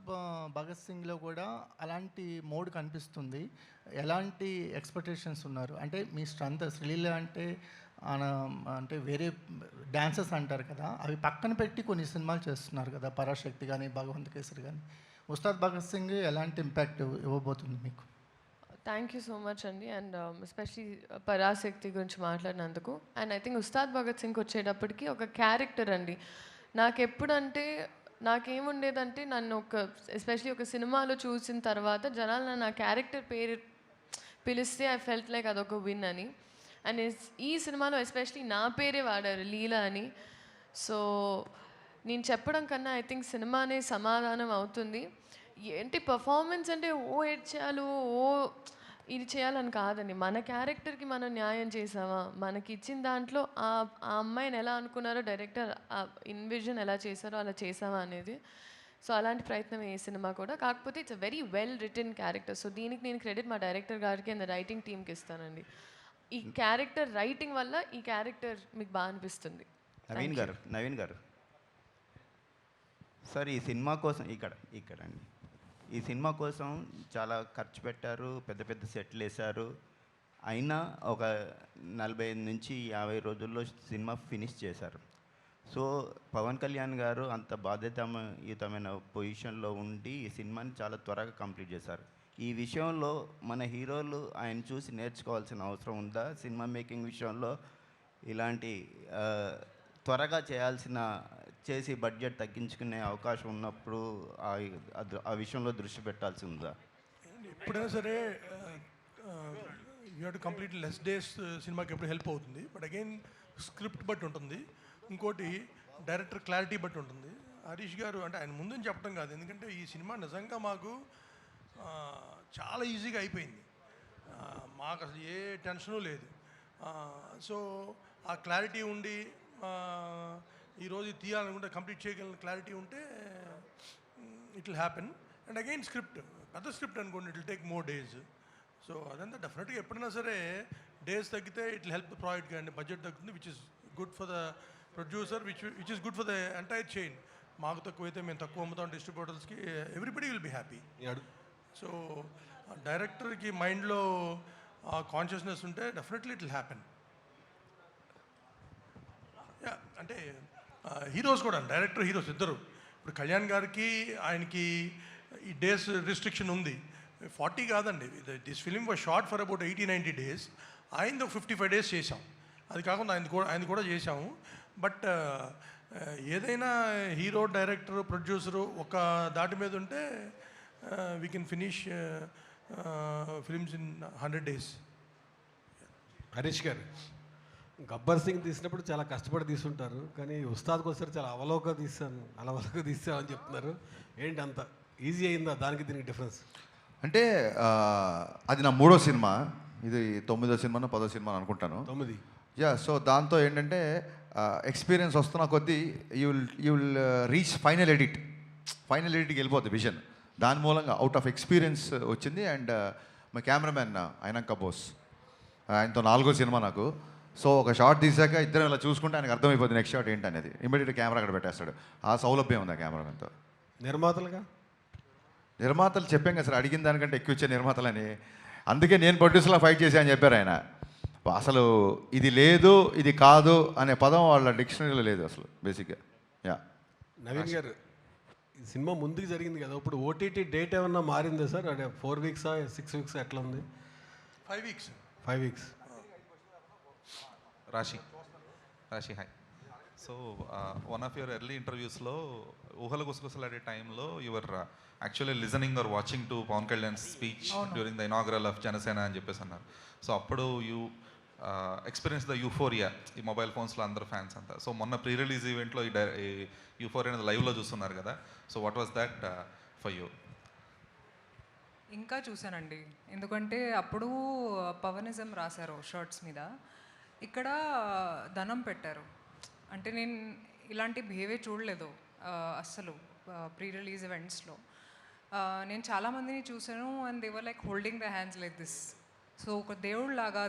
Speaker 23: భగత్ సింగ్లో కూడా అలాంటి మోడ్ కనిపిస్తుంది. ఎలాంటి ఎక్స్పెక్టేషన్స్ ఉన్నారు? అంటే మీ స్ట్రెంత్ శ్రీలీల అంటే వేరే డాన్సెస్ అంటారు కదా, అవి పక్కన పెట్టి కొన్ని సినిమాలు చేస్తున్నారు కదా, పరాశక్తి కానీ, భగవంత కేసరి కానీ. ఉస్తాద్ భగత్ సింగ్ ఎలాంటి ఇంపాక్ట్ ఇవ్వబోతుంది మీకు?
Speaker 3: థ్యాంక్ యూ సో మచ్ అండి. అండ్ ఎస్పెషలీ పరాశక్తి గురించి మాట్లాడినందుకు. And I think Ustaad Bhagat Singh వచ్చేటప్పటికి ఒక క్యారెక్టర్ అండి. నాకేముండేదంటే నన్ను ఎస్పెషలీ ఒక సినిమాలో చూసిన తర్వాత జనాలు నన్ను ఆ క్యారెక్టర్ పేరు పిలిస్తే ఐ ఫెల్ట్ లైక్ అదొక విన్ అని. అండ్ ఈ సినిమాలో ఎస్పెషలీ నా పేరే వాడారు, లీలా అని. సో నేను చెప్పడం కన్నా ఐ థింక్ సినిమానే సమాధానం అవుతుంది. ఏంటి పర్ఫార్మెన్స్ అంటే ఎడ్ చేయాలి, ఇది చేయాలని కాదండి. మన క్యారెక్టర్కి మనం న్యాయం చేసామా, మనకి ఇచ్చిన దాంట్లో ఆ అమ్మాయిని ఎలా అనుకున్నారో డైరెక్టర్, ఆ ఇన్విజన్ ఎలా చేశారో అలా చేసామా అనేది. సో అలాంటి ప్రయత్నం ఏ సినిమా కూడా. కాకపోతే it's a very well written character. So దీనికి నేను క్రెడిట్ మా డైరెక్టర్ గారికి అండ్ రైటింగ్ టీమ్కి ఇస్తానండి. ఈ క్యారెక్టర్ రైటింగ్ వల్ల ఈ క్యారెక్టర్ మీకు బాగా అనిపిస్తుంది.
Speaker 22: నవీన్ గారు సార్, ఈ సినిమా కోసం ఇక్కడ అండి, ఈ సినిమా కోసం చాలా ఖర్చు పెట్టారు, పెద్ద పెద్ద సెట్లు వేశారు. అయినా ఒక 45 నుంచి 50 రోజుల్లో సినిమా ఫినిష్ చేశారు. సో పవన్ కళ్యాణ్ గారు అంత బాధ్యతాయుతమైన పొజిషన్లో ఉండి ఈ సినిమాని చాలా త్వరగా కంప్లీట్ చేశారు. ఈ విషయంలో మన హీరోలు ఆయన చూసి నేర్చుకోవాల్సిన అవసరం ఉందా? సినిమా మేకింగ్ విషయంలో ఇలాంటి త్వరగా చేసి బడ్జెట్ తగ్గించుకునే అవకాశం ఉన్నప్పుడు ఆ విషయంలో దృష్టి పెట్టాల్సి ఉందా?
Speaker 6: ఎప్పుడైనా సరే you have to complete less days సినిమాకి ఎప్పుడు హెల్ప్ అవుతుంది. బట్ అగైన్ స్క్రిప్ట్ బట్టి ఉంటుంది, ఇంకోటి డైరెక్టర్ క్లారిటీ బట్టి ఉంటుంది. హరీష్ గారు అంటే ఆయన ముందు చెప్పడం కాదు, ఎందుకంటే ఈ సినిమా నిజంగా మాకు చాలా ఈజీగా అయిపోయింది. మాకు అసలు ఏ టెన్షను లేదు. సో ఆ క్లారిటీ ఉండి ఈరోజు తీయాలనుకుంటే కంప్లీట్ చేయగలిగిన క్లారిటీ ఉంటే it will happen. And again script పెద్ద స్క్రిప్ట్ అనుకోండి, it will take more days. So అదంతా డెఫినెట్గా ఎప్పుడైనా సరే డేస్ తగ్గితే it will help the project, కానీ బడ్జెట్ తగ్గుతుంది, which is good for the producer, which is good for the entire chain. మాకు తక్కువైతే మేము తక్కువ అమ్ముతాం డిస్ట్రిబ్యూటర్స్కి, everybody will be happy. So డైరెక్టర్కి మైండ్లో కాన్షియస్నెస్ ఉంటే definitely it will happen. Yeah అంటే హీరోస్ కూడా, డైరెక్టర్ హీరోస్ ఇద్దరు. ఇప్పుడు కళ్యాణ్ గారికి ఆయనకి ఈ డేస్ రిస్ట్రిక్షన్ ఉంది, 40 కాదండి. This film was short for about 80-90 days. ఆయనది 55 days చేసాం. అది కాకుండా ఆయన కూడా చేసాము. బట్ ఏదైనా హీరో, డైరెక్టర్, ప్రొడ్యూసరు ఒక దాటి మీద ఉంటే we can finish films in 100 days.
Speaker 17: Harish గారు, గబ్బర్ సింగ్ తీసినప్పుడు చాలా కష్టపడి తీసుంటారు, కానీ ఉస్తాద్కి వస్తారు చాలా అలవోక తీసాను అని చెప్తున్నారు. ఏంటి అంత ఈజీ అయిందా దానికి దీనికి డిఫరెన్స్?
Speaker 11: అంటే అది నా 3వ సినిమా, ఇది 9వ సినిమా 10వ సినిమా అనుకుంటాను.
Speaker 17: 9.
Speaker 11: యా, సో దాంతో ఏంటంటే ఎక్స్పీరియన్స్ వస్తున్న కొద్దీ యూ విల్ రీచ్ ఫైనల్ ఎడిట్కి వెళ్ళిపోతుంది విజన్. దాని మూలంగా అవుట్ ఆఫ్ ఎక్స్పీరియన్స్ వచ్చింది. అండ్ మా కెమెరామెన్ అయినాక బోస్, ఆయనతో 4వ సినిమా నాకు. సో ఒక షార్ట్ తీసాక ఇద్దరం ఇలా చూసుకుంటే ఆయనకు అర్థమైపోతుంది నెక్స్ట్ షాట్ ఏంటనేది. ఇమీడియట్ కెమెరా అక్కడ పెట్టేస్తాడు. ఆ సౌలభ్యం ఉంది ఆ కెమెరామెన్తో. నిర్మాతలు చెప్పాం కదా సార్, అడిగిన దానికంటే ఎక్కువ ఇచ్చే నిర్మాతలని. అందుకే నేను ప్రొడ్యూసర్లో ఫైట్ చేశా అని చెప్పారు ఆయన. అసలు ఇది లేదు, ఇది కాదు అనే పదం వాళ్ళ డిక్షనరీలో లేదు అసలు బేసిక్గా. యా,
Speaker 17: నవీన్ గారు, ఈ సినిమా ముందుకు జరిగింది కదా, ఇప్పుడు ఓటీటీ డేట్ ఏమన్నా మారిందా సార్? అంటే 4 weeks 6 weeks ఎట్లా ఉంది?
Speaker 6: 5 weeks.
Speaker 17: 5 weeks.
Speaker 8: Raashi hi. So one of your early ఇంటర్వ్యూస్లో ఊహల గుసగుసలాడే టైంలో you're actually listening or watching to Pawan Kalyan speech during the inaugural of Janasena అని చెప్పేసి అన్నారు. సో అప్పుడు యూ ఎక్స్పీరియన్స్ ద యూఫోరియా, ఈ మొబైల్ ఫోన్స్లో అందరు ఫ్యాన్స్ అంతా. సో మొన్న ప్రీ రిలీజ్ ఈవెంట్లో ఈ యూఫోరియా అనేది లైవ్లో చూస్తున్నారు కదా. So what was that for you?
Speaker 5: ఇంకా చూశానండి, ఎందుకంటే అప్పుడు పవనిజం రాశారు షర్ట్స్ మీద, ఇక్కడ ధనం పెట్టారు. అంటే నేను ఇలాంటి బిహేవియర్ చూడలేదు అస్సలు ప్రీ రిలీజ్ ఈవెంట్స్లో. నేను చాలామందిని చూసాను and they were like holding the hands like this. So ఒక దేవుళ్ళలాగా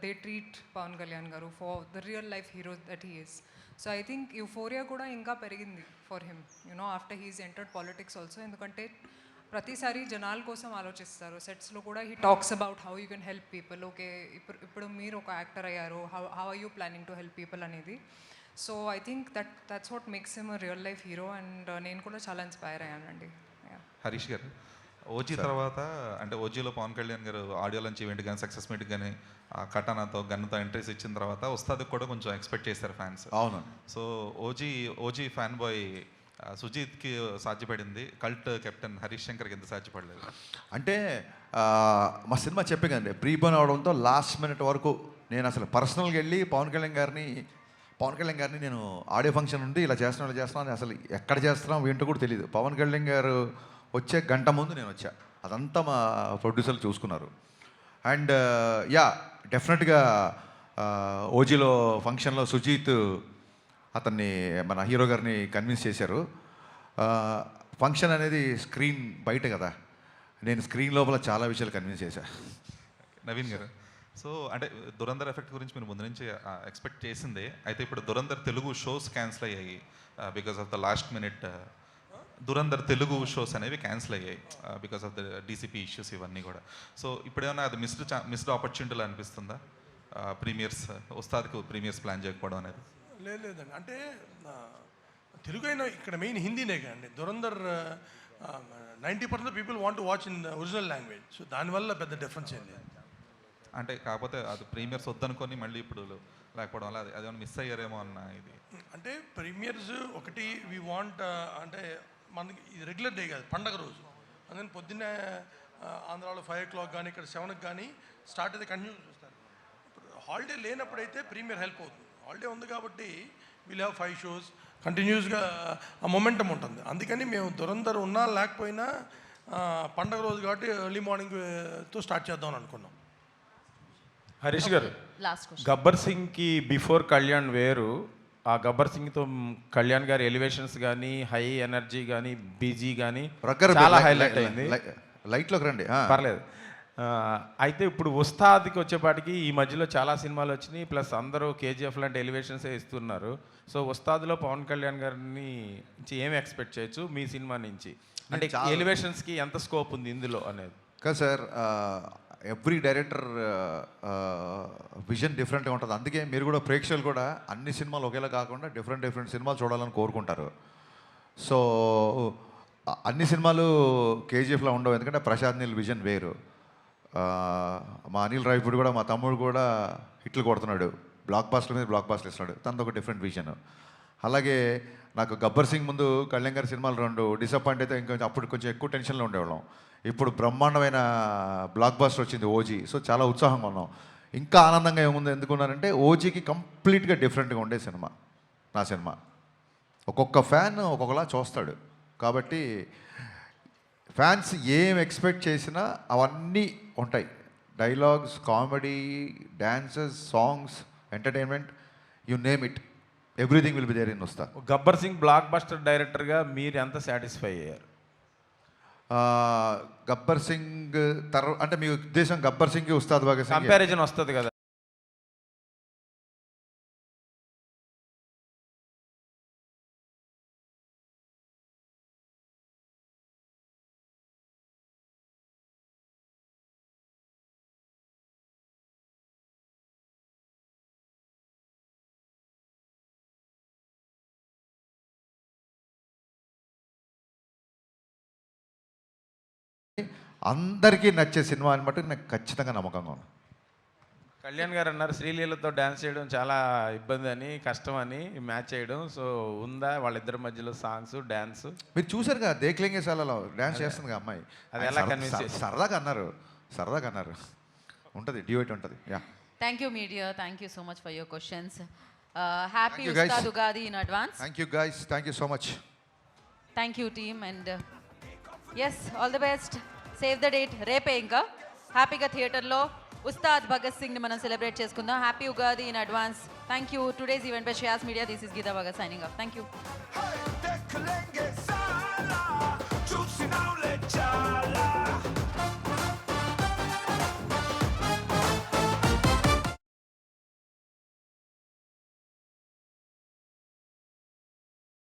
Speaker 5: they treat Pawan Kalyan garu for the real life hero that he is. So I think euphoria కూడా ఇంకా పెరిగింది for him, you know after he's entered politics also. ఎందుకంటే ప్రతిసారి జనాల కోసం ఆలోచిస్తారు. సెట్స్లో కూడా he talks about how you can help people. Okay, ఇప్పుడు మీరు ఒక యాక్టర్ అయ్యారు, how are you planning to help people అనేది. So I think that's what makes him a real life hero. And నేను కూడా చాలా ఇన్స్పైర్ అయ్యానండి.
Speaker 8: హరీష్ గారు, ఓజీ తర్వాత అంటే ఓజీలో పవన్ కళ్యాణ్ గారు ఆడియో లంచ్ ఈవెంట్ కానీ సక్సెస్ మీట్ కానీ కటానాతో గన్నుతో ఎంట్రీస్ ఇచ్చిన తర్వాత ఉస్తాద్కి కూడా కొంచెం ఎక్స్పెక్ట్ చేశారు ఫ్యాన్స్.
Speaker 11: అవును.
Speaker 8: సో ఓజీ ఫ్యాన్ బాయ్ సుజీత్కి సాధ్యపడింది, కల్ట్ కెప్టెన్ హరీష్ శంకర్కి ఎంత సాధ్యపడలేదు?
Speaker 11: అంటే మా సినిమా చెప్పే కదండి, ప్రీపోన్ అవడంతో లాస్ట్ మినిట్ వరకు నేను అసలు పర్సనల్గా వెళ్ళి పవన్ కళ్యాణ్ గారిని నేను ఆడియో ఫంక్షన్ ఉంది ఇలా చేస్తున్నాను అసలు ఎక్కడ చేస్తున్నాం ఏంటో కూడా తెలియదు. పవన్ కళ్యాణ్ గారు వచ్చే గంట ముందు నేను వచ్చా. అదంతా మా ప్రొడ్యూసర్లు చూసుకున్నారు. అండ్ యా, డెఫినెట్గా ఓజీలో ఫంక్షన్లో సుజీత్ అతన్ని మన హీరో గారిని కన్విన్స్ చేశారు. ఫంక్షన్ అనేది స్క్రీన్ బయట కదా, నేను స్క్రీన్ లోపల చాలా విషయాలు కన్విన్స్ చేశాను.
Speaker 8: నవీన్ గారు, సో అంటే దురంధర్ ఎఫెక్ట్ గురించి మీరు ముందు నుంచి ఎక్స్పెక్ట్ చేసిందే. అయితే ఇప్పుడు దురంధర్ తెలుగు షోస్ క్యాన్సిల్ అయ్యాయి because of the last minute. Dhurandhar Telugu shows అనేవి క్యాన్సిల్ అయ్యాయి because of the DCP issues ఇవన్నీ కూడా. సో ఇప్పుడేమన్నా అది మిస్డ్ ఆపర్చునిటీలు అనిపిస్తుందా ప్రీమియర్స్, ఉస్తాద్కి ప్రీమియర్స్ ప్లాన్ చేయకపోవడం అనేది?
Speaker 6: లేదండి, అంటే తెలుగు అయినా ఇక్కడ మెయిన్ హిందీనే కదండి. Dhurandhar 90% people want to watch in original language. So దానివల్ల పెద్ద డిఫరెన్స్ ఏం లేదు.
Speaker 8: అంటే కాకపోతే అది ప్రీమియర్స్ వద్దనుకొని మళ్ళీ ఇప్పుడు లేకపోవడం వల్ల అదేమన్నా మిస్ అయ్యారేమో అన్న ఇది.
Speaker 6: అంటే ప్రీమియర్స్ ఒకటి వీ వాంట్, అంటే మనకి ఇది రెగ్యులర్ డే కాదు, పండగ రోజు. అందుకని పొద్దున్నే ఆంధ్రాలో 5 o'clock కానీ ఇక్కడ 7కి కానీ స్టార్ట్ అయితే కంటిన్యూ చూస్తారు. హాలిడే లేనప్పుడైతే ప్రీమియర్ హెల్ప్ అవుతుంది. హాలిడే ఉంది కాబట్టి వీల్ హ్యావ్ 5 shows కంటిన్యూస్గా ఆ మొమెంటం ఉంటుంది. అందుకని మేము దురంధర్ ఉన్నా లేకపోయినా పండగ రోజు కాబట్టి ఎర్లీ మార్నింగ్తో స్టార్ట్ చేద్దామని అనుకున్నాం.
Speaker 2: Harish garu,
Speaker 1: last question.
Speaker 2: గబ్బర్ సింగ్కి బిఫోర్ కళ్యాణ్ వేరు, ఆ గబ్బర్ సింగ్తో కళ్యాణ్ గారి ఎలివేషన్స్ కానీ హై ఎనర్జీ కానీ బీజీ కానీ చాలా హైలైట్ అయింది.
Speaker 11: లైట్లోకి రండి.
Speaker 2: పర్లేదు. అయితే ఇప్పుడు ఉస్తాద్కి వచ్చేపాటికి ఈ మధ్యలో చాలా సినిమాలు వచ్చినాయి, ప్లస్ అందరూ కేజీఎఫ్ లాంటి ఎలివేషన్సే ఇస్తున్నారు. సో ఉస్తాద్లో పవన్ కళ్యాణ్ గారిని నుంచి ఏమి ఎక్స్పెక్ట్ చేయొచ్చు మీ సినిమా నుంచి? అంటే ఎలివేషన్స్కి ఎంత స్కోప్ ఉంది ఇందులో అనేది?
Speaker 11: కదా సార్, ఎవ్రీ డైరెక్టర్ విజన్ డిఫరెంట్గా ఉంటుంది. అందుకే మీరు కూడా ప్రేక్షకులు కూడా అన్ని సినిమాలు ఒకేలా కాకుండా డిఫరెంట్ సినిమాలు చూడాలని కోరుకుంటారు. సో అన్ని సినిమాలు కేజీఎఫ్లో ఉండవు, ఎందుకంటే ప్రశాంత్ నీల్ విజన్ వేరు. మా అనిల్ రావిపూడి కూడా, మా తమ్ముడు కూడా హిట్లు కొడుతున్నాడు, బ్లాక్ బాస్టర్ మీద బ్లాక్ బాస్టర్ ఇస్తున్నాడు, తనది ఒక డిఫరెంట్ విజన్. అలాగే నాకు గబ్బర్ సింగ్ ముందు కళ్యాణ్ గారి సినిమాలు 2 డిసప్పాయింట్ అయితే ఇంకొంచెం అప్పుడు కొంచెం ఎక్కువ టెన్షన్లో ఉండేవాళ్ళం. ఇప్పుడు బ్రహ్మాండమైన బ్లాక్ బాస్టర్ వచ్చింది ఓజీ. సో చాలా ఉత్సాహంగా ఉన్నాం. ఇంకా ఆనందంగా ఏముంది ఎందుకున్నానంటే ఓజీకి కంప్లీట్గా డిఫరెంట్గా ఉండే సినిమా నా సినిమా. ఒక్కొక్క ఫ్యాన్ ఒక్కొక్కలా చూస్తాడు. కాబట్టి ఫ్యాన్స్ ఏం ఎక్స్పెక్ట్ చేసినా అవన్నీ ఉంటాయి. Dialogues, comedy, dances, songs, entertainment, you name it, everything will be there in Ustaad.
Speaker 2: Gabbar Singh blockbuster డైరెక్టర్గా మీరు ఎంత సాటిస్ఫై అయ్యారు?
Speaker 11: గబ్బర్ సింగ్ అంటే మీ ఉద్దేశం గబ్బర్ సింగ్కి ఉస్తాద్ భగత్ సింగ్
Speaker 2: కంపారిజన్ వస్తుంది కదా?
Speaker 11: అందరికీ నచ్చే సినిమా అని బట్టి నాకు ఖచ్చితంగా నమ్మకంగా ఉంది.
Speaker 2: కళ్యాణ్ గారు అన్నారు శ్రీలీలతో డ్యాన్స్ చేయడం చాలా ఇబ్బంది అని, కష్టం అని మ్యాచ్ చేయడం. సో ఉందా వాళ్ళిద్దరి మధ్యలో సాంగ్స్, డ్యాన్స్?
Speaker 11: మీరు చూసారు కదా దేక్లింగే సాలలో డ్యాన్స్ చేస్తుంది కదా అమ్మాయి.
Speaker 2: అది ఎలా కన్విన్స్ చేసి?
Speaker 11: సరదాగా అన్నారు. ఉంటుంది, డ్యూయట్ ఉంటుంది. Yeah,
Speaker 1: thank you media, thank you so much for your questions. Happy
Speaker 11: Thank you, guys.
Speaker 1: Ustaad Ugadi in advance.
Speaker 11: Thank you guys, thank you so much.
Speaker 1: Thank you team and as all the best. Save the date రేపే. ఇంకా హ్యాపీగా థియేటర్లో ఉస్తాద్ భగత్ సింగ్ని మనం సెలబ్రేట్ చేసుకుందాం. Happy Ugadi in advance. Thank you. Today's event by Shreyas media. This is Geetha Bhagat signing off. Thank you.